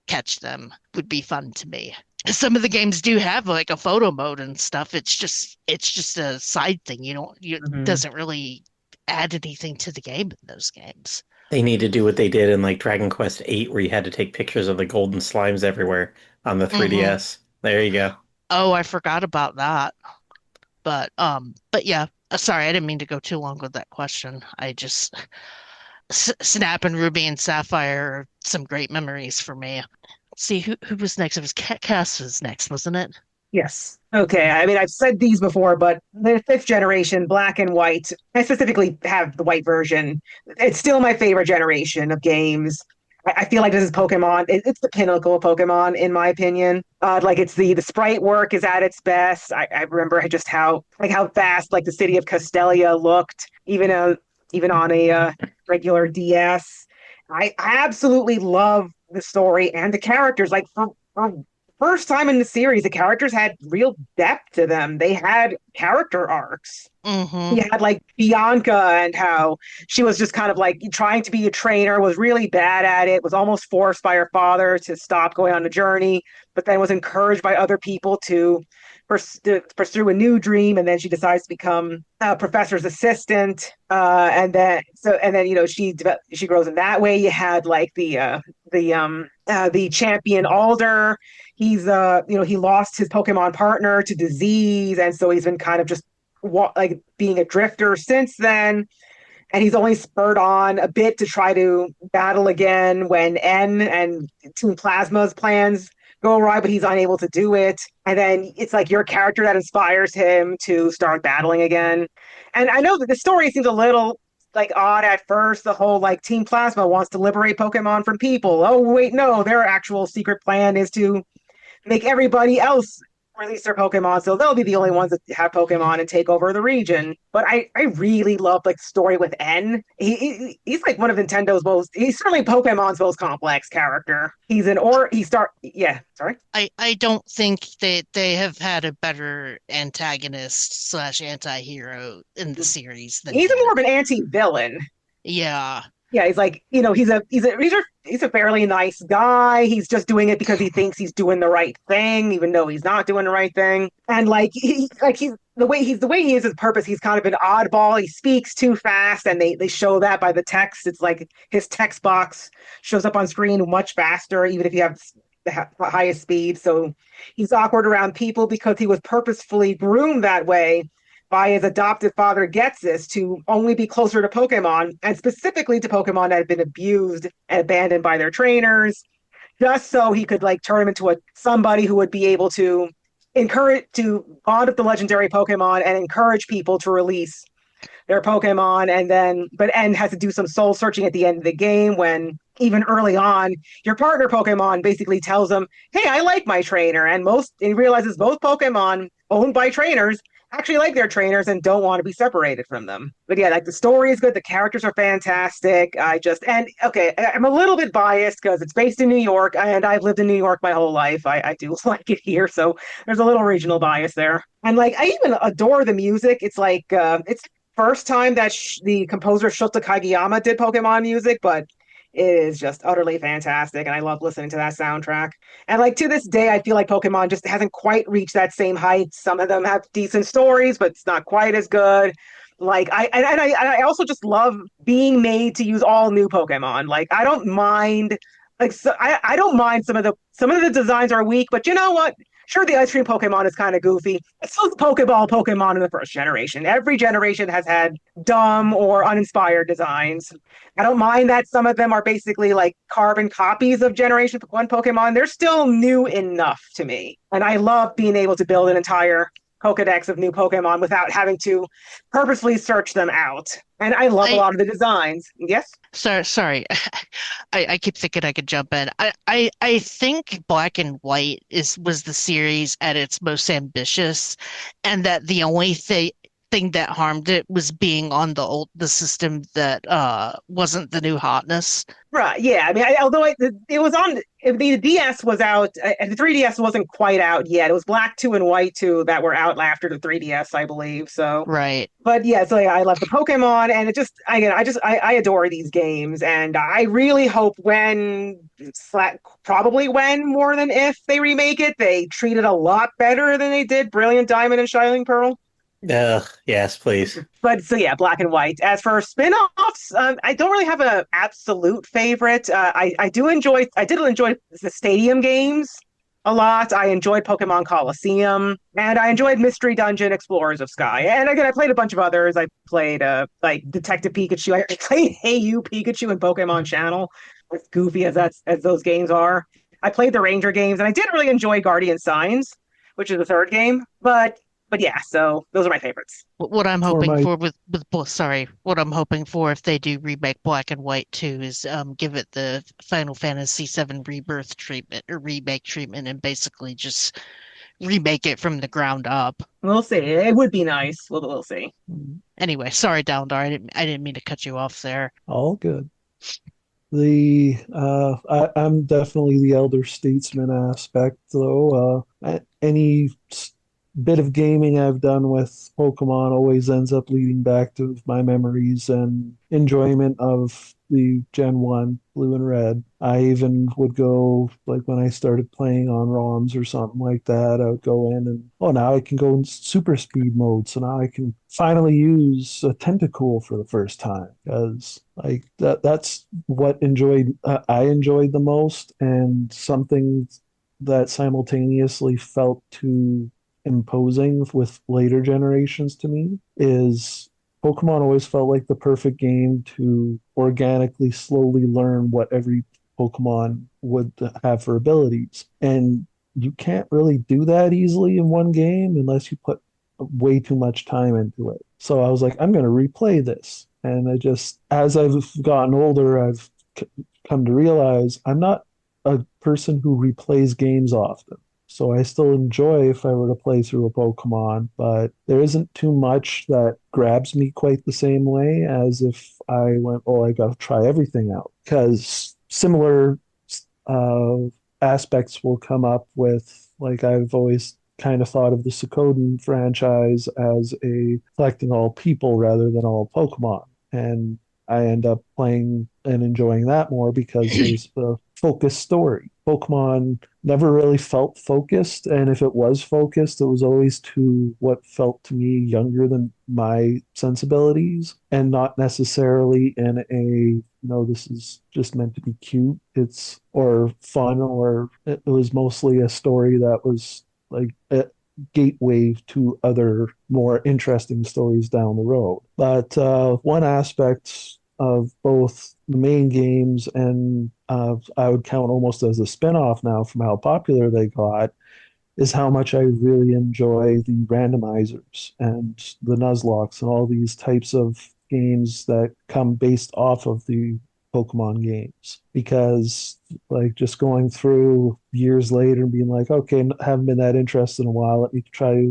Speaker 5: catch them, would be fun to me. Some of the games do have like a photo mode and stuff. It's just a side thing. It
Speaker 3: Hmm.
Speaker 5: doesn't really add anything to the game in those games.
Speaker 1: They need to do what they did in like Dragon Quest VIII, where you had to take pictures of the golden slimes everywhere on the
Speaker 5: Hmm.
Speaker 1: 3DS. There you go.
Speaker 5: Oh, I forgot about that. But yeah. Sorry, I didn't mean to go too long with that question. I just Snap and Ruby and Sapphire are some great memories for me. Let's see who was next. It was Cass was next, wasn't it?
Speaker 3: Yes. Okay. I mean, I've said these before, but the fifth generation, black and white, I specifically have the white version. It's still my favorite generation of games. I feel like this is Pokemon. It's the pinnacle of Pokemon, in my opinion. Like it's the sprite work is at its best. I remember just how fast like the city of Castelia looked, even even on a regular DS. I absolutely love the story and the characters. Like for first time in the series, the characters had real depth to them. They had character arcs.
Speaker 5: Hmm.
Speaker 3: He had like Bianca and how she was just kind of like trying to be a trainer, was really bad at it, was almost forced by her father to stop going on the journey, but then was encouraged by other people to pursue a new dream. And then she decides to become a professor's assistant. And then she grows in that way. You had like the champion Alder. He lost his Pokemon partner to disease, and so he's been kind of just like being a drifter since then. And he's only spurred on a bit to try to battle again when N and Team Plasma's plans go awry, but he's unable to do it. And then it's like your character that inspires him to start battling again. And I know that the story seems a little like odd at first. The whole like Team Plasma wants to liberate Pokemon from people. Oh wait, no, their actual secret plan is to make everybody else release their Pokemon, so they'll be the only ones that have Pokemon and take over the region. But I really love like the story with N. He's like one of Nintendo's he's certainly Pokemon's most complex character. Yeah, sorry.
Speaker 5: I don't think they have had a better antagonist slash anti-hero in the series than
Speaker 3: He's
Speaker 5: him.
Speaker 3: more of an anti-villain.
Speaker 5: Yeah.
Speaker 3: Yeah, he's like, he's a fairly nice guy. He's just doing it because he thinks he's doing the right thing, even though he's not doing the right thing. And like he's the way he is his purpose. He's kind of an oddball. He speaks too fast, and they show that by the text. It's like his text box shows up on screen much faster, even if you have the highest speed. So he's awkward around people because he was purposefully groomed that way by his adoptive father Getsus to only be closer to Pokemon, and specifically to Pokemon that had been abused and abandoned by their trainers, just so he could like turn him into somebody who would be able to bond with the legendary Pokemon and encourage people to release their Pokemon. But N has to do some soul searching at the end of the game when even early on, your partner Pokemon basically tells him, "Hey, I like my trainer," and he realizes most Pokemon owned by trainers actually like their trainers and don't want to be separated from them. But yeah, like the story is good, the characters are fantastic. I'm a little bit biased because it's based in New York and I've lived in New York my whole life. I do like it here, so there's a little regional bias there. And like I even adore the music. It's like it's the first time that the composer Shota Kageyama did Pokemon music, but it is just utterly fantastic, and I love listening to that soundtrack. And like to this day, I feel like Pokemon just hasn't quite reached that same height. Some of them have decent stories, but it's not quite as good. Like I also just love being made to use all new Pokemon. Like I don't mind. I don't mind some of the designs are weak, but you know what? Sure, the ice cream Pokemon is kind of goofy. It's still the Pokeball Pokemon in the first generation. Every generation has had dumb or uninspired designs. I don't mind that some of them are basically like carbon copies of Generation 1 Pokemon. They're still new enough to me. And I love being able to build an entire Pokedex of new Pokemon without having to purposely search them out. And I love a lot of the designs. Yes?
Speaker 5: Sorry. I keep thinking I could jump in. I think Black and White was the series at its most ambitious, and that the only thing that harmed it was being on the system that wasn't the new hotness.
Speaker 3: Right. Yeah. I mean, it was on the DS was out, and the 3DS wasn't quite out yet. It was Black 2 and White 2 that were out after the 3DS, I believe. So
Speaker 5: Right.
Speaker 3: But yeah, so yeah, I love the Pokemon, and I adore these games, and I really hope probably when more than if they remake it, they treat it a lot better than they did Brilliant Diamond and Shining Pearl.
Speaker 1: Yes, please.
Speaker 3: But so yeah, Black and White. As for spin-offs, I don't really have an absolute favorite. I did enjoy the Stadium games a lot. I enjoyed Pokemon Coliseum, and I enjoyed Mystery Dungeon Explorers of Sky. And again, I played a bunch of others. I played like Detective Pikachu. I played Hey You Pikachu and Pokemon Channel, as goofy as those games are. I played the Ranger games, and I did really enjoy Guardian Signs, which is the third game. But yeah, so those are my favorites.
Speaker 5: What I'm hoping
Speaker 2: my-
Speaker 5: for with both, sorry, what I'm hoping for if they do remake Black and White too is give it the Final Fantasy VII Rebirth treatment or remake treatment, and basically just remake it from the ground up.
Speaker 3: We'll see. It would be nice. We'll see.
Speaker 5: Anyway, sorry, Daldar. I didn't mean to cut you off there.
Speaker 2: All good. I'm definitely the elder statesman aspect, though. Any bit of gaming I've done with Pokemon always ends up leading back to my memories and enjoyment of the Gen 1 Blue and Red. I even would go, like when I started playing on ROMs or something like that, I would go in and, oh, now I can go in super speed mode. So now I can finally use a Tentacool for the first time because like that's what I enjoyed the most, and something that simultaneously felt too imposing with later generations to me is Pokemon always felt like the perfect game to organically slowly learn what every Pokemon would have for abilities. And you can't really do that easily in one game unless you put way too much time into it. So I was like, I'm going to replay this. And as I've gotten older, I've come to realize I'm not a person who replays games often. So I still enjoy if I were to play through a Pokemon, but there isn't too much that grabs me quite the same way as if I went, oh, I got to try everything out. Because similar uh, aspects will come up with, like, I've always kind of thought of the Suikoden franchise as a collecting all people rather than all Pokemon. And I end up playing and enjoying that more because there's a focused story. Pokemon never really felt focused, and if it was focused, it was always to what felt to me younger than my sensibilities, and not necessarily in this is just meant to be cute, it's or fun, or it was mostly a story that was like a gateway to other more interesting stories down the road. But one aspect of both the main games and I would count almost as a spin-off now from how popular they got is how much I really enjoy the randomizers and the Nuzlocks and all these types of games that come based off of the Pokemon games. Because like just going through years later and being like, okay, haven't been that interested in a while. Let me try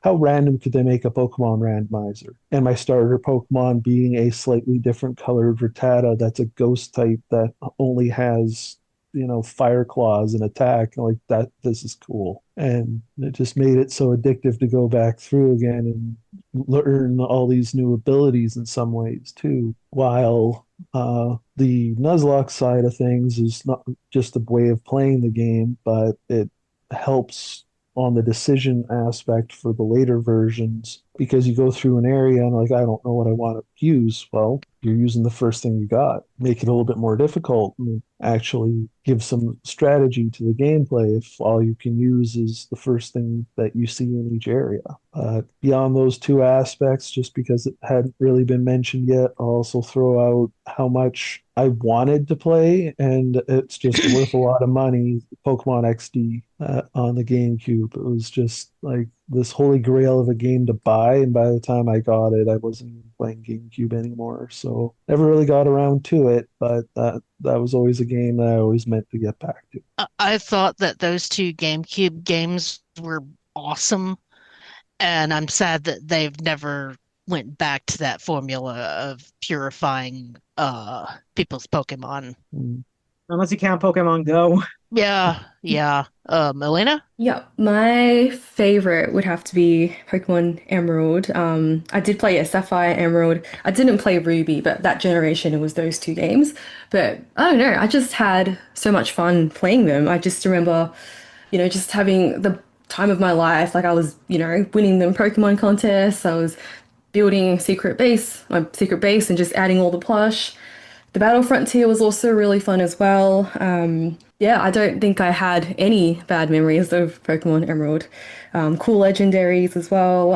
Speaker 2: how random could they make a Pokemon randomizer? And my starter Pokemon being a slightly different colored Rattata that's a ghost type that only has, fire claws and attack. Like that, this is cool. And it just made it so addictive to go back through again and learn all these new abilities in some ways too. While the Nuzlocke side of things is not just a way of playing the game, but it helps on the decision aspect for the later versions because you go through an area and like I don't know what I want to use. Well, you're using the first thing you got. Make it a little bit more difficult and actually give some strategy to the gameplay if all you can use is the first thing that you see in each area. Beyond those two aspects, just because it hadn't really been mentioned yet, I'll also throw out how much I wanted to play, and it's just worth a lot of money. Pokemon XD on the GameCube. It was just like this holy grail of a game to buy, and by the time I got it, I wasn't even playing GameCube anymore. So never really got around to it, but that was always a game that I always meant to get back to.
Speaker 5: I thought that those two GameCube games were awesome, and I'm sad that they've never went back to that formula of purifying people's Pokemon.
Speaker 2: Mm.
Speaker 3: Unless you count Pokemon Go.
Speaker 5: Yeah. Elena?
Speaker 4: Yeah, my favorite would have to be Pokemon Emerald. I did play Sapphire, Emerald. I didn't play Ruby, but that generation it was those two games. But I don't know, I just had so much fun playing them. I just remember, just having the time of my life. Like I was, winning them Pokemon contests. I was building my secret base, and just adding all the plush. The Battle Frontier was also really fun as well. Yeah, I don't think I had any bad memories of Pokemon Emerald. Cool legendaries as well.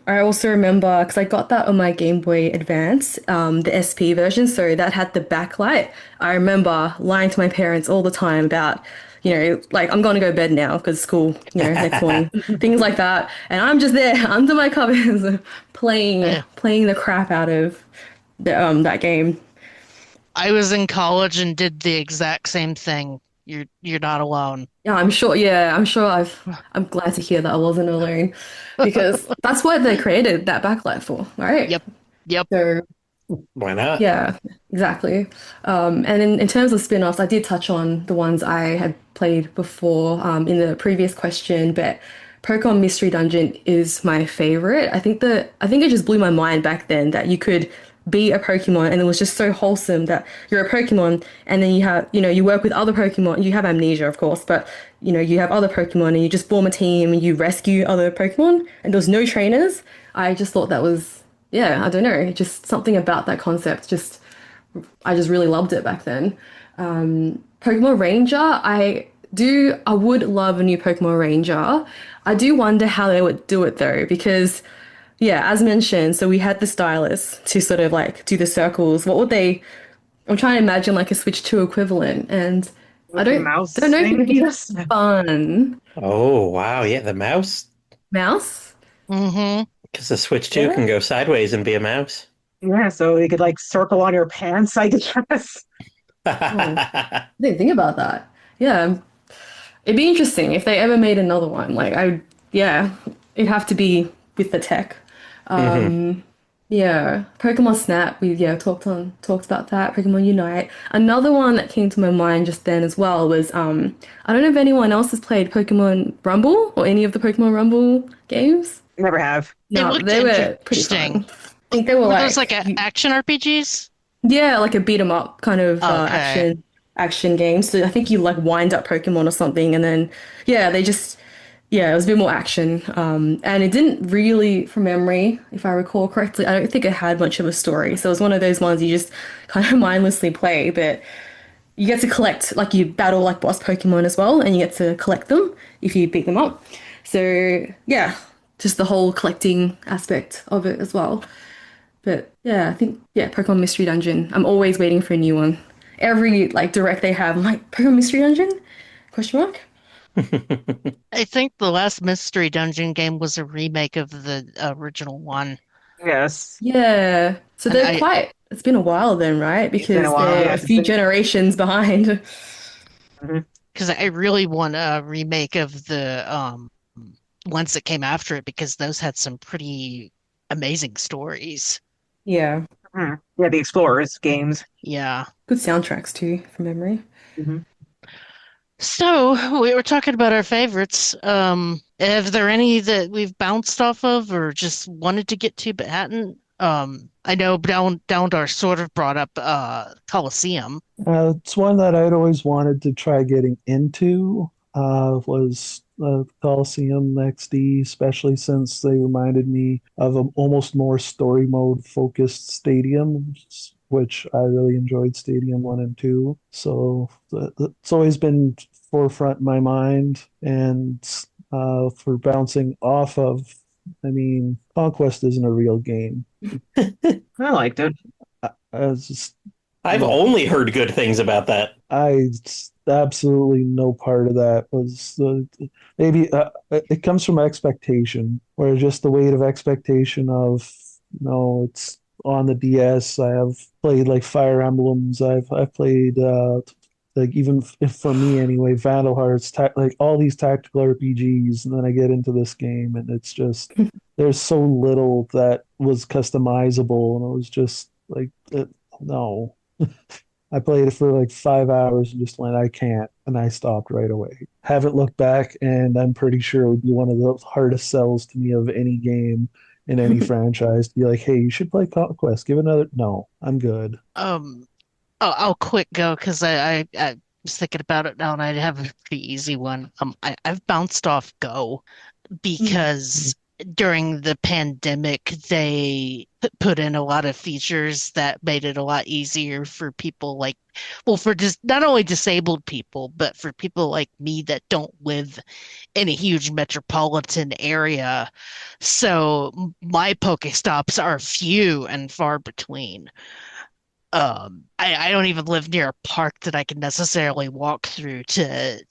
Speaker 4: I also remember, because I got that on my Game Boy Advance, the SP version, so that had the backlight. I remember lying to my parents all the time about, like, I'm going to go to bed now because school, next morning, things like that. And I'm just there under my covers playing the crap out of that game.
Speaker 5: I was in college and did the exact same thing. You're not alone.
Speaker 4: Yeah, I'm sure. Yeah, I'm glad to hear that I wasn't alone because that's what they created that backlight for, right?
Speaker 5: Yep. Yep.
Speaker 4: So
Speaker 1: Why not?
Speaker 4: yeah, exactly. And in terms of spin-offs, I did touch on the ones I had played before in the previous question, but Pokemon Mystery Dungeon is my favorite. I think it just blew my mind back then that you could be a Pokemon and it was just so wholesome that you're a Pokemon and then you have, you work with other Pokemon. You have amnesia, of course, but you have other Pokemon and you just form a team and you rescue other Pokemon and there's no trainers. I just thought that was, yeah, I don't know, just something about that concept. I just really loved it back then. Pokemon Ranger, I would love a new Pokemon Ranger. I do wonder how they would do it though, because yeah, as mentioned, so we had the stylus to sort of like do the circles. I'm trying to imagine like a Switch 2 equivalent, and I
Speaker 3: With the
Speaker 4: don't
Speaker 3: mouse
Speaker 4: know if it'd
Speaker 3: thing.
Speaker 4: be
Speaker 3: Yes.
Speaker 4: fun.
Speaker 1: Oh, wow. Yeah, the mouse.
Speaker 4: Mouse?
Speaker 5: Mm-hmm.
Speaker 1: Because the Switch 2
Speaker 4: Yeah.
Speaker 1: can go sideways and be a mouse.
Speaker 3: Yeah, so you could like circle on your pants, I guess.
Speaker 4: Oh, I didn't think about that. Yeah, it'd be interesting if they ever made another one. Yeah, it'd have to be with the tech.
Speaker 1: hmm
Speaker 4: Yeah, Pokemon Snap. We talked about that. Pokemon Unite. Another one that came to my mind just then as well was I don't know if anyone else has played Pokemon Rumble or any of the Pokemon Rumble games.
Speaker 3: Never have.
Speaker 5: They
Speaker 4: No,
Speaker 5: looked
Speaker 4: they were pretty fun.
Speaker 5: interesting.
Speaker 4: I think they were
Speaker 5: Were those
Speaker 4: like
Speaker 5: like action RPGs?
Speaker 4: yeah, like a beat 'em up kind of
Speaker 5: Okay.
Speaker 4: action game. So I think you like wind up Pokemon or something, and then yeah, it was a bit more action. And it didn't really, from memory, if I recall correctly, I don't think it had much of a story. So it was one of those ones you just kind of mindlessly play, but you get to collect, like you battle like boss Pokemon as well, and you get to collect them if you beat them up. So yeah, just the whole collecting aspect of it as well. But yeah, I think yeah, Pokemon Mystery Dungeon. I'm always waiting for a new one. Every like direct they have, I'm like Pokemon Mystery Dungeon? Question mark?
Speaker 5: I think the last Mystery Dungeon game was a remake of the original one.
Speaker 3: Yes.
Speaker 4: Yeah. So
Speaker 5: And
Speaker 4: they're quite. It's been a while then, right?
Speaker 3: It's been a
Speaker 4: Because
Speaker 3: while.
Speaker 4: they're a
Speaker 3: Yes, it's
Speaker 4: few
Speaker 3: been.
Speaker 4: generations behind.
Speaker 3: Mhm.
Speaker 5: because I really want a remake of the ones that came after it because those had some pretty amazing stories.
Speaker 4: Yeah.
Speaker 3: Yeah, the Explorers games.
Speaker 5: Yeah.
Speaker 4: Good soundtracks too, from memory.
Speaker 3: Mhm.
Speaker 5: So we were talking about our favorites. Are there any that we've bounced off of or just wanted to get to but hadn't? I know Downdar sort of brought up Colosseum.
Speaker 2: It's one that I'd always wanted to try getting into. Was Coliseum XD, especially since they reminded me of an almost more story mode focused Stadium, which I really enjoyed Stadium 1 and 2. So it's always been forefront in my mind. And for bouncing off of, I mean, Conquest isn't a real game.
Speaker 3: I liked it.
Speaker 2: It's just
Speaker 1: I've
Speaker 2: no.
Speaker 1: only heard good things about that.
Speaker 2: I absolutely no part of that was maybe it comes from expectation, where just the weight of expectation of it's on the DS. I have played like Fire Emblems. I've played like even if for me anyway, Vandal Hearts, like all these tactical RPGs, and then I get into this game, and it's just there's so little that was customizable, and it was just like no. I played it for like 5 hours and just went, I can't. And I stopped right away. Haven't looked back, and I'm pretty sure it would be one of the hardest sells to me of any game in any franchise to be like, hey, you should play Conquest. Give it another. No, I'm good.
Speaker 5: Um, I'll quick go because I was thinking about it now and I have a pretty easy one. I've bounced off Go because during the pandemic they put in a lot of features that made it a lot easier for people like, well, for just not only disabled people, but for people like me that don't live in a huge metropolitan area. So my Pokestops are few and far between. I don't even live near a park that I can necessarily walk through to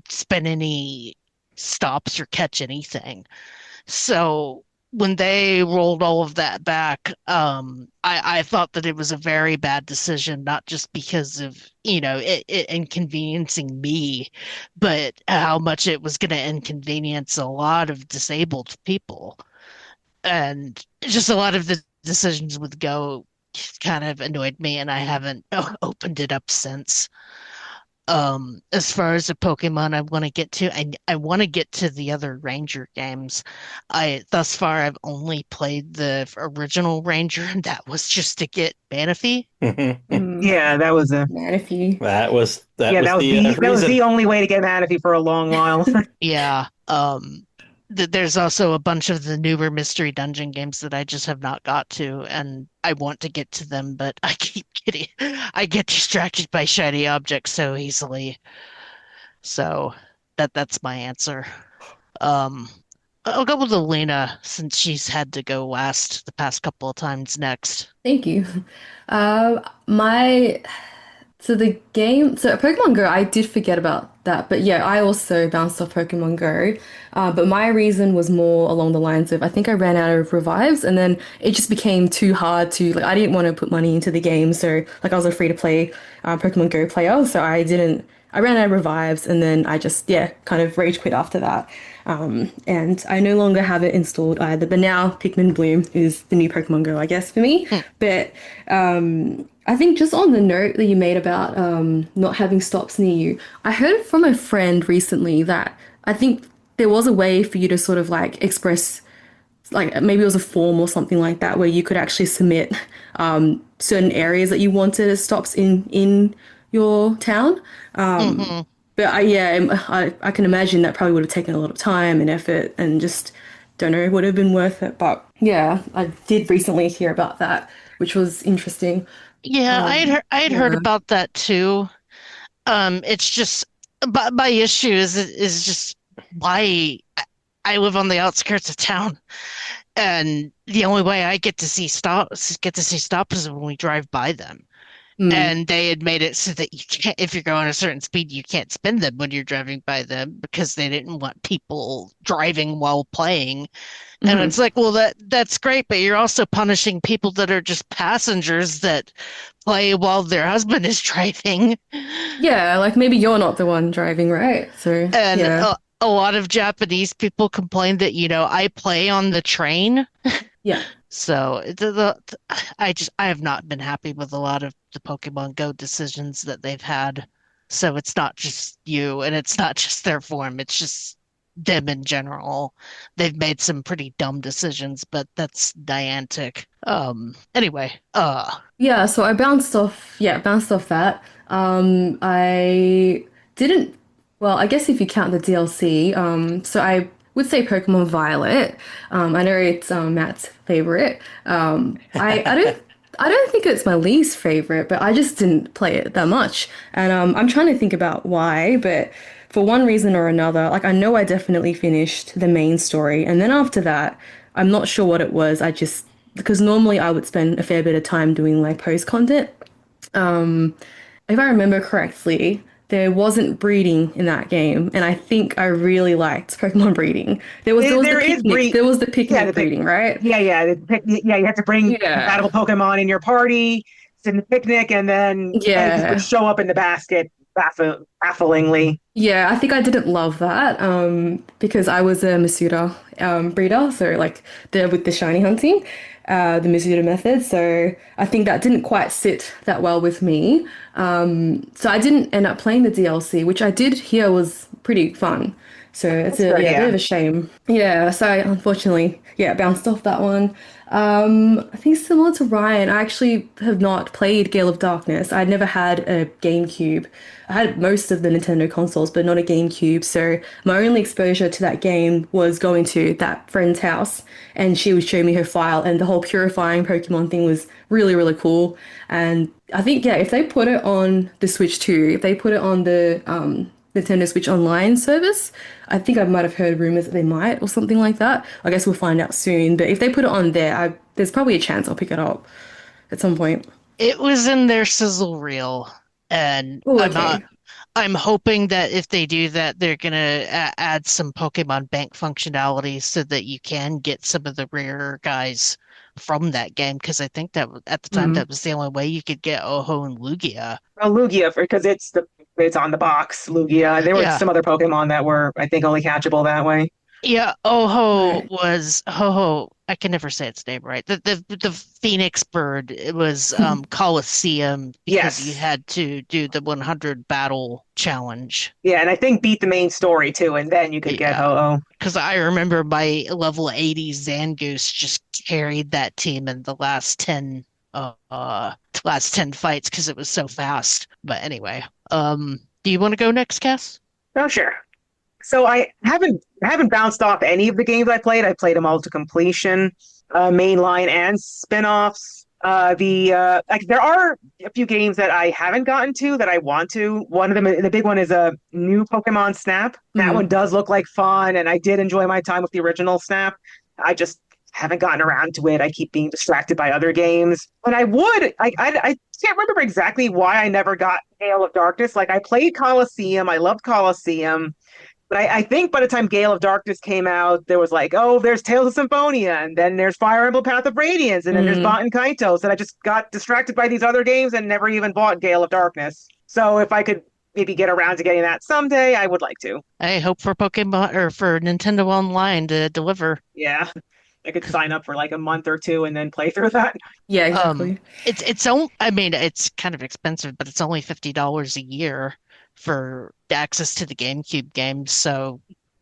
Speaker 5: spend any stops or catch anything. So when they rolled all of that back, I thought that it was a very bad decision, not just because of, it inconveniencing me, but how much it was going to inconvenience a lot of disabled people. And just a lot of the decisions with Go kind of annoyed me, and I haven't opened it up since. As far as the Pokemon I want to get to, I want to get to the other Ranger games. I thus far I've only played the original Ranger, and that was just to get Manaphy.
Speaker 4: Mm,
Speaker 3: Yeah, that was a
Speaker 4: Manaphy.
Speaker 1: That
Speaker 3: yeah,
Speaker 1: was the
Speaker 3: that was
Speaker 1: reason.
Speaker 3: the only way to get Manaphy for a long while.
Speaker 5: Yeah. There's also a bunch of the newer Mystery Dungeon games that I just have not got to, and I want to get to them, but I get distracted by shiny objects so easily. So that's my answer. Um, I'll go with Elena since she's had to go last the past couple of times next.
Speaker 4: Thank you. My So the game, so Pokemon Go, I did forget about that, but yeah, I also bounced off Pokemon Go. But my reason was more along the lines of I think I ran out of revives, and then it just became too hard to like. I didn't want to put money into the game, so like I was a free to play Pokemon Go player, so I didn't. I ran out of revives, and then I just yeah kind of rage quit after that. And I no longer have it installed either. But now Pikmin Bloom is the new Pokemon Go, I guess, for me.
Speaker 5: Hmm.
Speaker 4: But I think just on the note that you made about not having stops near you, I heard from a friend recently that I think there was a way for you to sort of like express, like maybe it was a form or something like that, where you could actually submit certain areas that you wanted as stops in your town.
Speaker 5: Hmm.
Speaker 4: But I can imagine that probably would have taken a lot of time and effort and just don't know, would have been worth it. But yeah, I did recently hear about that, which was interesting.
Speaker 5: Yeah, I had heard
Speaker 4: Yeah.
Speaker 5: about that too. It's just, but my issue is just why I live on the outskirts of town, and the only way I get to see stops is when we drive by them.
Speaker 4: Mm,
Speaker 5: And they had made it so that you can't, if you're going a certain speed, you can't spin them when you're driving by them because they didn't want people driving while playing. And
Speaker 4: hmm.
Speaker 5: it's like, well, that's great, but you're also punishing people that are just passengers that play while their husband is driving.
Speaker 4: Yeah, like maybe you're not the one driving, right? So
Speaker 5: And
Speaker 4: yeah,
Speaker 5: a lot of Japanese people complain that, I play on the train.
Speaker 4: yeah.
Speaker 5: So I have not been happy with a lot of the Pokemon Go decisions that they've had. So it's not just you and it's not just their form, it's just them in general. They've made some pretty dumb decisions, but that's Niantic. Anyway,
Speaker 4: Yeah, so bounced off that. I didn't, well, I guess if you count the DLC, so I would say Pokemon Violet. I know it's Matt's favorite. I don't think it's my least favorite, but I just didn't play it that much. And I'm trying to think about why, but for one reason or another, like I know I definitely finished the main story, and then after that, I'm not sure what it was. I just because normally I would spend a fair bit of time doing like post content. If I remember correctly, there wasn't breeding in that game, and I think I really liked Pokemon breeding. There was the
Speaker 3: There is
Speaker 4: picnic. There was the
Speaker 3: yeah,
Speaker 4: picnic breeding, right?
Speaker 3: yeah, you have to bring
Speaker 4: Yeah.
Speaker 3: compatible Pokemon in your party, sit in the picnic, and then they just would
Speaker 4: Yeah.
Speaker 3: show up in the basket bafflingly.
Speaker 4: Yeah, I think I didn't love that because I was a Masuda breeder, so like the with the shiny hunting, the Masuda method. So I think that didn't quite sit that well with me. So I didn't end up playing the DLC, which I did hear was pretty fun. So it's
Speaker 3: That's good,
Speaker 4: a bit
Speaker 3: yeah.
Speaker 4: of a shame. Yeah, so I unfortunately, yeah, bounced off that one. I think similar to Ryan, I actually have not played Gale of Darkness. I'd never had a GameCube. I had most of the Nintendo consoles, but not a GameCube. So my only exposure to that game was going to that friend's house, and she would show me her file, and the whole purifying Pokemon thing was really, really cool. And I think, yeah, if they put it on the Switch too, if they put it on the Nintendo Switch Online service. I think I might have heard rumors that they might or something like that. I guess we'll find out soon. But if they put it on there, there's probably a chance I'll pick it up at some point.
Speaker 5: it was in their sizzle reel, and
Speaker 4: Oh, okay.
Speaker 5: I'm hoping that if they do that, they're gonna add some Pokemon Bank functionality so that you can get some of the rarer guys from that game. Because I think that at the time
Speaker 3: Mm.
Speaker 5: that was the only way you could get Oho and Lugia.
Speaker 3: Well, Lugia, because it's on the box. Lugia. There were
Speaker 5: Yeah,
Speaker 3: some other Pokemon that were, I think, only catchable that way.
Speaker 5: yeah. Oho
Speaker 4: Right.
Speaker 5: was Ho-Ho. I can never say its name right. The Phoenix bird. It was Coliseum because you
Speaker 3: Yes.
Speaker 5: had to do the 100 battle challenge.
Speaker 3: Yeah, and I think beat the main story too, and then you could get
Speaker 5: Yeah.
Speaker 3: Ho-Oh.
Speaker 5: Because I remember my level 80 Zangoose just carried that team in the last 10 fights because it was so fast. But anyway, do you want to go next, Cass?
Speaker 3: Oh, sure. So I haven't bounced off any of the games I played. I played them all to completion, mainline and spin-offs. Like there are a few games that I haven't gotten to that I want to. One of them, the big one, is a new Pokemon Snap. That one
Speaker 4: Mm.
Speaker 3: does look like fun, and I did enjoy my time with the original Snap. I just haven't gotten around to it. I keep being distracted by other games. And I can't remember exactly why I never got Gale of Darkness. Like I played Coliseum, I loved Coliseum. But I think by the time Gale of Darkness came out, there was like, oh, there's Tales of Symphonia, and then there's Fire Emblem Path of Radiance, and then there's
Speaker 4: Mm.
Speaker 3: Bot and Kaitos, and I just got distracted by these other games and never even bought Gale of Darkness. So if I could maybe get around to getting that someday, I would like to.
Speaker 5: I hope for Pokemon or for Nintendo Online to deliver.
Speaker 3: Yeah, I could sign up for like a month or two and then play through that.
Speaker 4: Yeah,
Speaker 5: Um,
Speaker 4: exactly.
Speaker 5: it's only, I mean, it's kind of expensive, but it's only $50 a year for access to the GameCube games. So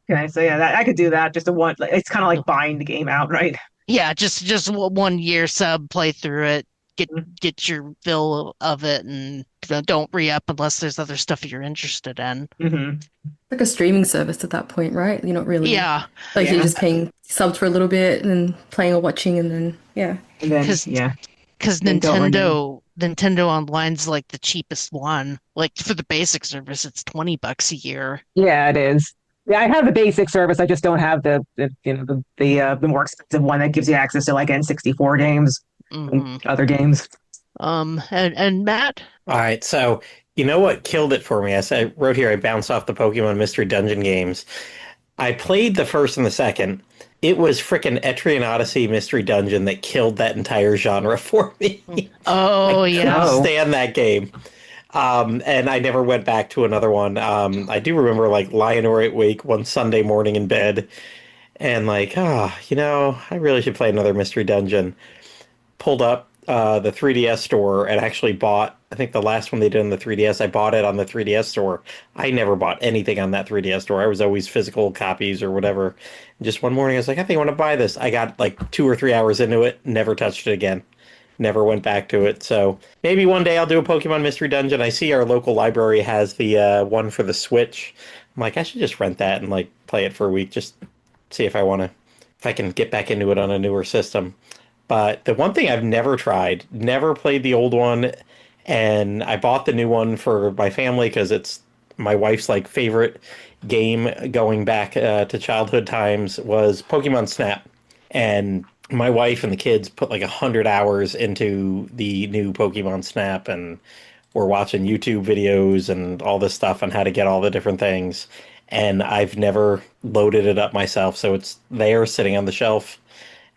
Speaker 3: Okay, so yeah, I could do that. Just a one. It's kind of like buying the game outright.
Speaker 5: yeah, just 1 year sub, play through it, get your fill of it, and don't re-up unless there's other stuff you're interested in.
Speaker 3: Mm-hmm.
Speaker 4: Like a streaming service at that point, right? You're not really
Speaker 5: Yeah,
Speaker 4: like you're
Speaker 3: Yeah,
Speaker 4: just paying subs for a little bit and then playing or watching and then yeah.
Speaker 3: and then
Speaker 5: because
Speaker 3: yeah,
Speaker 5: because
Speaker 3: then don't renew.
Speaker 5: Nintendo Online's like the cheapest one. Like for the basic service, it's $20 a year.
Speaker 3: Yeah, it is. Yeah, I have the basic service. I just don't have the more expensive one that gives you access to like N64 games and
Speaker 5: Hmm.
Speaker 3: other games.
Speaker 5: And Matt,
Speaker 1: All right, so you know what killed it for me? I wrote here I bounced off the Pokemon Mystery Dungeon games. I played the first and the second. It was frickin' Etrian Odyssey Mystery Dungeon that killed that entire genre for me. I
Speaker 5: oh
Speaker 1: couldn't
Speaker 5: yeah,
Speaker 3: Oh,
Speaker 1: stand that game. And I never went back to another one. I do remember like lying awake one Sunday morning in bed and like, I really should play another Mystery Dungeon. Pulled up the 3DS store and actually bought, I think the last one they did on the 3DS, I bought it on the 3DS store. I never bought anything on that 3DS store. I was always physical copies or whatever. And just one morning I was like, I think I want to buy this. I got like 2 or 3 hours into it, never touched it again. Never went back to it. So maybe one day I'll do a Pokemon Mystery Dungeon. I see our local library has the one for the Switch. I'm like, I should just rent that and like play it for a week, just see if I can get back into it on a newer system. But the one thing I've never tried, never played the old one, and I bought the new one for my family because it's my wife's like favorite game going back to childhood times was Pokemon Snap. And my wife and the kids put like 100 hours into the new Pokemon Snap, and we're watching YouTube videos and all this stuff on how to get all the different things. And I've never loaded it up myself, so it's there sitting on the shelf,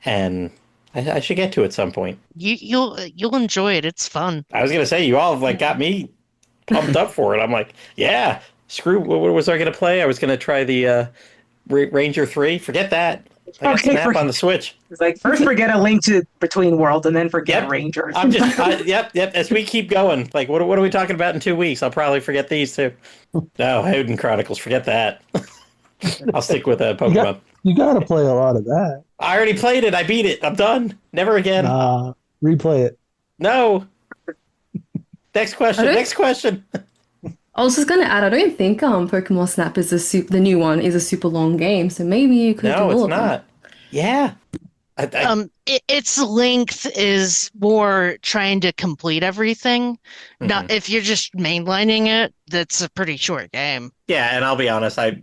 Speaker 1: and I should get to it at some point.
Speaker 5: you'll enjoy it. It's fun.
Speaker 1: I was gonna say you all have like got me pumped up for it. I'm like, yeah, screw. What was I gonna play? I was gonna try the Ranger 3. Forget that. I got
Speaker 3: okay.
Speaker 1: Snap on the Switch.
Speaker 3: It's like first forget a link to Between Worlds, and then forget
Speaker 1: Yep.
Speaker 3: Rangers.
Speaker 1: Yep. As we keep going, like, what are we talking about in 2 weeks? I'll probably forget these too. No, Howden Chronicles. Forget that. I'll stick with
Speaker 2: You got
Speaker 1: Pokemon.
Speaker 2: you got to play a lot of that.
Speaker 1: I already played it. I beat it. I'm done. Never again.
Speaker 2: Replay it.
Speaker 1: No. Next question.
Speaker 4: I don't-
Speaker 1: Next question.
Speaker 4: I was just gonna add, I don't think Pokemon Snap is the new one is a super long game, so maybe you could do
Speaker 1: No,
Speaker 4: all
Speaker 1: it's
Speaker 4: of them.
Speaker 1: not. Yeah.
Speaker 5: Its length is more trying to complete everything. Not
Speaker 1: Mhm.
Speaker 5: if you're just mainlining it, that's a pretty short game.
Speaker 1: Yeah, and I'll be honest, I've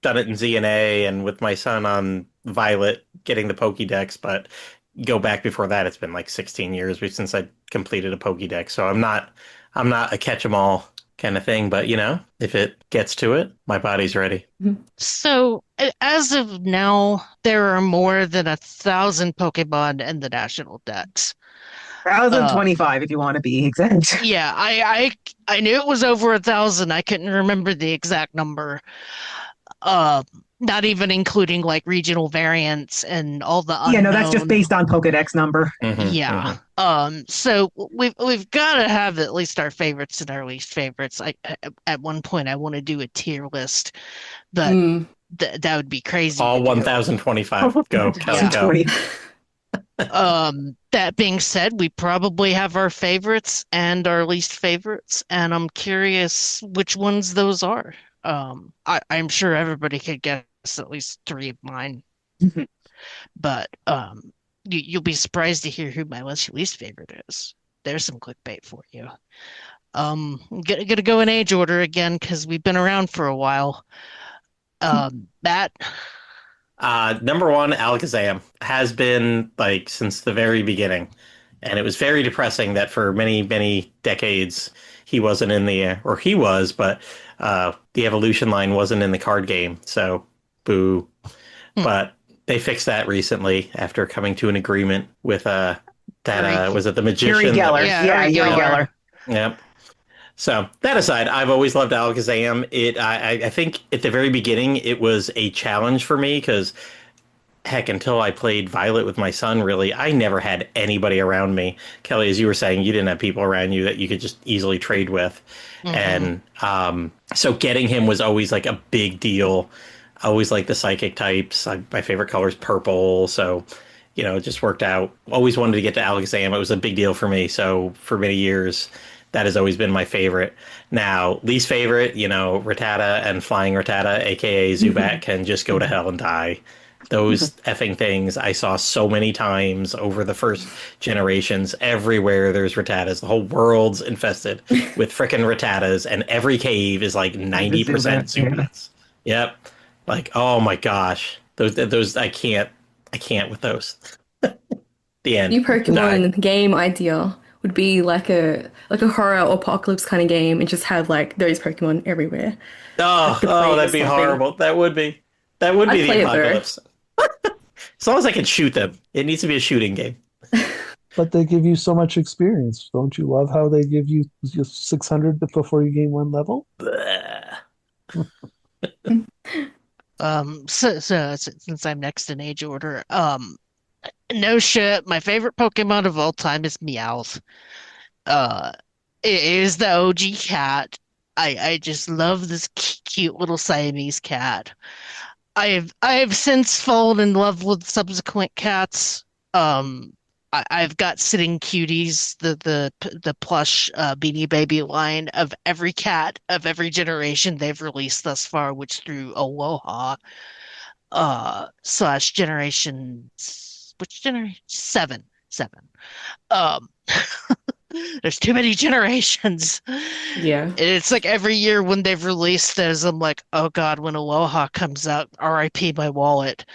Speaker 1: done it in ZNA and with my son on Violet getting the Pokédex, but go back before that, it's been like 16 years since I completed a Pokédex. So I'm not a catch 'em all kind of thing. But if it gets to it, my body's ready.
Speaker 5: So, as of now, there are more than 1,000 Pokemon in the national dex. Uh,
Speaker 3: 1,025 if you want to be exact.
Speaker 5: yeah, I knew it was over 1,000. I couldn't remember the exact number. Uh, Not even including like regional variants and all the
Speaker 3: Yeah, no, that's just
Speaker 5: unknown.
Speaker 3: based on Pokedex number.
Speaker 5: Yeah. So we've got to have at least our favorites and our least favorites. At one point I want to do a tier list, but
Speaker 4: Mm.
Speaker 5: that would be crazy
Speaker 1: All
Speaker 5: to do.
Speaker 1: 1,025. Go, Kelly, go.
Speaker 3: 2020.
Speaker 5: That being said, we probably have our favorites and our least favorites, and I'm curious which ones those are. I'm sure everybody could guess at least three of mine, but you'll be surprised to hear who my least favorite is. There's some clickbait for you. I'm gonna go in age order again because we've been around for a while. Matt,
Speaker 1: Number one, Alakazam has been like since the very beginning, and it was very depressing that for many, many decades he wasn't in the or he was, but the evolution line wasn't in the card game. So, boo. But they fixed that recently after coming to an agreement with that was it the
Speaker 3: Yuri
Speaker 1: magician?
Speaker 3: Geller.
Speaker 5: Yeah,
Speaker 3: Yeah, Yuri
Speaker 5: Geller.
Speaker 3: Geller.
Speaker 1: Yep. So that aside, I've always loved Alakazam. I think at the very beginning it was a challenge for me because heck, until I played Violet with my son, really, I never had anybody around me. Kelly, as you were saying, you didn't have people around you that you could just easily trade with, and so getting him was always like a big deal. I always like the psychic types. My favorite color is purple, so it just worked out. Always wanted to get to Alakazam. It was a big deal for me. So for many years, that has always been my favorite. Now, least favorite, Rattata and Flying Rattata, aka Zubat, can just go to hell and die. Those effing things I saw so many times over the first generations. Everywhere there's Rattatas. The whole world's infested with frickin' Rattatas, and every cave is like 90%
Speaker 3: Zubat, yeah.
Speaker 1: Zubats. Yep. Like, oh my gosh. Those I can't with those. The end.
Speaker 4: New
Speaker 1: Die.
Speaker 4: Pokemon game idea would be like a horror or apocalypse kind of game and just have like those Pokemon everywhere.
Speaker 1: Oh,
Speaker 4: The plague or
Speaker 1: that'd be
Speaker 4: something.
Speaker 1: horrible. That would be
Speaker 4: I'd
Speaker 1: the
Speaker 4: play it, though.
Speaker 1: apocalypse. As long as I can shoot them. It needs to be a shooting game.
Speaker 2: But they give you so much experience. Don't you love how they give you just 600 before you gain one level?
Speaker 1: Bleh.
Speaker 5: so since I'm next in age order, no shit, my favorite Pokemon of all time is Meowth. Uh, it is the OG cat. I just love this cute little Siamese cat. I have since fallen in love with subsequent cats. I've got Sitting Cuties, the plush Beanie Baby line of every cat of every generation they've released thus far, which through Aloha slash generation which generation? Seven. Um, there's too many generations.
Speaker 4: Yeah.
Speaker 5: It's like every year when they've released those, I'm like, oh God, when Aloha comes out, RIP my wallet.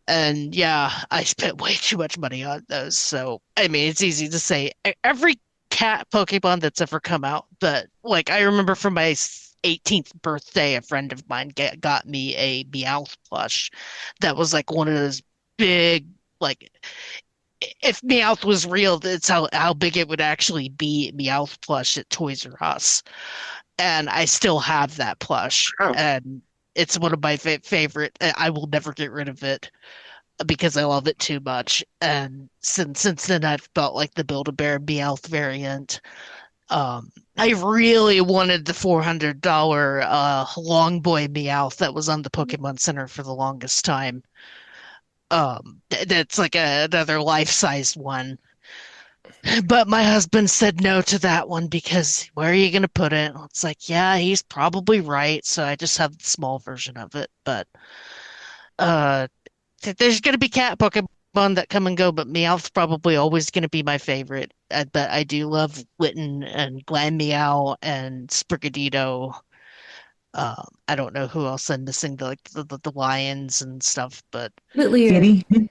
Speaker 5: And yeah, I spent way too much money on those. So, I mean, it's easy to say every cat Pokemon that's ever come out, but like I remember from my 18th birthday, a friend of mine got me a Meowth plush that was like one of those big, like, if Meowth was real, that's how big it would actually be Meowth plush at Toys R Us. And I still have that plush.
Speaker 3: Oh.
Speaker 5: And it's one of my favorite. I will never get rid of it because I love it too much. And since then, I've felt like the Build-A-Bear Meowth variant. I really wanted the $400 Long Boy Meowth that was on the Pokemon Center for the longest time. That's like another life-size one. But my husband said no to that one because where are you going to put it? It's like, yeah, he's probably right. So I just have the small version of it. But uh, there's going to be cat Pokemon that come and go, but Meowth's probably always going to be my favorite. But I do love Litten and Glammeow and Sprigatito. I don't know who else I'm missing, the lions and stuff, but
Speaker 4: Literally.
Speaker 3: Kitty.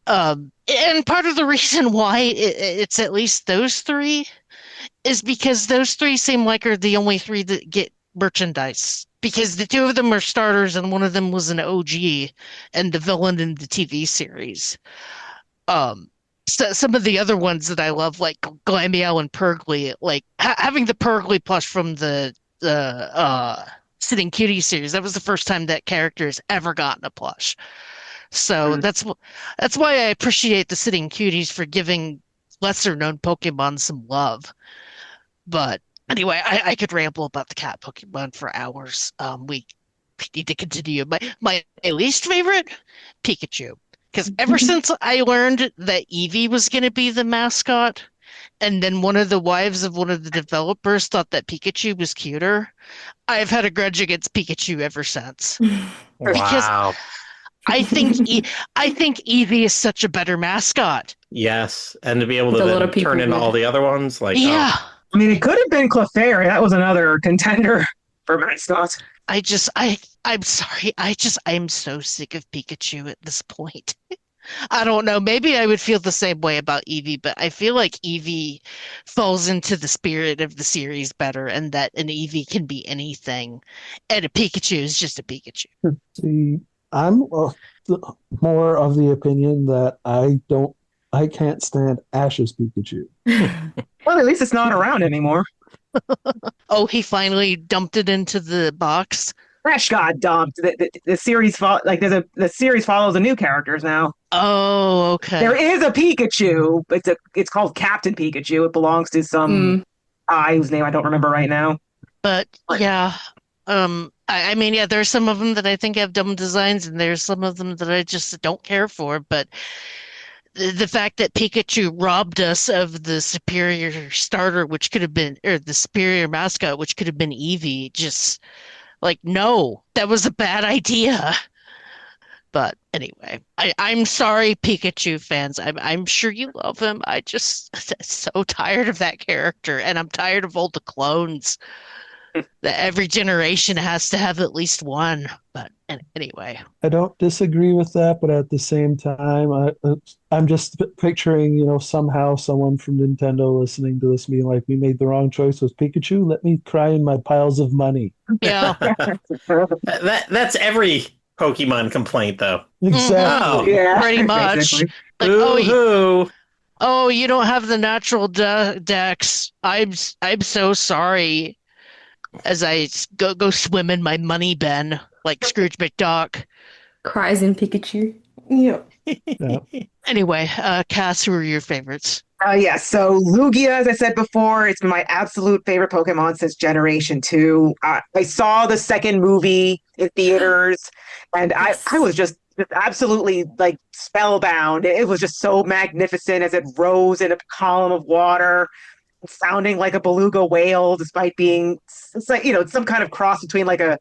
Speaker 5: and part of the reason why it's at least those three is because those three seem like are the only three that get merchandise. Because the two of them are starters and one of them was an OG and the villain in the TV series. Um, so some of the other ones that I love, like Glameow and Purgly, like having the Purgly plush from the Sitting Cutie series, that was the first time that character has ever gotten a plush. So that's why I appreciate the Sitting Cuties for giving lesser known Pokemon some love. But anyway, I could ramble about the cat Pokemon for hours. We need to continue. My least favorite, Pikachu. Because ever since I learned that Eevee was going to be the mascot, and then one of the wives of one of the developers thought that Pikachu was cuter, I've had a grudge against Pikachu ever since. Because
Speaker 1: Wow.
Speaker 5: I think Eevee is such a better mascot.
Speaker 1: Yes, and to be able
Speaker 4: Like
Speaker 1: to
Speaker 4: a lot
Speaker 1: then
Speaker 4: of people
Speaker 1: turn into
Speaker 4: would.
Speaker 1: all the other ones, like,
Speaker 5: Yeah.
Speaker 3: I mean, it could have been Clefairy. That was another contender for mascot.
Speaker 5: I'm sorry. I'm so sick of Pikachu at this point. I don't know. Maybe I would feel the same way about Eevee, but I feel like Eevee falls into the spirit of the series better, and that an Eevee can be anything, and a Pikachu is just a Pikachu.
Speaker 2: See, I'm more of the opinion that I can't stand Ash's Pikachu.
Speaker 3: Well, at least it's not around anymore.
Speaker 5: Oh, he finally dumped it into the box.
Speaker 3: Fresh got dumped. The series the series follows the new characters now.
Speaker 5: Oh,
Speaker 3: There
Speaker 5: okay.
Speaker 3: is a Pikachu. It's called Captain Pikachu. It belongs to some
Speaker 4: Mm.
Speaker 3: guy whose name I don't remember right now.
Speaker 5: But yeah, I mean, yeah, there's some of them that I think have dumb designs, and there's some of them that I just don't care for. But the fact that Pikachu robbed us of the superior starter, which could have been, or the superior mascot, which could have been Eevee, just like, no, that was a bad idea. But anyway, I'm sorry, Pikachu fans. I'm sure you love him. I just so tired of that character, and I'm tired of all the clones. That every generation has to have at least one. But anyway,
Speaker 2: I don't disagree with that, but at the same time, I'm just picturing, somehow someone from Nintendo listening to this being like, "We made the wrong choice with Pikachu. Let me cry in my piles of money."
Speaker 5: yeah,
Speaker 1: that's every Pokemon complaint, though.
Speaker 2: Exactly.
Speaker 3: Yeah,
Speaker 5: pretty much.
Speaker 3: basically.
Speaker 5: Like,
Speaker 1: Boo-hoo.
Speaker 5: you don't have the natural dex. I'm so sorry. As I go swim in my money bin like Scrooge McDuck.
Speaker 4: Cries in Pikachu. Yeah.
Speaker 2: Yeah.
Speaker 5: Anyway, Cass, who are your favorites?
Speaker 3: Yeah, so Lugia, as I said before, it's been my absolute favorite Pokemon since Generation 2. I saw the second movie in theaters, and
Speaker 4: Yes.
Speaker 3: I was just absolutely like spellbound. It was just so magnificent as it rose in a column of water, sounding like a beluga whale, despite being it's like it's some kind of cross between like a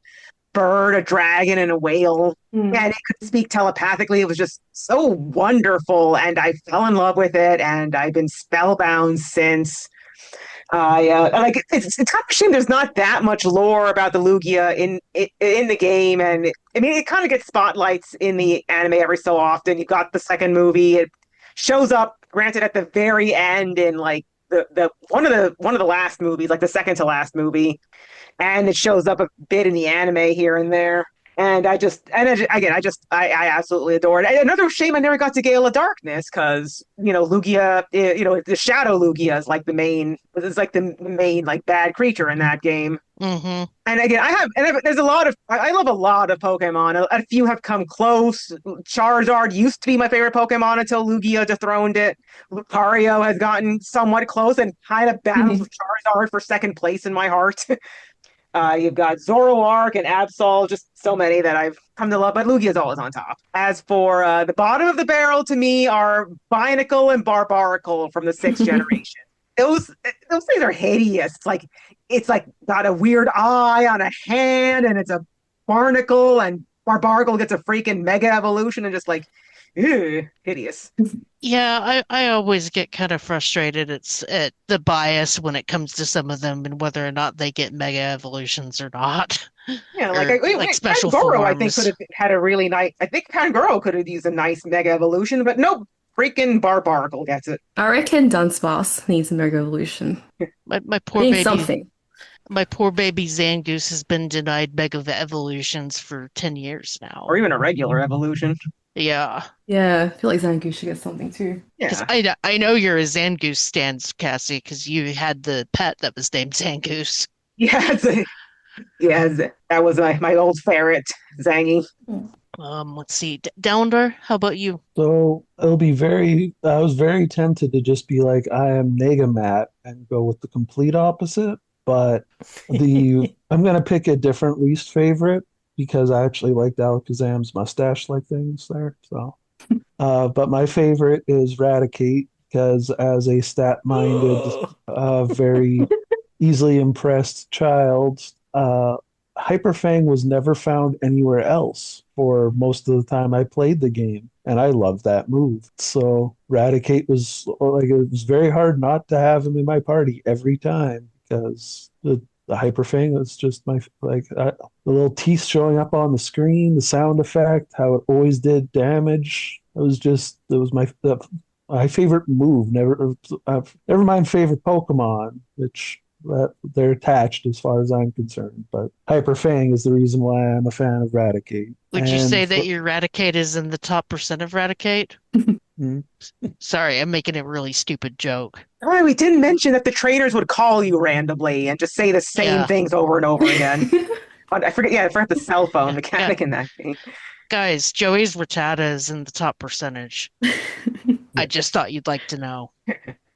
Speaker 3: bird, a dragon, and a whale.
Speaker 4: Mm.
Speaker 3: And it could speak telepathically. It was just so wonderful, and I fell in love with it, and I've been spellbound since. I like it's kind of a shame there's not that much lore about the Lugia in the game, and I mean it kind of gets spotlights in the anime every so often. You got the second movie; it shows up, granted, at the very end in like the one of the last movies, like the second to last movie, and it shows up a bit in the anime here and there. And I absolutely adore it. Another shame I never got to Gale of Darkness because Lugia, the Shadow Lugia is like the main like bad creature in that game.
Speaker 5: Mm-hmm.
Speaker 3: And again, there's a lot of I love a lot of Pokemon. A few have come close. Charizard used to be my favorite Pokemon until Lugia dethroned it. Lucario has gotten somewhat close and kind of battles with Charizard for second place in my heart. You've got Zoroark and Absol, just so many that I've come to love, but Lugia's always on top. As for the bottom of the barrel, to me, are Binacle and Barbaracle from the sixth generation. Those things are hideous. It's like got a weird eye on a hand, and it's a barnacle, and Barbaracle gets a freaking mega evolution, and just like, ew, hideous.
Speaker 5: Yeah, I always get kind of frustrated at the bias when it comes to some of them and whether or not they get mega evolutions or not.
Speaker 3: Yeah,
Speaker 5: Like special
Speaker 3: Pangoro, I think
Speaker 5: forms.
Speaker 3: could have had a really nice. I think Pangoro could have used a nice mega evolution, but nope. freaking Barbaracle gets it.
Speaker 4: I reckon Dunsparce needs a Mega Evolution.
Speaker 5: My
Speaker 4: He needs something.
Speaker 5: my poor baby Zangoose has been denied Mega Evolutions for 10 years now.
Speaker 3: Or even a regular evolution.
Speaker 5: Yeah,
Speaker 4: Yeah, I feel like Zangoose should get something too.
Speaker 5: because
Speaker 3: Yeah.
Speaker 5: I know you're a Zangoose stan, Cassie, because you had the pet that was named Zangoose.
Speaker 3: Yes. Yes. That was my old ferret, Zangy.
Speaker 5: Let's see, Downder, how about you?
Speaker 2: So it'll be I was very tempted to just be like, I am Negamat and go with the complete opposite. But I'm gonna pick a different least favorite because I actually liked Alakazam's mustache-like things there. So, but my favorite is Raticate because as a stat-minded, very easily impressed child, Hyperfang was never found anywhere else for most of the time I played the game, and I loved that move. So Raticate was like it was very hard not to have him in my party every time because the Hyperfang was just the little teeth showing up on the screen, the sound effect, how it always did damage. It was my favorite move. Never mind favorite Pokemon, which they're attached as far as I'm concerned. But Hyper Fang is the reason why I'm a fan of Raticate.
Speaker 5: Would you say that your Raticate is in the top percent of Raticate?
Speaker 2: Hmm?
Speaker 5: Sorry, I'm making a really stupid joke.
Speaker 3: Oh, we didn't mention that the trainers would call you randomly and just say the same
Speaker 5: Yeah.
Speaker 3: things over and over again. I forget. Yeah, I forgot the cell phone
Speaker 5: Yeah,
Speaker 3: mechanic in that game.
Speaker 5: Guys, Joey's Rattata is in the top percentage. I just thought you'd like to know.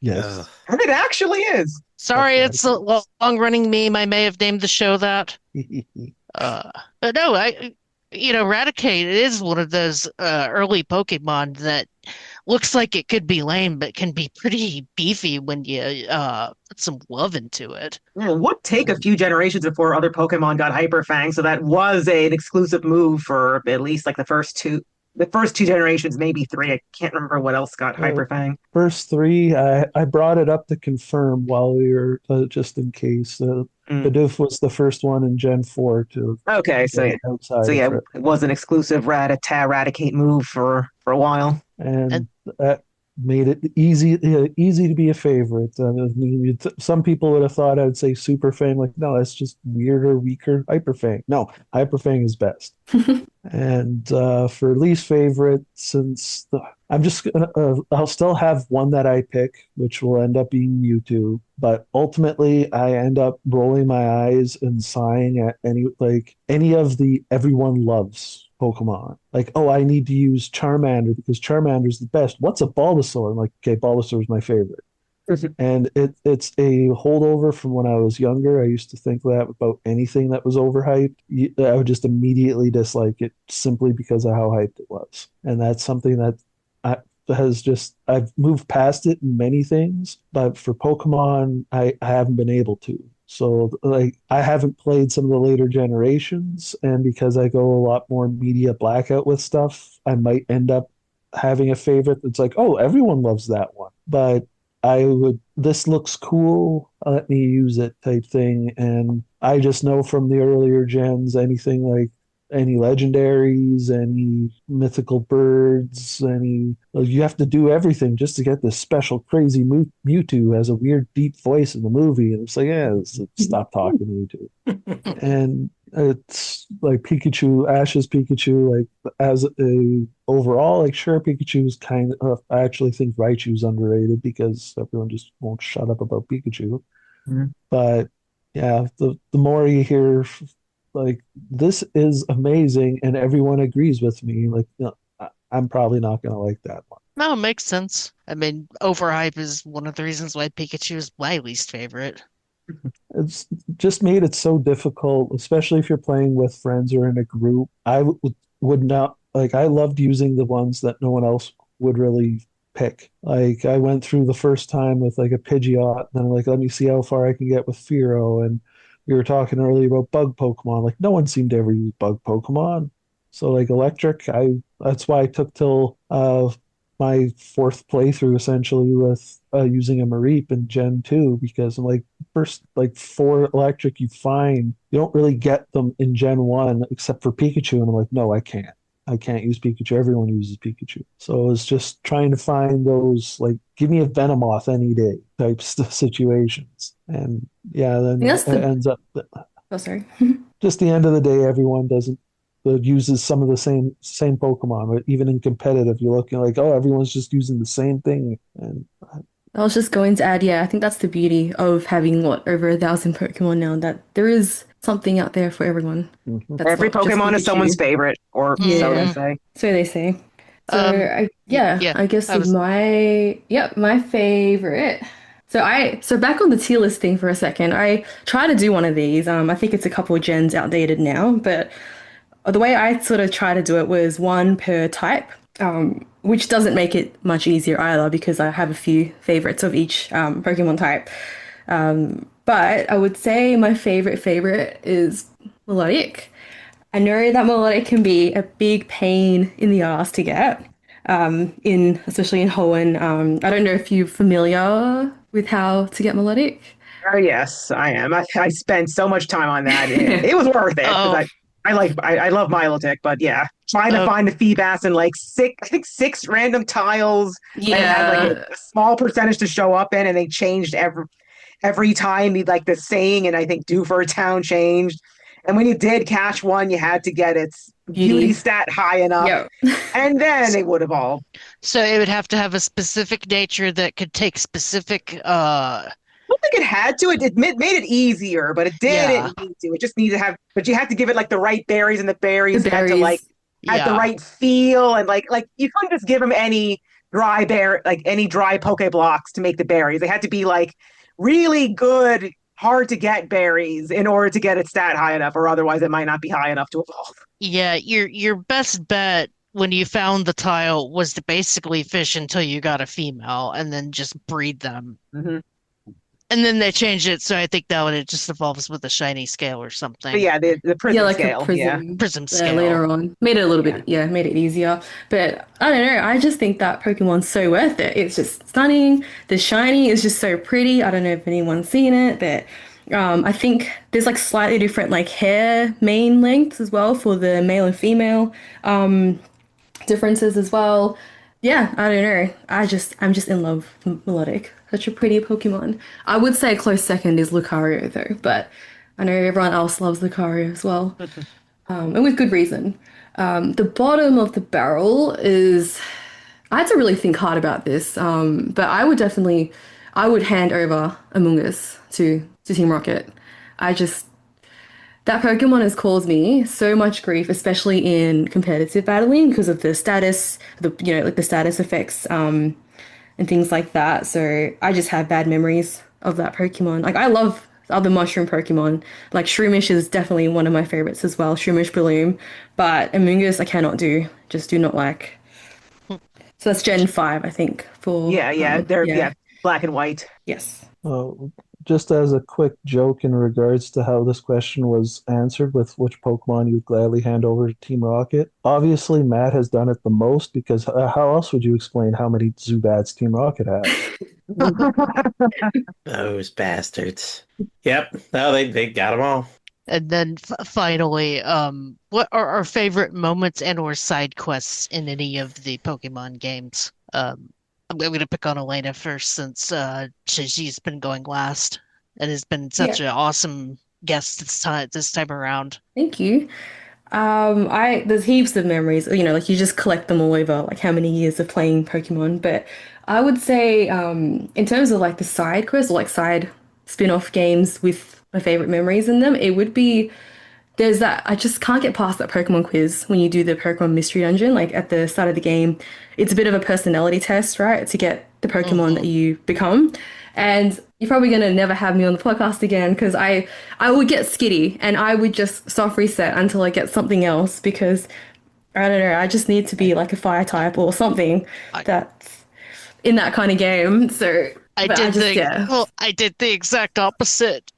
Speaker 2: Yes.
Speaker 3: And it actually is.
Speaker 5: Sorry,
Speaker 2: That's
Speaker 5: it's a long-running meme. I may have named the show that. But no, Raticate is one of those early Pokemon that looks like it could be lame, but can be pretty beefy when you put some love into it.
Speaker 3: Yeah, it would take a few generations before other Pokemon got Hyper Fang, so that was an exclusive move for at least like the first two generations, maybe three. I can't remember what else got Hyper Fang.
Speaker 2: First three, I brought it up to confirm while we were just in case. Bidoof was the first one in Gen 4 to
Speaker 3: Okay, so
Speaker 2: get outside
Speaker 3: yeah,
Speaker 2: of it.
Speaker 3: it was an exclusive Rattata Raticate move for a while.
Speaker 2: And that made it easy to be a favorite. I mean, some people would have thought I'd say Super Fang, like, no, that's just weirder, weaker Hyper Fang. No, Hyper Fang is best. And for least favorite, I'll still have one that I pick, which will end up being Mewtwo. But ultimately, I end up rolling my eyes and sighing at any of the everyone loves Pokemon. Like, oh, I need to use Charmander because Charmander's the best. What's a Bulbasaur? I'm like, okay, Bulbasaur is my favorite. And it's a holdover from when I was younger. I used to think that about anything that was overhyped. I would just immediately dislike it simply because of how hyped it was. And that's something that I've moved past it in many things, but for Pokemon, I haven't been able to. So like I haven't played some of the later generations, and because I go a lot more media blackout with stuff, I might end up having a favorite that's like, oh, everyone loves that one. But this looks cool, let me use it type thing. And I just know from the earlier gens, anything like any legendaries, any mythical birds, you have to do everything just to get this special crazy Mewtwo has a weird deep voice in the movie. And it's like, yeah, stop talking Mewtwo. And it's like Pikachu, Ash's Pikachu, like as a overall, like sure, Pikachu's kind of, I actually think Raichu's underrated because everyone just won't shut up about Pikachu. But yeah, the more you hear like this is amazing and everyone agrees with me, like I'm probably not gonna like that one.
Speaker 5: No, it makes sense. I mean, overhype is one of the reasons why Pikachu is my least favorite.
Speaker 2: It's just made it so difficult, especially if you're playing with friends or in a group. Would not like. I loved using the ones that no one else would really pick. Like I went through the first time with like a Pidgeot, and then I'm like, let me see how far I can get with Fearow. And we were talking earlier about bug Pokemon. Like no one seemed to ever use bug Pokemon. So like electric, that's why I took till my fourth playthrough essentially with using a Mareep in Gen 2 because I'm like first like 4 electric you don't really get them in Gen 1 except for Pikachu, and I'm like, no, I can't. I can't use Pikachu. Everyone uses Pikachu. So it's just trying to find those, like, give me a Venomoth any day type situations. And yeah,
Speaker 4: think
Speaker 2: then
Speaker 4: that's
Speaker 2: it
Speaker 4: the
Speaker 2: ends up
Speaker 4: oh sorry.
Speaker 2: just the end of the day, everyone doesn't uses some of the same Pokemon. But even in competitive, you're looking like, oh, everyone's just using the same thing. And
Speaker 4: I was just going to add, yeah, I think that's the beauty of having what over 1,000 Pokemon now, that there is something out there for everyone.
Speaker 2: mhm.
Speaker 4: That's
Speaker 3: Every
Speaker 4: not just
Speaker 3: Pokemon is someone's
Speaker 4: Pikachu.
Speaker 3: favorite, or so they
Speaker 4: Yeah,
Speaker 3: say.
Speaker 4: so they say. So
Speaker 5: Um,
Speaker 4: yeah,
Speaker 5: yeah,
Speaker 4: I guess
Speaker 5: I was.
Speaker 4: my favorite. So back on the tier list thing for a second. I try to do one of these. I think it's a couple of gens outdated now, but the way I sort of try to do it was one per type, which doesn't make it much easier either because I have a few favorites of each Pokemon type. But I would say my favorite is melodic. I know that melodic can be a big pain in the ass to get, in especially in Hoenn. I don't know if you're familiar with how to get melodic.
Speaker 3: Oh yes, I am. I spent so much time on that. It was worth it because
Speaker 5: Oh,
Speaker 3: I love Milotic, but yeah, trying to
Speaker 5: oh,
Speaker 3: find the Feebas in like six random tiles, and it had like
Speaker 4: Yeah,
Speaker 3: a small percentage to show up in, and they changed every time like the saying, and I think "do for a town" changed. And when you did catch one, you had to get its beauty
Speaker 4: beauty.
Speaker 3: stat high enough,
Speaker 4: Yep.
Speaker 3: and then it would evolve.
Speaker 5: so it would have to have a specific nature that could take specific.
Speaker 3: Don't think it had to. Made it easier, but it
Speaker 5: Yeah,
Speaker 3: didn't need to. It just needed to have, but you had to give it like the right berries, and the
Speaker 4: The
Speaker 3: berries had to like
Speaker 4: berries.
Speaker 3: had the
Speaker 5: yeah.
Speaker 3: right feel, and like you couldn't just give them any any dry Poke blocks to make the berries. They had to be like really good, hard to get berries in order to get it stat high enough, or otherwise it might not be high enough to evolve.
Speaker 5: Yeah, your best bet when you found the tile was to basically fish until you got a female and then just breed them.
Speaker 3: Hmm.
Speaker 5: And then they changed it, so I think now it just evolves with a shiny scale or
Speaker 3: But
Speaker 5: something.
Speaker 3: yeah, the
Speaker 4: Yeah,
Speaker 3: prism
Speaker 4: like a
Speaker 3: scale, yeah,
Speaker 4: prism
Speaker 5: Prism scale.
Speaker 4: later on. Made it a little
Speaker 3: yeah.
Speaker 4: bit, yeah, made it easier. But I don't know, I just think that Pokemon's so worth it. It's just stunning. The shiny is just so pretty. I don't know if anyone's seen it, but I think there's like slightly different like hair mane lengths as well for the male and female differences as well. Yeah, I don't know. I'm just in love with Melodic. Such a pretty Pokemon. I would say a close second is Lucario though, but I know everyone else loves Lucario as well, and with good reason. The bottom of the barrel is I had to really think hard about this, but I would hand over Amoonguss to Team Rocket. I just that Pokemon has caused me so much grief, especially in competitive battling because of the status, like the status effects, and things like that. So I just have bad memories of that Pokemon. Like I love other mushroom Pokemon. Like Shroomish is definitely one of my favorites as well. Shroomish Bloom, but Amoonguss I cannot do. Just do not like. So that's Gen 5, I think. For
Speaker 3: Yeah, they're
Speaker 4: yeah,
Speaker 3: black and white.
Speaker 4: yes.
Speaker 2: Uh, just as a quick joke in regards to how this question was answered with which Pokemon you'd gladly hand over to Team Rocket, obviously Matt has done it the most because how else would you explain how many Zubats Team Rocket has?
Speaker 1: Those bastards. Yep. No, they got them all.
Speaker 5: And then finally, what are our favorite moments and or side quests in any of the Pokemon games? I'm going to pick on Elena first since she's been going last and has been
Speaker 4: Yeah.
Speaker 5: such an awesome guest this time around.
Speaker 4: Thank you. I there's heaps of memories, like you just collect them all over like how many years of playing Pokemon. But I would say, in terms of like the side quests or like side spin-off games with my favorite memories in them, it would be there's that I just can't get past that Pokemon quiz when you do the Pokemon Mystery Dungeon. Like at the start of the game, it's a bit of a personality test, right? To get the Pokemon
Speaker 5: Hmm.
Speaker 4: that you become. And you're probably gonna never have me on the podcast again because I would get skitty and I would just soft reset until I get something else because I don't know, I just need to be like a fire type or something
Speaker 5: I,
Speaker 4: that's in that kind of game. So
Speaker 5: I
Speaker 4: but I
Speaker 5: did
Speaker 4: just
Speaker 5: the
Speaker 4: yeah.
Speaker 5: well, I did the exact opposite.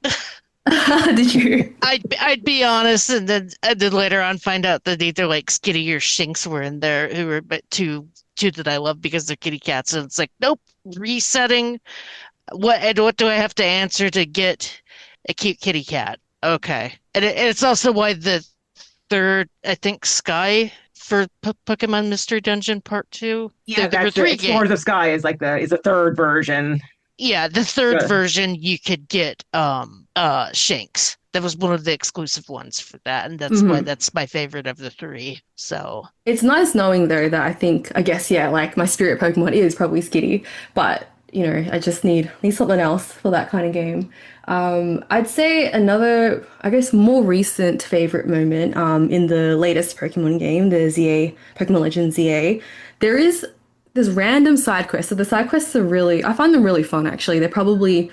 Speaker 4: Did you?
Speaker 5: I'd be honest, and then later on find out that either like Skitty or Shinx were in there, who were but two that I love because they're kitty cats, and it's like nope, resetting. What do I have to answer to get a cute kitty cat? Okay, and it's also why the third I think Sky for Pokemon Mystery Dungeon Part 2?
Speaker 3: Yeah,
Speaker 5: There were
Speaker 3: that's the
Speaker 5: three games.
Speaker 3: Explorers of Sky is like the third version.
Speaker 5: Yeah, the third
Speaker 3: Good.
Speaker 5: version you could get Shanks. That was one of the exclusive ones for that, and that's why
Speaker 4: Hmm.
Speaker 5: that's my favorite of the three. So
Speaker 4: It's nice knowing though that I guess, yeah, like my spirit Pokemon is probably Skitty, but I just need something else for that kind of game. I'd say another, I guess, more recent favorite moment in the latest Pokemon game, the ZA, Pokemon Legends ZA. There is this random side quest. So the side quests are really, I find them really fun actually. They're probably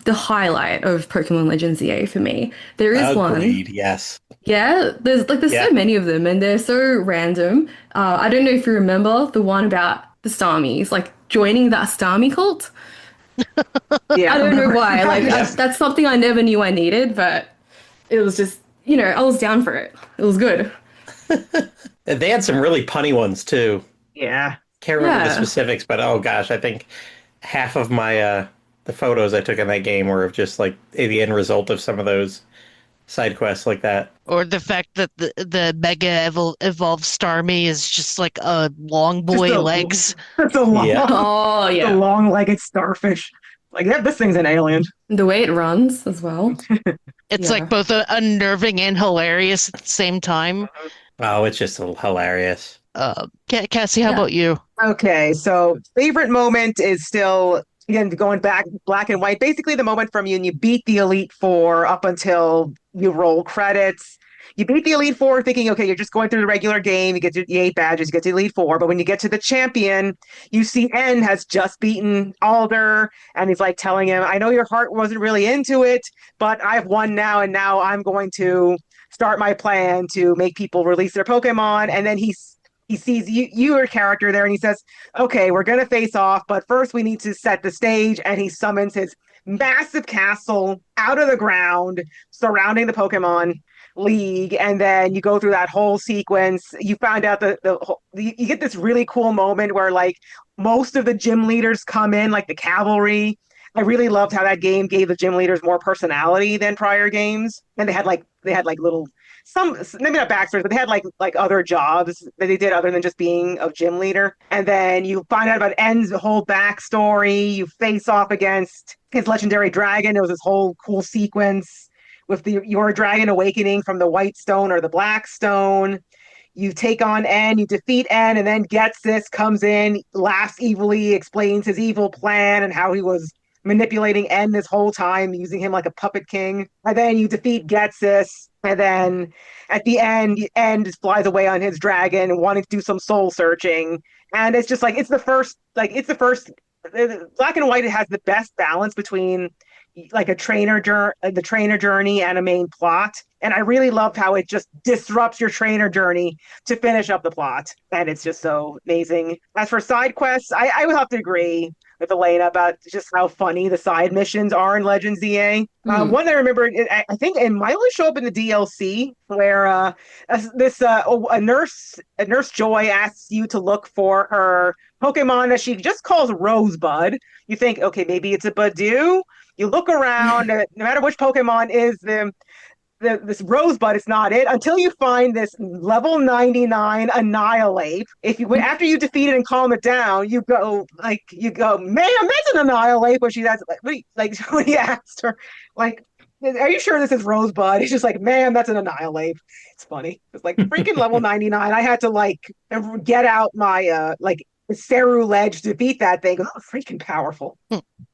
Speaker 4: the highlight of Pokemon Legends ZA for me. There is one.
Speaker 1: Agreed. Yes.
Speaker 4: Yeah, there's so
Speaker 1: Yeah.
Speaker 4: many of them and they're so random. I don't know if you remember the one about the Starmies, like joining that Starmie cult.
Speaker 3: Yeah,
Speaker 4: I
Speaker 3: I
Speaker 4: don't know
Speaker 3: remember.
Speaker 4: why. Like
Speaker 1: Yep.
Speaker 4: that's something I never knew I needed, but it was just, I was down for it. It was good.
Speaker 1: They had some really punny ones too.
Speaker 3: Yeah.
Speaker 1: Can't remember the
Speaker 4: Yeah.
Speaker 1: specifics, but oh gosh, I think half of my the photos I took in that game were of just like the end result of some of those side quests like that.
Speaker 5: or the fact that the evolved Starmie is just like a long
Speaker 3: Just
Speaker 5: boy legs.
Speaker 3: the
Speaker 1: Yeah.
Speaker 4: Oh
Speaker 3: the
Speaker 4: yeah.
Speaker 3: long-legged starfish. Like yeah, this thing's an alien.
Speaker 4: The way it runs as well.
Speaker 5: It's like
Speaker 4: Yeah.
Speaker 5: both unnerving and hilarious at the same time.
Speaker 1: Oh, it's just hilarious.
Speaker 5: Cassie, how
Speaker 4: Yeah.
Speaker 5: about you?
Speaker 3: Okay, so favorite moment is still again going back black and white. Basically, the moment from you and you beat the Elite Four up until you roll credits. You beat the Elite Four thinking, okay, you're just going through the regular game. You get to the 8 badges, you get to the Elite Four. But when you get to the champion, you see N has just beaten Alder, and he's like telling him, I know your heart wasn't really into it, but I've won now, and now I'm going to start my plan to make people release their Pokemon. And then he sees your character there and he says, okay, we're going to face off, but first we need to set the stage. And he summons his massive castle out of the ground surrounding the Pokemon League. And then you go through that whole sequence. You find out you get this really cool moment where like most of the gym leaders come in, like the cavalry. I really loved how that game gave the gym leaders more personality than prior games. And they had like little some maybe not backstories, but they had like other jobs that they did other than just being a gym leader. And then you find out about N's whole backstory. You face off against his legendary dragon. It was this whole cool sequence with your dragon awakening from the white stone or the black stone. You take on N, you defeat N, and then Getsis comes in, laughs evilly, explains his evil plan and how he was manipulating N this whole time, using him like a puppet king. And then you defeat Getsis, and then at the end, N just flies away on his dragon, wanting to do some soul searching. And it's just like it's the first Black and White has the best balance between like the trainer journey and a main plot. And I really loved how it just disrupts your trainer journey to finish up the plot. And it's just so amazing. As for side quests, I would have to agree with Elena about just how funny the side missions are in Legends EA.
Speaker 4: Hmm.
Speaker 3: One that I remember, I think it might only show up in the DLC, where a nurse Joy asks you to look for her Pokemon that she just calls Rosebud. You think, okay, maybe it's a Badoo. You look around, no matter which Pokemon is this Rosebud, it's not it until you find this level 99 Annihilate. If you after you defeat it and calm it down, you go, ma'am, that's an Annihilate. When she that's like when he asked her, like, are you sure this is Rosebud? He's just like, ma'am, that's an Annihilate. It's funny. It's like freaking level 99. I had to like get out my like Seru Ledge to beat that thing. Oh, freaking powerful.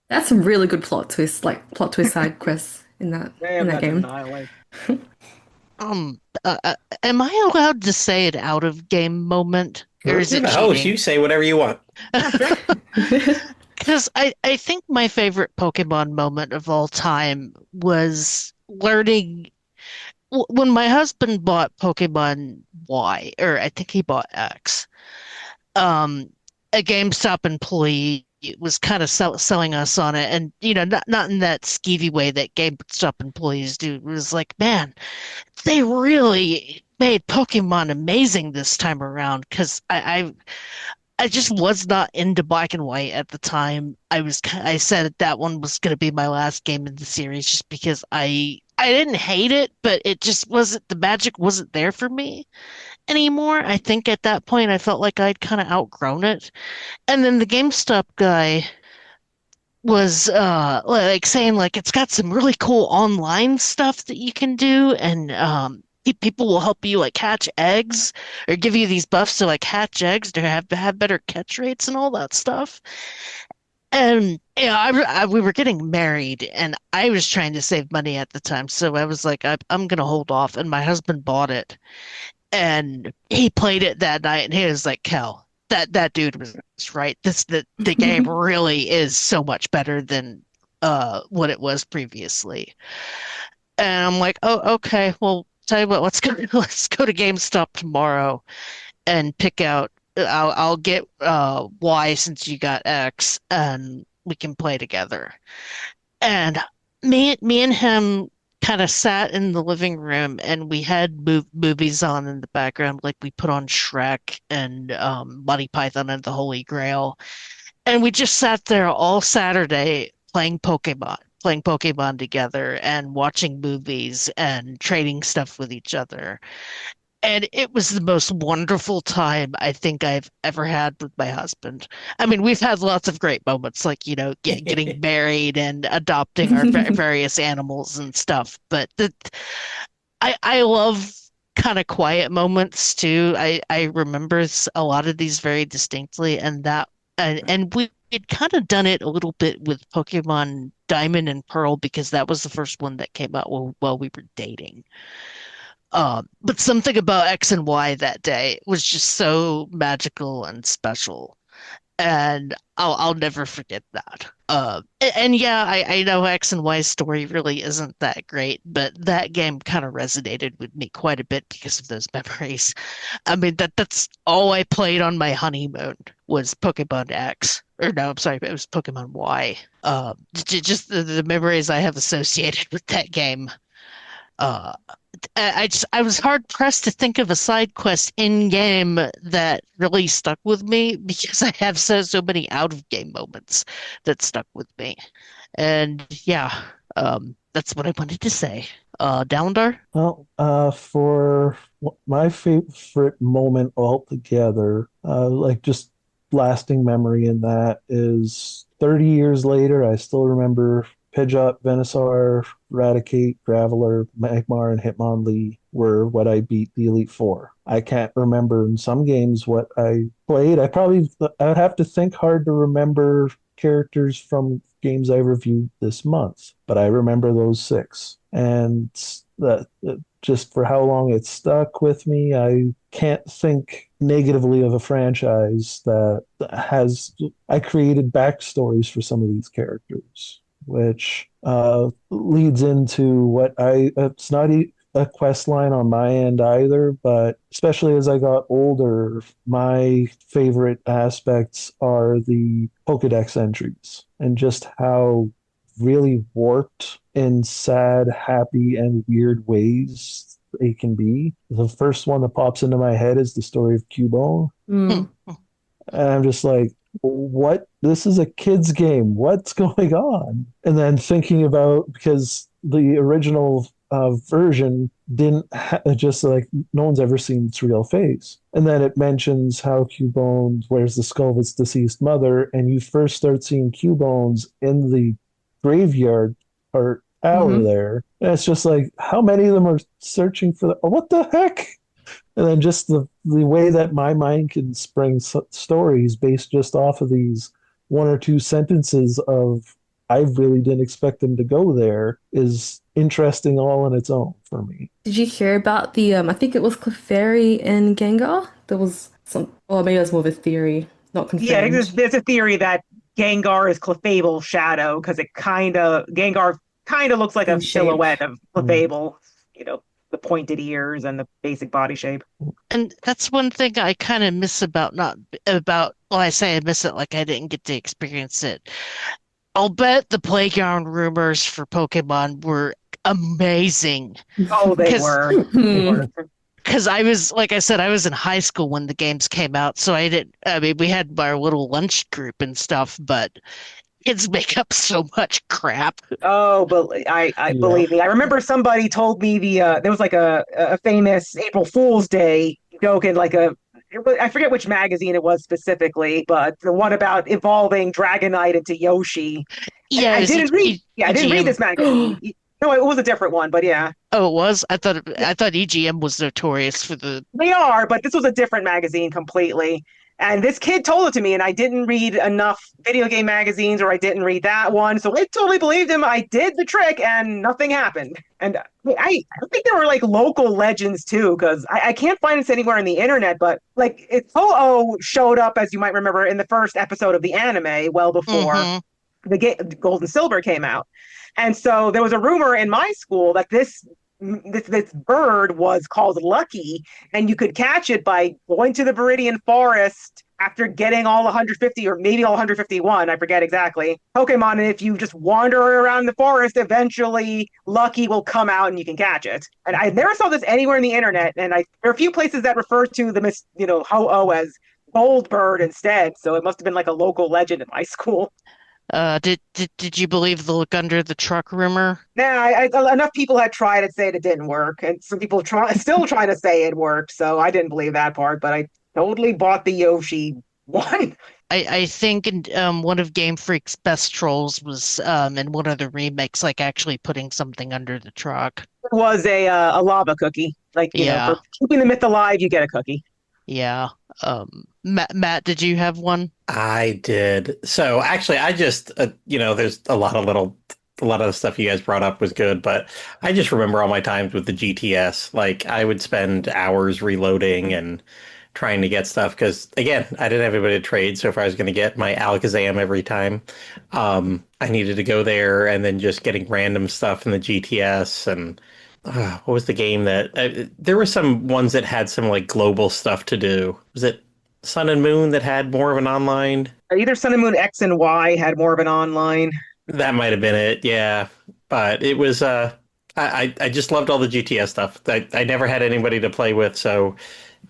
Speaker 4: That's some really good plot twist, like plot twist side quests in that
Speaker 3: Ma'am, that's an
Speaker 4: game.
Speaker 3: Annihilate.
Speaker 5: Am I allowed to say an out of game moment, or is
Speaker 1: You're
Speaker 5: it
Speaker 1: the host.
Speaker 5: cheating?
Speaker 1: You say whatever you want.
Speaker 5: Because I think my favorite Pokemon moment of all time was learning when my husband bought Pokemon Y, or I think he bought X. A GameStop employee was kind of selling us on it, and not in that skeevy way that GameStop employees do. It was like, man, they really made Pokemon amazing this time around because I just was not into Black and White at the time. I said that one was going to be my last game in the series just because I didn't hate it, but it just wasn't the magic wasn't there for me. anymore. I think at that point I felt like I'd kind of outgrown it. And then the GameStop guy was like saying like it's got some really cool online stuff that you can do, and people will help you like hatch eggs or give you these buffs to like hatch eggs to have better catch rates and all that stuff. And we were getting married, and I was trying to save money at the time, so I was like, I'm gonna hold off. And my husband bought it, and he played it that night, and he was like, "Kel, that dude was right. The game really is so much better than what it was previously." And I'm like, "Oh, okay. Well, tell you what, let's go let's go to GameStop tomorrow and pick out. I'll get Y since you got X, and we can play together." And me and him kind of sat in the living room, and we had movies on in the background. Like we put on Shrek and Monty Python and the Holy Grail, and we just sat there all Saturday playing Pokemon together and watching movies and trading stuff with each other. And it was the most wonderful time I think I've ever had with my husband. I mean, we've had lots of great moments, like, getting married and adopting our various animals and stuff. But I love kind of quiet moments too. I remember a lot of these very distinctly, and we had kind of done it a little bit with Pokemon Diamond and Pearl because that was the first one that came out while we were dating. But something about X and Y that day was just so magical and special, and I'll never forget that. And yeah, I know X and Y's story really isn't that great, but that game kind of resonated with me quite a bit because of those memories. I mean, that's all I played on my honeymoon was Pokemon X. Or no, I'm sorry, it was Pokemon Y. Just the memories I have associated with that game. Uh, I was hard pressed to think of a side quest in game that really stuck with me because I have so many out of game moments that stuck with me. And yeah, that's what I wanted to say. Dalendar?
Speaker 2: Well, for my favorite moment altogether, like just lasting memory in that is 30 years later, I still remember Pidgeot, Venusaur, Raticate, Graveler, Magmar, and Hitmonlee were what I beat the Elite Four. I can't remember in some games what I played. I would have to think hard to remember characters from games I reviewed this month, but I remember those six. And that just for how long it stuck with me, I can't think negatively of a franchise that has. I created backstories for some of these characters, which leads into it's not a quest line on my end either, but especially as I got older, my favorite aspects are the Pokedex entries and just how really warped in sad, happy, and weird ways they can be. The first one that pops into my head is the story of Cubone.
Speaker 4: Mm.
Speaker 2: And I'm just like, what? This is a kid's game. What's going on? And then thinking about, because the original version didn't just like no one's ever seen its real face. And then it mentions how Cubone wears the skull of its deceased mother, and you first start seeing Cubones in the graveyard or hour there. And it's just like, how many of them are searching for what the heck? And then just the way that my mind can spring stories based just off of these one or two sentences of I really didn't expect them to go there is interesting all on its own for me.
Speaker 4: Did you hear about the I think it was Clefairy and Gengar? There was some, or maybe that's more of a theory, not
Speaker 3: Yeah,
Speaker 4: confirmed.
Speaker 3: there's a theory that Gengar is Clefable's shadow because Gengar kind of looks like a
Speaker 4: In shape.
Speaker 3: silhouette of Clefable, the pointed ears and the basic body shape.
Speaker 5: And that's one thing I kind of miss about not about, well, I say I miss it like I didn't get to experience it. I'll bet the playground rumors for Pokemon were amazing.
Speaker 3: Oh, they
Speaker 5: Because
Speaker 3: were. They were.
Speaker 5: because I was, like I said, I was in high school when the games came out, so I mean, we had our little lunch group and stuff, but kids make up so much crap.
Speaker 3: Oh, but I
Speaker 2: Yeah.
Speaker 3: believe me. I remember somebody told me there was like a famous April Fool's Day joke in like I forget which magazine it was specifically, but the one about evolving Dragonite into Yoshi. And
Speaker 5: Yeah,
Speaker 3: I
Speaker 5: is
Speaker 3: didn't read, yeah, I didn't read
Speaker 5: EGM.
Speaker 3: this magazine. No, it was a different one, but yeah.
Speaker 5: Oh, it was? I thought EGM was notorious for the.
Speaker 3: They are, but this was a different magazine completely. And this kid told it to me, and I didn't read enough video game magazines, or I didn't read that one. So I totally believed him. I did the trick, and nothing happened. And I think there were like local legends too, because I can't find this anywhere on the internet. But like, Ho-Oh showed up, as you might remember, in the first episode of the anime, well before
Speaker 5: Hmm.
Speaker 3: the Gold and Silver came out. And so there was a rumor in my school that this bird was called Lucky, and you could catch it by going to the Viridian Forest after getting all 150 or maybe all 151, I forget exactly, Pokemon. And if you just wander around the forest, eventually Lucky will come out and you can catch it. And I never saw this anywhere in the internet. And there are a few places that refer to Ho-Oh as Goldbird instead. So it must have been like a local legend in my school.
Speaker 5: Did you believe the look under the truck rumor?
Speaker 3: Nah, enough people had tried it, saying it didn't work, and some people still trying to say it worked. So I didn't believe that part, but I totally bought the Yoshi one.
Speaker 5: I think one of Game Freak's best trolls was in one of the remakes, like actually putting something under the truck.
Speaker 3: It was a lava cookie, like
Speaker 5: Yeah,
Speaker 3: for keeping the myth alive, you get a cookie.
Speaker 5: yeah. Matt, did you have one?
Speaker 1: I did. So actually, I just, there's a lot of the stuff you guys brought up was good, but I just remember all my times with the GTS. Like, I would spend hours reloading and trying to get stuff because, again, I didn't have anybody to trade. So if I was going to get my Alakazam every time, I needed to go there and then just getting random stuff in the GTS. And what was the game that there were some ones that had some like global stuff to do? Was it Sun and Moon that had more of an online?
Speaker 3: Either Sun and Moon X and Y had more of an online.
Speaker 1: That might have been it, yeah. But it was I just loved all the GTS stuff. I never had anybody to play with, so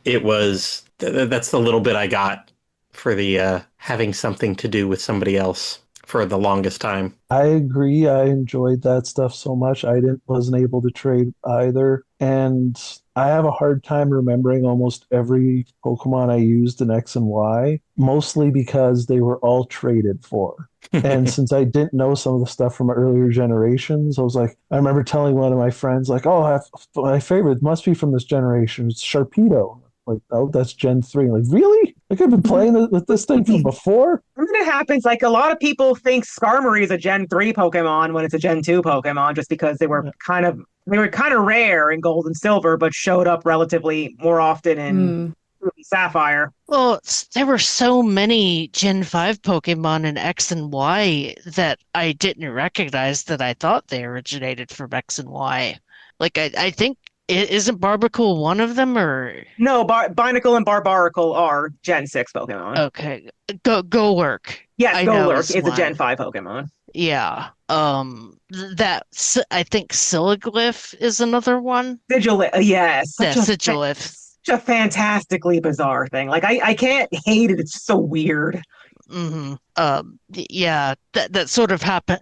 Speaker 1: it was that's the little bit I got for the having something to do with somebody else for the longest time.
Speaker 2: I agree. I enjoyed that stuff so much. I didn't wasn't able to trade either. And I have a hard time remembering almost every Pokemon I used in X and Y, mostly because they were all traded for. And since I didn't know some of the stuff from earlier generations, I was like, I remember telling one of my friends, like, oh, my favorite must be from this generation. It's Sharpedo. Like, oh, that's Gen 3. Like, really? Like, I've been playing with this thing from before?
Speaker 3: And then it happens, like a lot of people think Skarmory is a Gen 3 Pokemon when it's a Gen 2 Pokemon, just because they were kind of rare in Gold and Silver, but showed up relatively more often in
Speaker 4: Mm.
Speaker 3: Ruby Sapphire.
Speaker 5: Well, there were so many Gen 5 Pokemon in X and Y that I didn't recognize that I thought they originated from X and Y. Like, I think, isn't Barbacle one of them, or?
Speaker 3: No, Binacle and Barbaracle are Gen 6 Pokemon.
Speaker 5: Okay, go work.
Speaker 3: Yes,
Speaker 5: I know
Speaker 3: Golurk is a Gen
Speaker 5: one.
Speaker 3: 5 Pokemon.
Speaker 5: Yeah. I think Siliglyph is another one.
Speaker 3: Yes,
Speaker 5: Yeah, Sigilyph.
Speaker 3: such a fantastically bizarre thing. Like I can't hate it. It's just so weird.
Speaker 5: Yeah, that sort of happened.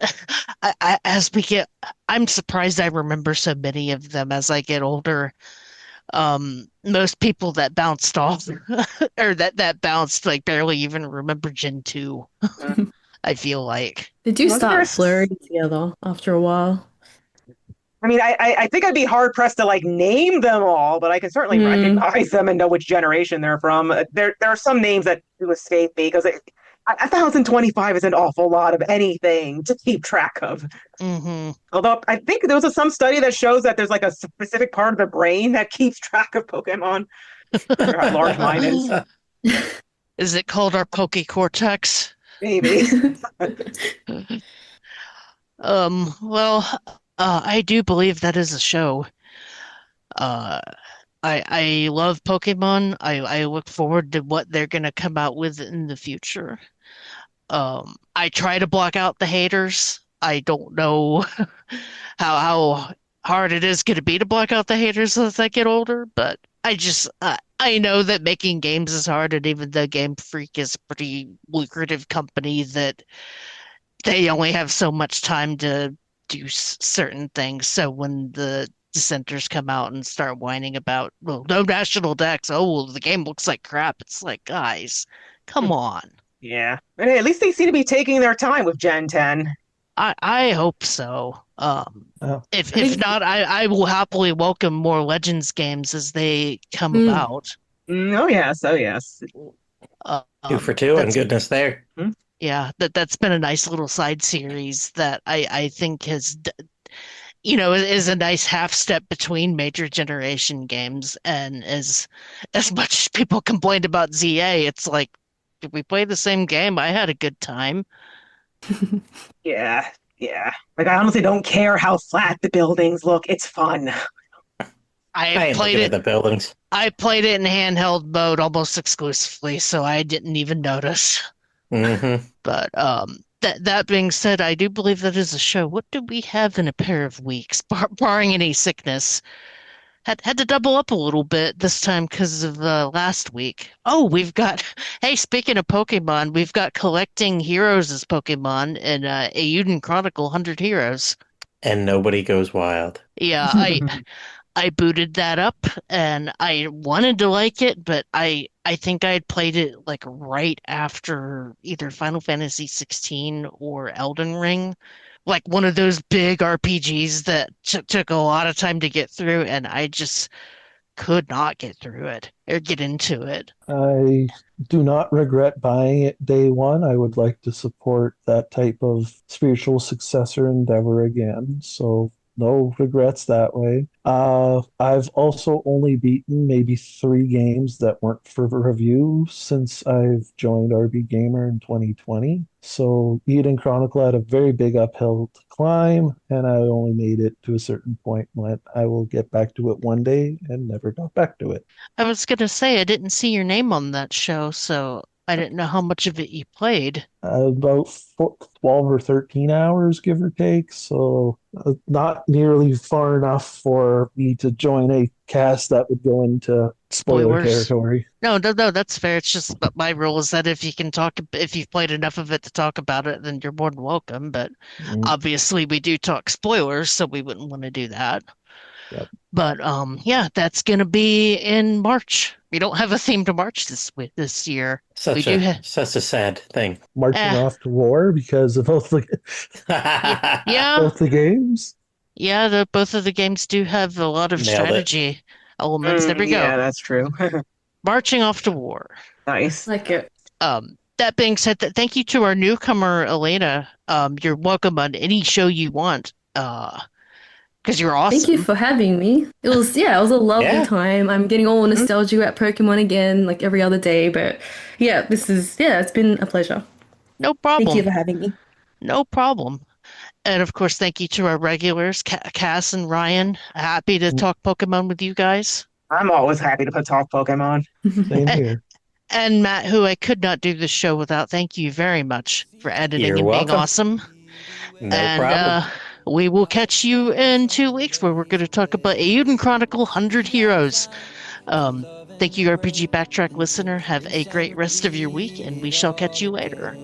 Speaker 5: As we get, I'm surprised I remember so many of them as I get older. Most people that bounced off or that bounced like barely even remember Gen 2. I feel like.
Speaker 4: They do
Speaker 3: Was there
Speaker 4: start blurring together after a while.
Speaker 3: I mean, I think I'd be hard pressed to like name them all, but I can certainly
Speaker 4: Mm.
Speaker 3: recognize them and know which generation they're from. There are some names that do escape me because 1025 is an awful lot of anything to keep track of.
Speaker 5: Hmm.
Speaker 3: Although I think there was some study that shows that there's like a specific part of the brain that keeps track of Pokemon. How large mine is,
Speaker 5: Is it called our Pokecortex?
Speaker 3: maybe.
Speaker 5: Well, I do believe that is a show. Uh, I love Pokemon. I look forward to what they're gonna come out with in the future. I try to block out the haters. I don't know how hard it is going to be to block out the haters as I get older, but I know that making games is hard, and even though Game Freak is a pretty lucrative company, that they only have so much time to do certain things. So when the dissenters come out and start whining about, well, no national decks. Oh, well, the game looks like crap. It's like, guys, come on.
Speaker 3: Yeah. But hey, at least they seem to be taking their time with Gen 10.
Speaker 5: I hope so.
Speaker 2: Oh,
Speaker 5: If
Speaker 4: I
Speaker 5: if
Speaker 4: think,
Speaker 5: not, I will happily welcome more Legends games as they come
Speaker 4: mm,
Speaker 5: about.
Speaker 3: Oh yes, oh yes.
Speaker 1: 2 for 2 and
Speaker 5: That's
Speaker 1: goodness there.
Speaker 3: Hmm?
Speaker 5: yeah, that's been a nice little side series that I think is a nice half step between major generation games. And as much as people complained about ZA, it's like, did we play the same game? I had a good time.
Speaker 3: Yeah, yeah. Like I honestly don't care how flat the buildings look. It's fun.
Speaker 5: I
Speaker 1: I ain't
Speaker 5: played
Speaker 1: looking at
Speaker 5: it
Speaker 1: the buildings.
Speaker 5: I played it in handheld mode almost exclusively, so I didn't even notice.
Speaker 1: Mm-hmm.
Speaker 5: But that being said, I do believe that is a show. What do we have in a pair of weeks, barring any sickness? Had to double up a little bit this time because of last week. Oh, we've got. Hey, speaking of Pokemon, we've got collecting heroes as Pokemon in Eiyuden Chronicle 100 Heroes.
Speaker 1: And nobody goes wild.
Speaker 5: Yeah, I booted that up and I wanted to like it, but I think I had played it like right after either Final Fantasy 16 or Elden Ring, like one of those big RPGs that took a lot of time to get through, and I just could not get through it or get into it.
Speaker 2: I do not regret buying it day one. I would like to support that type of spiritual successor endeavor again. So no regrets that way. I've also only beaten maybe 3 games that weren't for review since I've joined RPGamer in 2020. So Eden Chronicle had a very big uphill to climb, and I only made it to a certain point when I will get back to it one day and never got back to it.
Speaker 5: I was gonna say I didn't see your name on that show, so I didn't know how much of it you played.
Speaker 2: About 12 or 13 hours, give or take. So, not nearly far enough for me to join a cast that would go into spoiler
Speaker 5: Spoilers.
Speaker 2: territory.
Speaker 5: No, that's fair. It's just but my rule is that if you've played enough of it to talk about it, then you're more than welcome. But
Speaker 2: Mm,
Speaker 5: obviously, we do talk spoilers, so we wouldn't want to do that.
Speaker 2: yep.
Speaker 5: But yeah, that's gonna be in March. We don't have a theme to March this year. We
Speaker 1: Such
Speaker 5: do
Speaker 1: a
Speaker 5: have,
Speaker 1: such a sad thing.
Speaker 2: Marching off to war because of
Speaker 5: yeah,
Speaker 2: both the games.
Speaker 5: yeah. Both of the games do have a lot of
Speaker 1: Nailed it.
Speaker 5: strategy elements. There we
Speaker 3: Yeah,
Speaker 5: go.
Speaker 3: that's true.
Speaker 5: Marching off to war.
Speaker 3: Nice.
Speaker 4: like it.
Speaker 5: That being said, thank you to our newcomer, Elena. You're welcome on any show you want. Because you're
Speaker 4: Thank you
Speaker 5: awesome.
Speaker 4: for having me. It was a lovely
Speaker 1: Yeah.
Speaker 4: time. I'm getting all nostalgia at Pokemon again, like every other day. But yeah, it's been a pleasure.
Speaker 5: No
Speaker 4: Thank you
Speaker 5: problem.
Speaker 4: for having me.
Speaker 5: No problem. And of course, thank you to our regulars, Cass and Ryan. Happy to talk Pokemon with you guys.
Speaker 3: I'm always happy to talk Pokemon.
Speaker 2: Same
Speaker 5: And,
Speaker 2: here.
Speaker 5: and Matt, who I could not do this show without. Thank you very much for editing
Speaker 1: You're
Speaker 5: and being
Speaker 1: welcome.
Speaker 5: awesome.
Speaker 1: No
Speaker 5: And
Speaker 1: problem.
Speaker 5: we will catch you in 2 weeks where we're going to talk about Eiyuden Chronicle 100 Heroes. Thank you, RPG Backtrack listener. Have a great rest of your week, and we shall catch you later.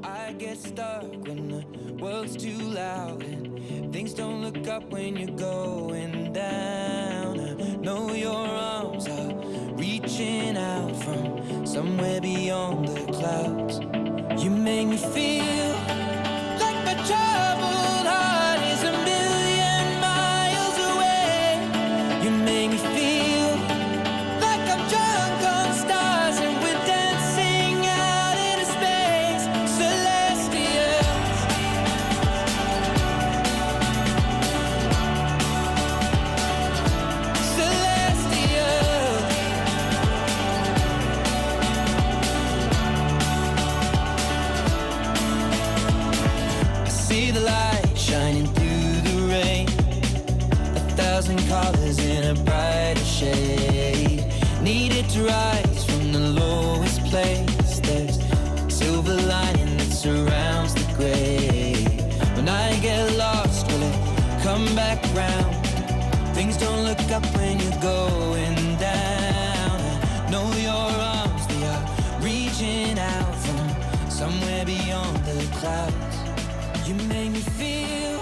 Speaker 8: I get stuck when the world's too loud and things don't look up when you're going down. I know your arms are reaching out from somewhere beyond the clouds. You make me feel like my troubled heart is a million miles away. You make me feel like I'm drunk on stars and we're dancing out into space, celestials. Celestials. I see the light shining through the rain, 1,000 colors in a brighter shade. Needed to rise from the lowest place. There's silver lining that surrounds the gray. When I get lost, will it come back round? Things don't look up when you're going down. I know your arms, they are reaching out from somewhere beyond the clouds. You make me feel